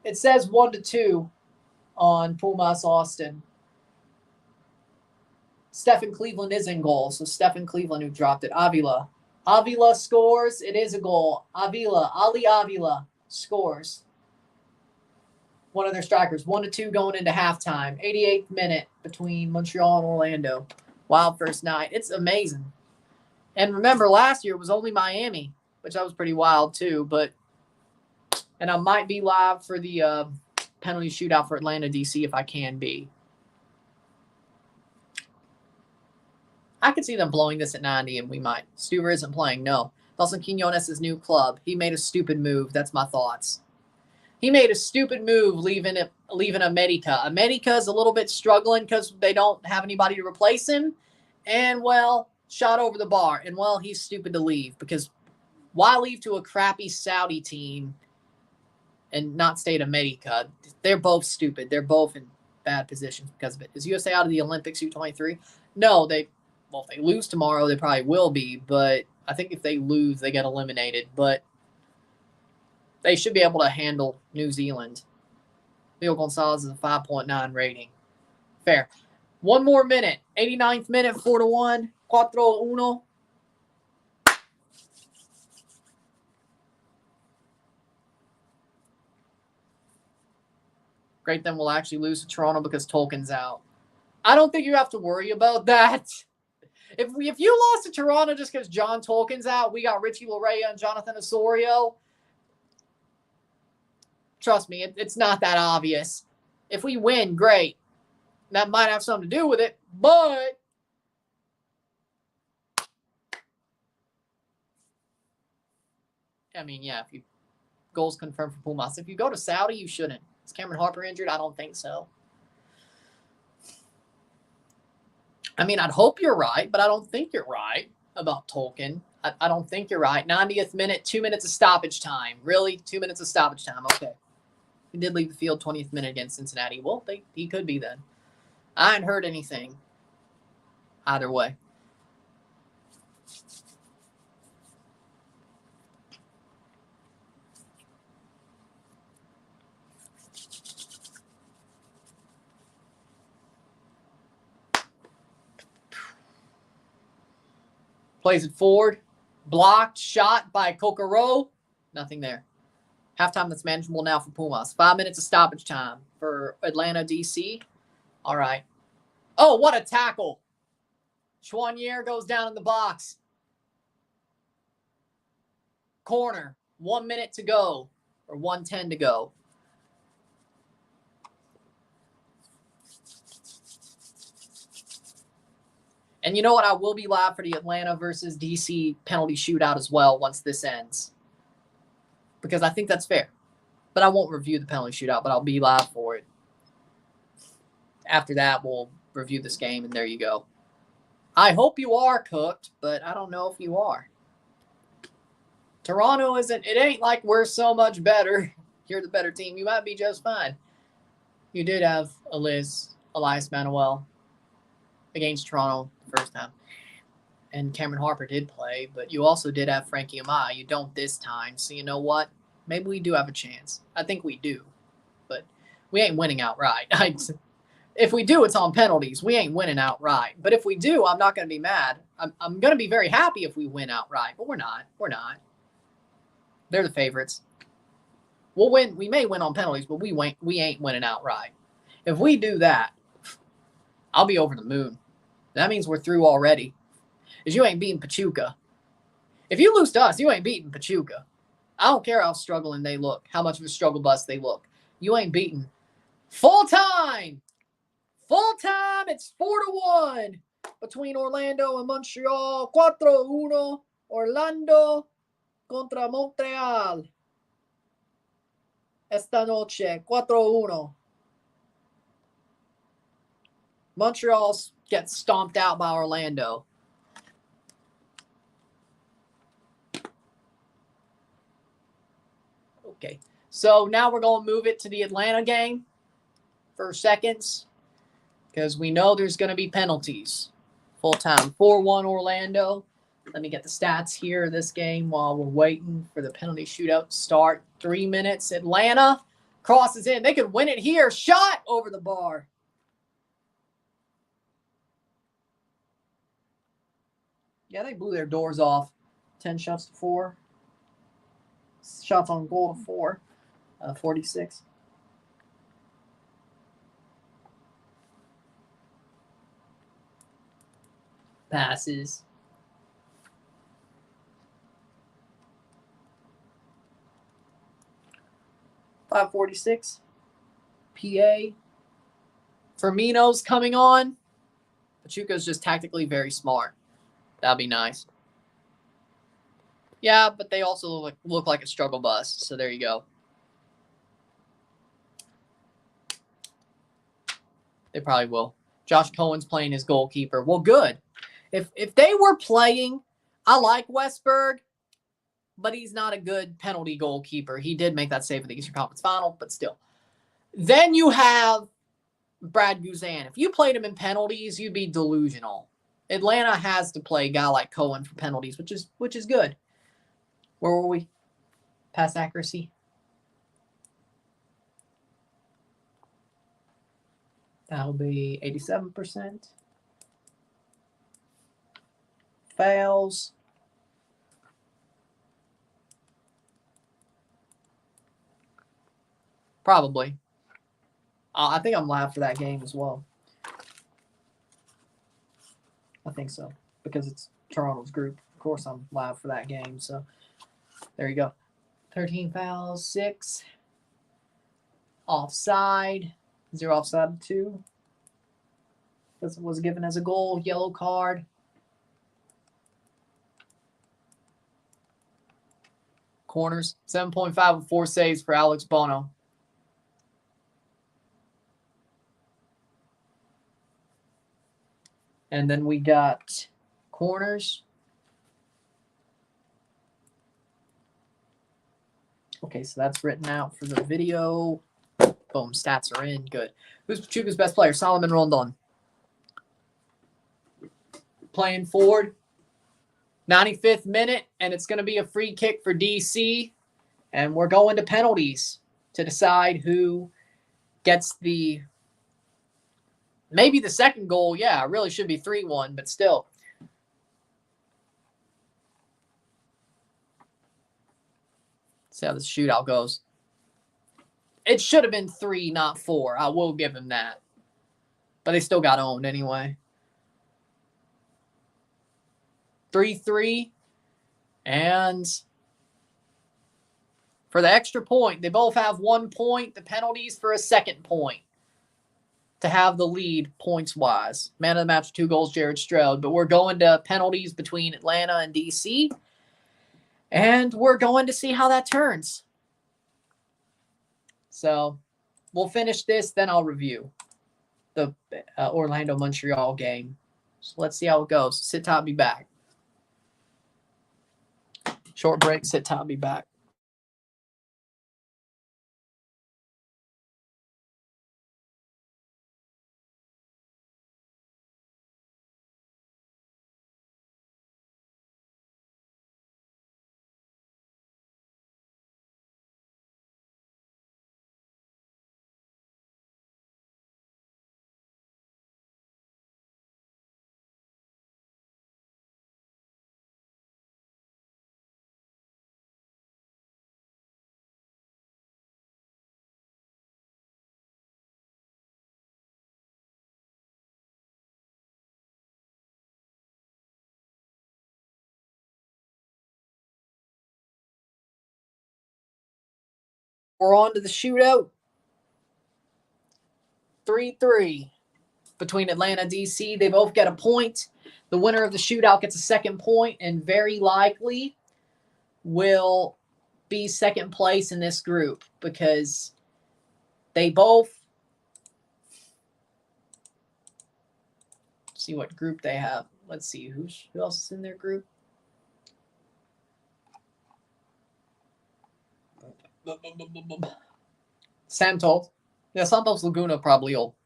It says 1-2 on Pumas Austin. Stephen Cleveland is in goal. So Stephen Cleveland who dropped it. Avila. Avila scores. It is a goal. Ali Avila scores. One of their strikers. 1-2 going into halftime. 88th minute between Montreal and Orlando. Wild first night. It's amazing. And remember, last year it was only Miami, which that was pretty wild too. And I might be live for the penalty shootout for Atlanta, DC if I can be. I could see them blowing this at 90, and we might. Stuver isn't playing, no. Nelson Quinones' new club. He made a stupid move. That's my thoughts. He made a stupid move leaving America. America is a little bit struggling because they don't have anybody to replace him. And, well, shot over the bar. And, well, he's stupid to leave because why leave to a crappy Saudi team and not stay at America? They're both stupid. They're both in bad positions because of it. Is USA out of the Olympics U23? No, well, if they lose tomorrow, they probably will be. But I think if they lose, they get eliminated. But they should be able to handle New Zealand. Leo Gonzalez is a 5.9 rating. Fair. One more minute. 89th minute, 4-1. 4-1. Great, then we'll actually lose to Toronto because Tolkien's out. I don't think you have to worry about that. If you lost to Toronto just because John Tolkien's out, we got Richie Larea and Jonathan Osorio. Trust me, it's not that obvious. If we win, great. That might have something to do with it, but I mean, yeah, if you goals confirmed for Pumas. If you go to Saudi, you shouldn't. Is Cameron Harper injured? I don't think so. I mean, I'd hope you're right, but I don't think you're right about Tolkien. I don't think you're right. 90th minute, 2 minutes of stoppage time. Really? 2 minutes of stoppage time. Okay. He did leave the field 20th minute against Cincinnati. Well, he could be then. I hadn't heard anything. Either way. Plays it forward. Blocked. Shot by Kokoro. Nothing there. Halftime that's manageable now for Pumas. 5 minutes of stoppage time for Atlanta, D.C. All right. Oh, what a tackle. Chouanier goes down in the box. Corner. 1 minute to go. Or 1:10 to go. And you know what? I will be live for the Atlanta versus DC penalty shootout as well once this ends. Because I think that's fair. But I won't review the penalty shootout, but I'll be live for it. After that, we'll review this game, and there you go. I hope you are cooked, but I don't know if you are. Toronto isn't, it ain't like we're so much better. You're the better team. You might be just fine. You did have Elias Manuel against Toronto the first time. And Cameron Harper did play, but you also did have Frankie Amaya. You don't this time. So you know what? Maybe we do have a chance. I think we do. But we ain't winning outright. If we do, it's on penalties. We ain't winning outright. But if we do, I'm not going to be mad. I'm going to be very happy if we win outright. But we're not. We're not. They're the favorites. We'll win. We may win on penalties, but we ain't winning outright. If we do that, I'll be over the moon. That means we're through already. Because you ain't beating Pachuca. If you lose to us, you ain't beating Pachuca. I don't care how struggling they look, how much of a struggle bus they look. You ain't beating. Full time! Full time! It's 4-1 between Orlando and Montreal. 4-1. Orlando contra Montreal. Esta noche. 4-1. Montreal gets stomped out by Orlando. Okay, so now we're going to move it to the Atlanta game for seconds because we know there's going to be penalties. Full time, 4-1 Orlando. Let me get the stats here of this game while we're waiting for the penalty shootout to start. 3 minutes. Atlanta crosses in. They could win it here. Shot over the bar. Yeah, they blew their doors off. 10 shots to 4. Shots on goal to 4. 46. Passes. .546. PA. Firmino's coming on. Pachuca's just tactically very smart. That'd be nice. Yeah, but they also look like a struggle bus, so there you go. They probably will. Josh Cohen's playing his goalkeeper. Well, good. If they were playing, I like Westberg, but he's not a good penalty goalkeeper. He did make that save at the Eastern Conference Final, but still. Then you have Brad Guzan. If you played him in penalties, you'd be delusional. Atlanta has to play a guy like Cohen for penalties, which is good. Where were we? Pass accuracy. That'll be 87%. Fouls. Probably. I think I'm live for that game as well. I think so. because it's Toronto's group. Of course, I'm live for that game. So there you go. 13 fouls, 6. Offside. 0 offside, 2. This was given as a goal. Yellow card. Corners. 7.5 with 4 saves for Alex Bono. And then we got corners. Okay, so that's written out for the video. Boom, stats are in. Good. Who's Pachuca's best player? Solomon Rondon. Playing forward. 95th minute, and it's going to be a free kick for DC. And we're going to penalties to decide who gets maybe the second goal. Yeah, it really should be 3-1, but still. See how this shootout goes. It should have been 3, not 4. I will give him that. But they still got owned anyway. 3-3. And for the extra point, they both have 1 point. The penalties for a second point to have the lead points-wise. Man of the match, 2 goals, Jared Stroud. But we're going to penalties between Atlanta and DC. And we're going to see how that turns. So we'll finish this, then I'll review the Orlando-Montreal game. So let's see how it goes. Sit tight, be back. Short break, sit tight, be back. We're on to the shootout. 3-3 between Atlanta and DC. They both get a point. The winner of the shootout gets a second point and very likely will be second place in this group because they both see what group they have. Let's see who else is in their group. Santos. Yeah, Santos Laguna probably will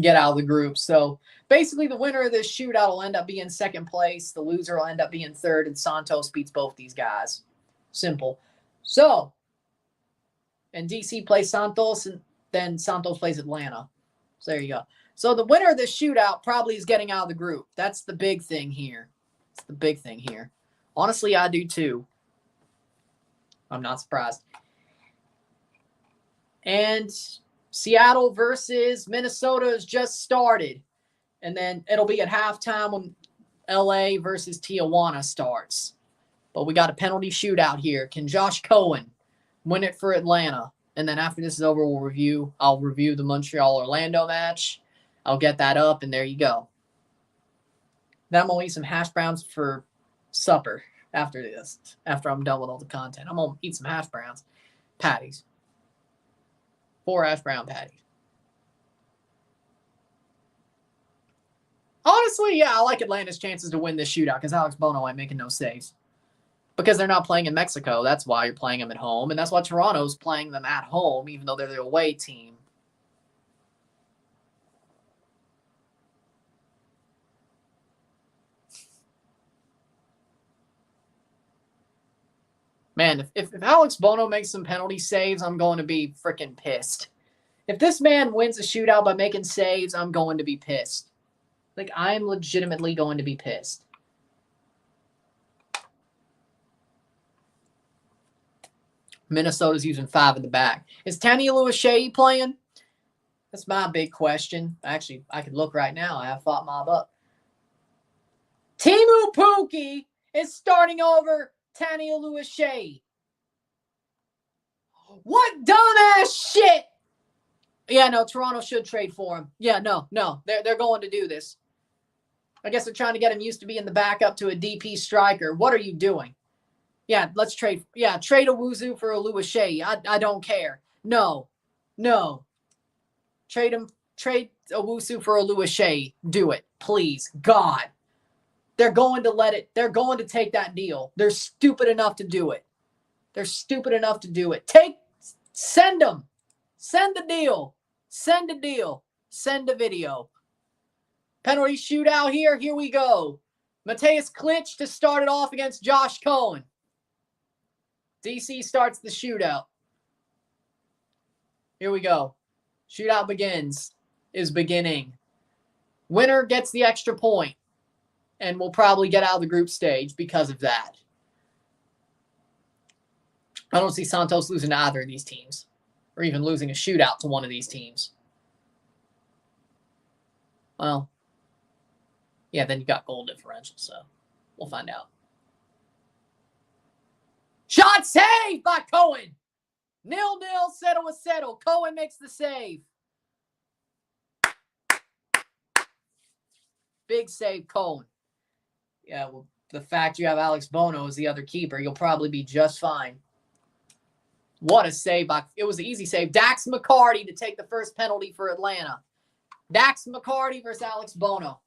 get out of the group. So basically the winner of this shootout will end up being second place. The loser will end up being third, and Santos beats both these guys. Simple. So, and DC plays Santos, and then Santos plays Atlanta. So there you go. So the winner of this shootout probably is getting out of the group. That's the big thing here. It's the big thing here. Honestly, I do too. I'm not surprised. And Seattle versus Minnesota has just started. And then it'll be at halftime when LA versus Tijuana starts. But we got a penalty shootout here. Can Josh Cohen win it for Atlanta? And then after this is over, I'll review the Montreal-Orlando match. I'll get that up, and there you go. Then I'm going to eat some hash browns for supper after this, after I'm done with all the content. I'm going to eat some hash browns. Patties. 4 hash brown patties. Honestly, yeah, I like Atlanta's chances to win this shootout because Alex Bono ain't making no saves. Because they're not playing in Mexico. That's why you're playing them at home. And that's why Toronto's playing them at home, even though they're the away team. Man, if Alex Bono makes some penalty saves, I'm going to be freaking pissed. If this man wins a shootout by making saves, I'm going to be pissed. Like, I'm legitimately going to be pissed. Minnesota's using 5 in the back. Is Tanielu Shea playing? That's my big question. Actually, I could look right now. I have Fought Mob up. Timu Pukki is starting over Tania Lewis-Shea. What dumbass shit! Yeah, no, Toronto should trade for him. Yeah, no. They're going to do this. I guess they're trying to get him used to being the backup to a DP striker. What are you doing? Yeah, let's trade. Yeah, trade Owusu for a Lewis-Shea. I don't care. No. Trade Owusu for a Lewis-Shea. Do it, please. God. They're going to take that deal. They're stupid enough to do it. Send them. Send the deal. Send a deal. Send a video. Penalty shootout here. Here we go. Mateus Klitsch to start it off against Josh Cohen. DC starts the shootout. Here we go. Shootout is beginning. Winner gets the extra point and will probably get out of the group stage because of that. I don't see Santos losing to either of these teams or even losing a shootout to one of these teams. Well, yeah, then you got goal differential, so we'll find out. Shot saved by Cohen. 0-0, settle. Cohen makes the save. Big save, Cohen. Yeah, well, the fact you have Alex Bono as the other keeper, you'll probably be just fine. What a save. It was an easy save. Dax McCarty to take the first penalty for Atlanta. Dax McCarty versus Alex Bono.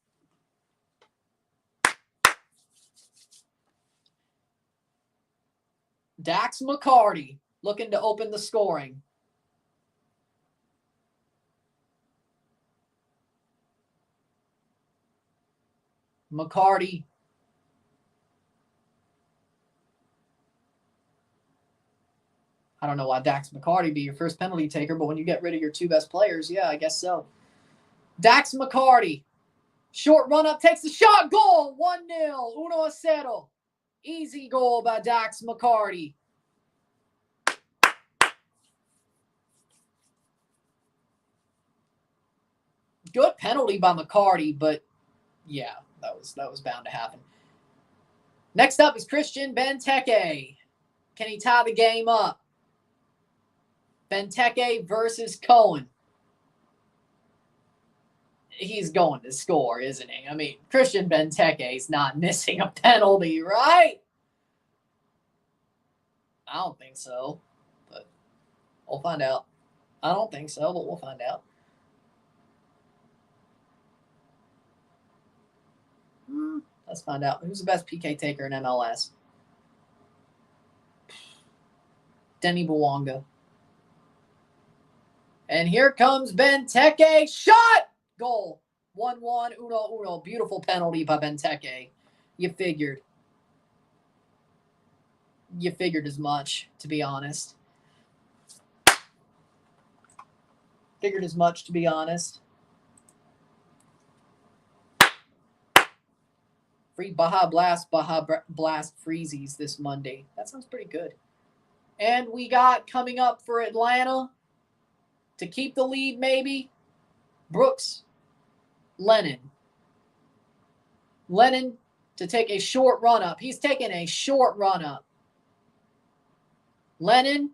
Dax McCarty looking to open the scoring. McCarty. I don't know why Dax McCarty be your first penalty taker, but when you get rid of your two best players, yeah, I guess so. Dax McCarty. Short run up, takes the shot, goal, 1-0, 1-0. Easy goal by Dax McCarty. Good penalty by McCarty, but yeah, that was bound to happen. Next up is Christian Benteke. Can he tie the game up? Benteke versus Cohen. He's going to score, isn't he? I mean, Christian Benteke's not missing a penalty, right? I don't think so, but we'll find out. I don't think so, but we'll find out. Let's find out. Who's the best PK taker in MLS? Denny Bouanga. And here comes Benteke. Shot! Goal. 1-1. 1-1. Beautiful penalty by Benteke. You figured. You figured as much, to be honest. Free Baja Blast Freezies this Monday. That sounds pretty good. And we got coming up for Atlanta to keep the lead, maybe, Brooks Lennon. Lennon to take a short run up. He's taking a short run up. Lennon,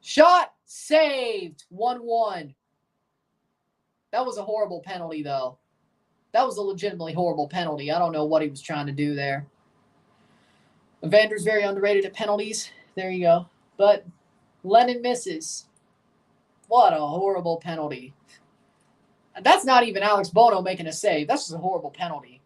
shot, saved, 1-1. That was a horrible penalty, though. That was a legitimately horrible penalty. I don't know what he was trying to do there. Evander's very underrated at penalties. There you go. But Lennon misses. What a horrible penalty. That's not even Alex Bono making a save. That's just a horrible penalty.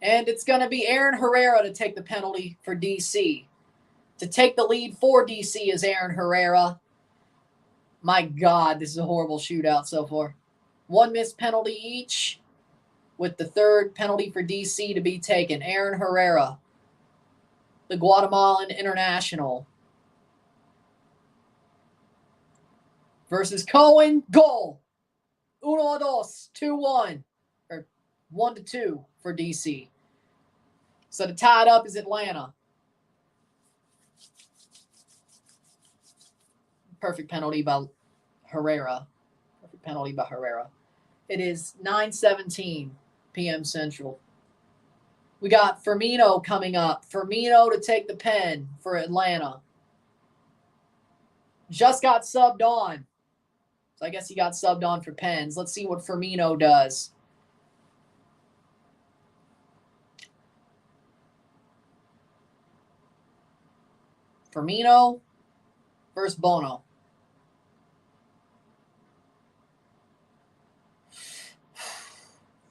And it's going to be Aaron Herrera to take the penalty for DC. To take the lead for DC is Aaron Herrera. My God, this is a horrible shootout so far. One missed penalty each, with the third penalty for DC to be taken. Aaron Herrera, the Guatemalan international. Versus Cohen, goal. 1-2, 2-1. Or 1-2 for DC. So to tie it up is Atlanta. Perfect penalty by Herrera. Perfect penalty by Herrera. It is 9:17 p.m. Central. We got Firmino coming up. Firmino to take the pen for Atlanta. Just got subbed on. So I guess he got subbed on for pens. Let's see what Firmino does. Firmino versus Bono.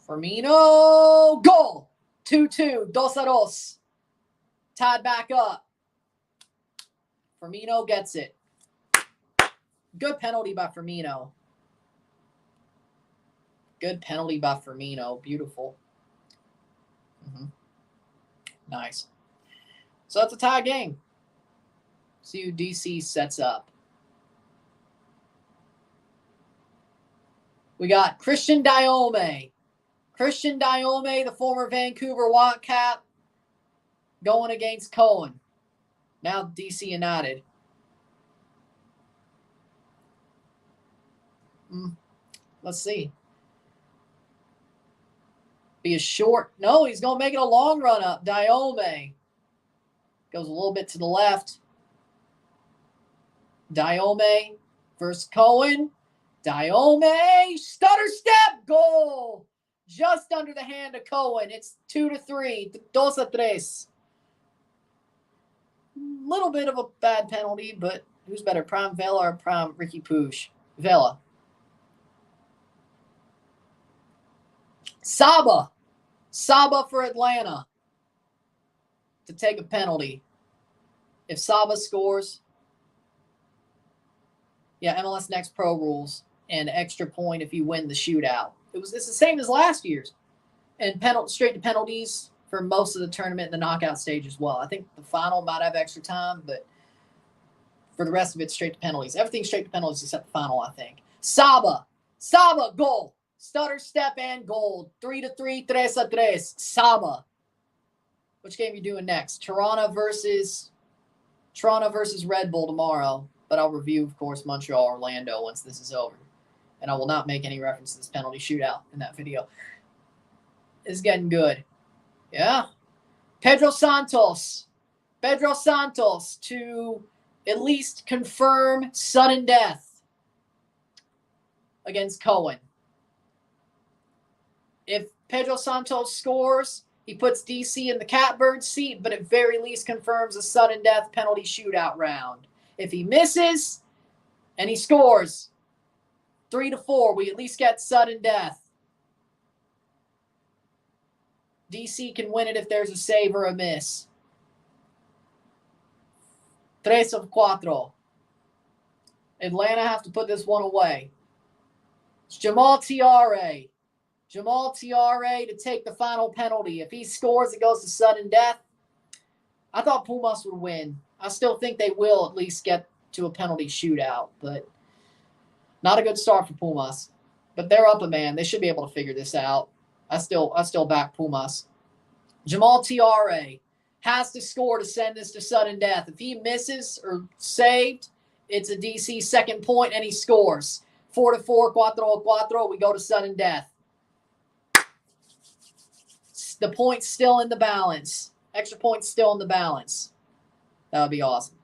Firmino, goal! 2-2, 2-2. Tied back up. Firmino gets it. Good penalty by Firmino. Good penalty by Firmino. Beautiful. Nice. So that's a tie game. See who DC sets up. We got Christian Diome. Christian Diome, the former Vancouver Whitecap, going against Cohen. Now DC United. Let's see. Be a short. No, he's going to make it a long run up. Diome goes a little bit to the left. Diome versus Cohen. Diome, stutter step, goal. Just under the hand of Cohen. It's 2-3. 2-3. Little bit of a bad penalty, but who's better, Prime Vela or Prime Ricky Puig? Vela. Saba for Atlanta to take a penalty. If Saba scores, yeah, MLS Next Pro rules, and extra point if you win the shootout. It's the same as last year's, and straight to penalties for most of the tournament and the knockout stage as well. I think the final might have extra time, but for the rest of it, straight to penalties. Everything's straight to penalties except the final, I think. Saba, goal. Stutter step and goal. 3-3, 3-3. Saba. Which game are you doing next? Toronto versus Red Bull tomorrow. But I'll review, of course, Montreal, Orlando once this is over. And I will not make any reference to this penalty shootout in that video. It's getting good. Yeah. Pedro Santos to at least confirm sudden death against Cohen. If Pedro Santos scores, he puts DC in the catbird seat, but at very least confirms a sudden death penalty shootout round. If he misses and he scores 3-4, we at least get sudden death. DC can win it if there's a save or a miss. 3-4. Atlanta have to put this one away. It's Jamal Tiare. To take the final penalty. If he scores, it goes to sudden death. I thought Pumas would win. I still think they will at least get to a penalty shootout, but not a good start for Pumas. But they're up a man. They should be able to figure this out. I still back Pumas. Jamal Tiare has to score to send this to sudden death. If he misses or saved, it's a DC second point and he scores. 4-4, 4-4. We go to sudden death. The point's still in the balance. Extra point's still in the balance. That would be awesome.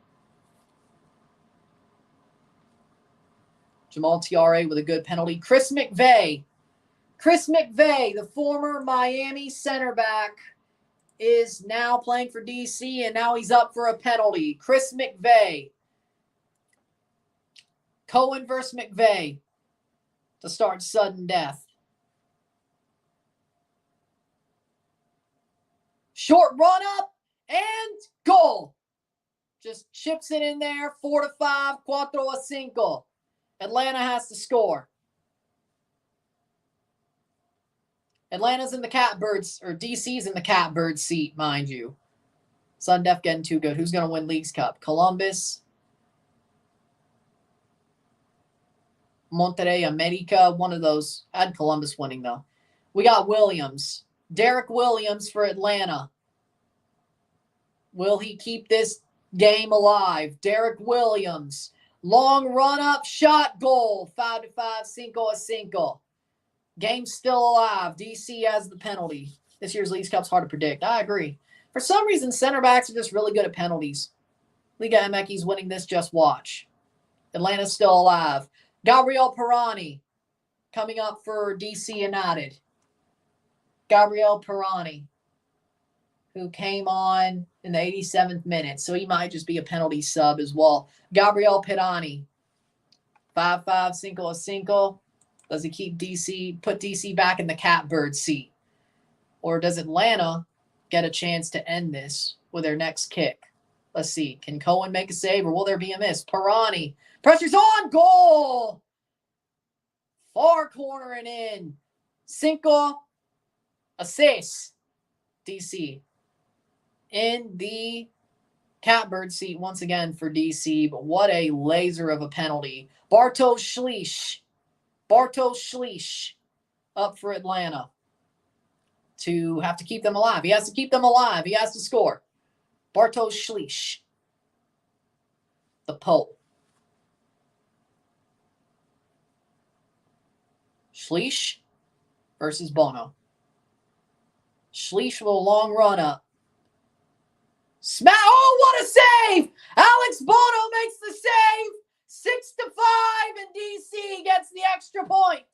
Jamal Tiare with a good penalty. Chris McVeigh, the former Miami center back, is now playing for DC, and now he's up for a penalty. Chris McVeigh. Cohen versus McVeigh to start sudden death. Short run up and goal. Just chips it in there. 4-5, 4-5. Atlanta has to score. Atlanta's in the catbirds, or DC's in the catbird seat, mind you. Sudden death getting too good. Who's going to win Leagues Cup? Columbus, Monterrey, America, one of those. I had Columbus winning, though. We got Williams. Derek Williams for Atlanta. Will he keep this game alive? Derek Williams Long run up, shot, goal. 5-5, 5-5. Game's still alive. DC has the penalty. This year's Leagues Cup's hard to predict. I agree. For some reason, center backs are just really good at penalties. Liga MX's winning this, just watch. Atlanta's still alive. Gabriel Pirani coming up for DC United. Gabriel Pirani, who came on in the 87th minute, so he might just be a penalty sub as well. Gabriel Pirani, 5-5, 5-5. Does he keep DC, put DC back in the catbird seat? Or does Atlanta get a chance to end this with their next kick? Let's see. Can Cohen make a save or will there be a miss? Pirani. Pressure's on. Goal. Far corner and in. 5 assists. DC. In the catbird seat once again for DC. But what a laser of a penalty. Bartosz Schleich up for Atlanta. To have to keep them alive. He has to keep them alive. He has to score. Bartosz Schleich. The Pole. Schleich versus Bono. Schleich with a long run up. Oh, what a save! Alex Bono makes the save. 6-5, and DC gets the extra point.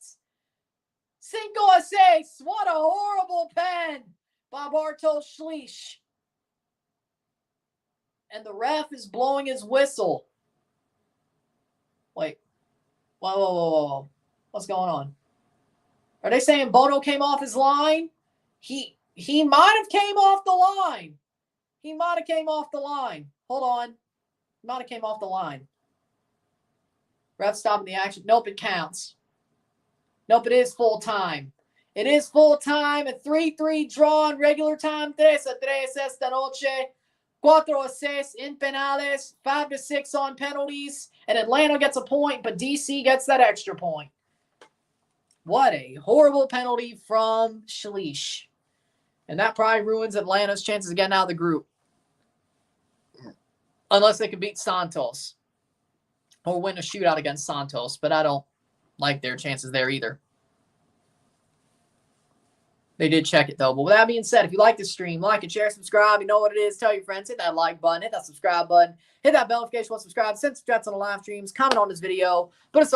5-6. What a horrible pen by Bartosz Schleich. And the ref is blowing his whistle. Wait. Whoa. What's going on? Are they saying Bono came off his line? He might have came off the line. Hold on. He might have came off the line. Ref stopping the action. Nope, it counts. Nope, it is full time. It is full time. A 3-3 draw in regular time. 3-3 esta noche. 4-6 in penales. 5-6 on penalties. And Atlanta gets a point, but DC gets that extra point. What a horrible penalty from Schleich. And that probably ruins Atlanta's chances of getting out of the group. Unless they can beat Santos. Or win a shootout against Santos. But I don't like their chances there either. They did check it, though. But with that being said, if you like this stream, like it, share, subscribe. You know what it is. Tell your friends. Hit that like button. Hit that subscribe button. Hit that bell notification once subscribe. Send some chats on the live streams. Comment on this video. Put this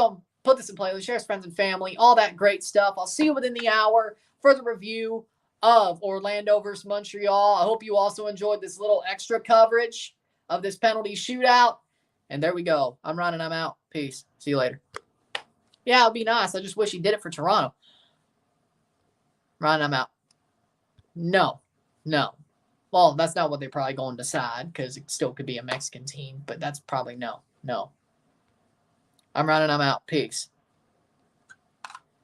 in playlist. Share with friends and family. All that great stuff. I'll see you within the hour for the review of Orlando versus Montreal. I hope you also enjoyed this little extra coverage of this penalty shootout. And there we go. I'm running. I'm out. Peace. See you later. Yeah, it'd be nice. I just wish he did it for Toronto. Ryan, I'm out. No. Well, that's not what they're probably going to decide because it still could be a Mexican team, but that's probably no. I'm running. I'm out. Peace.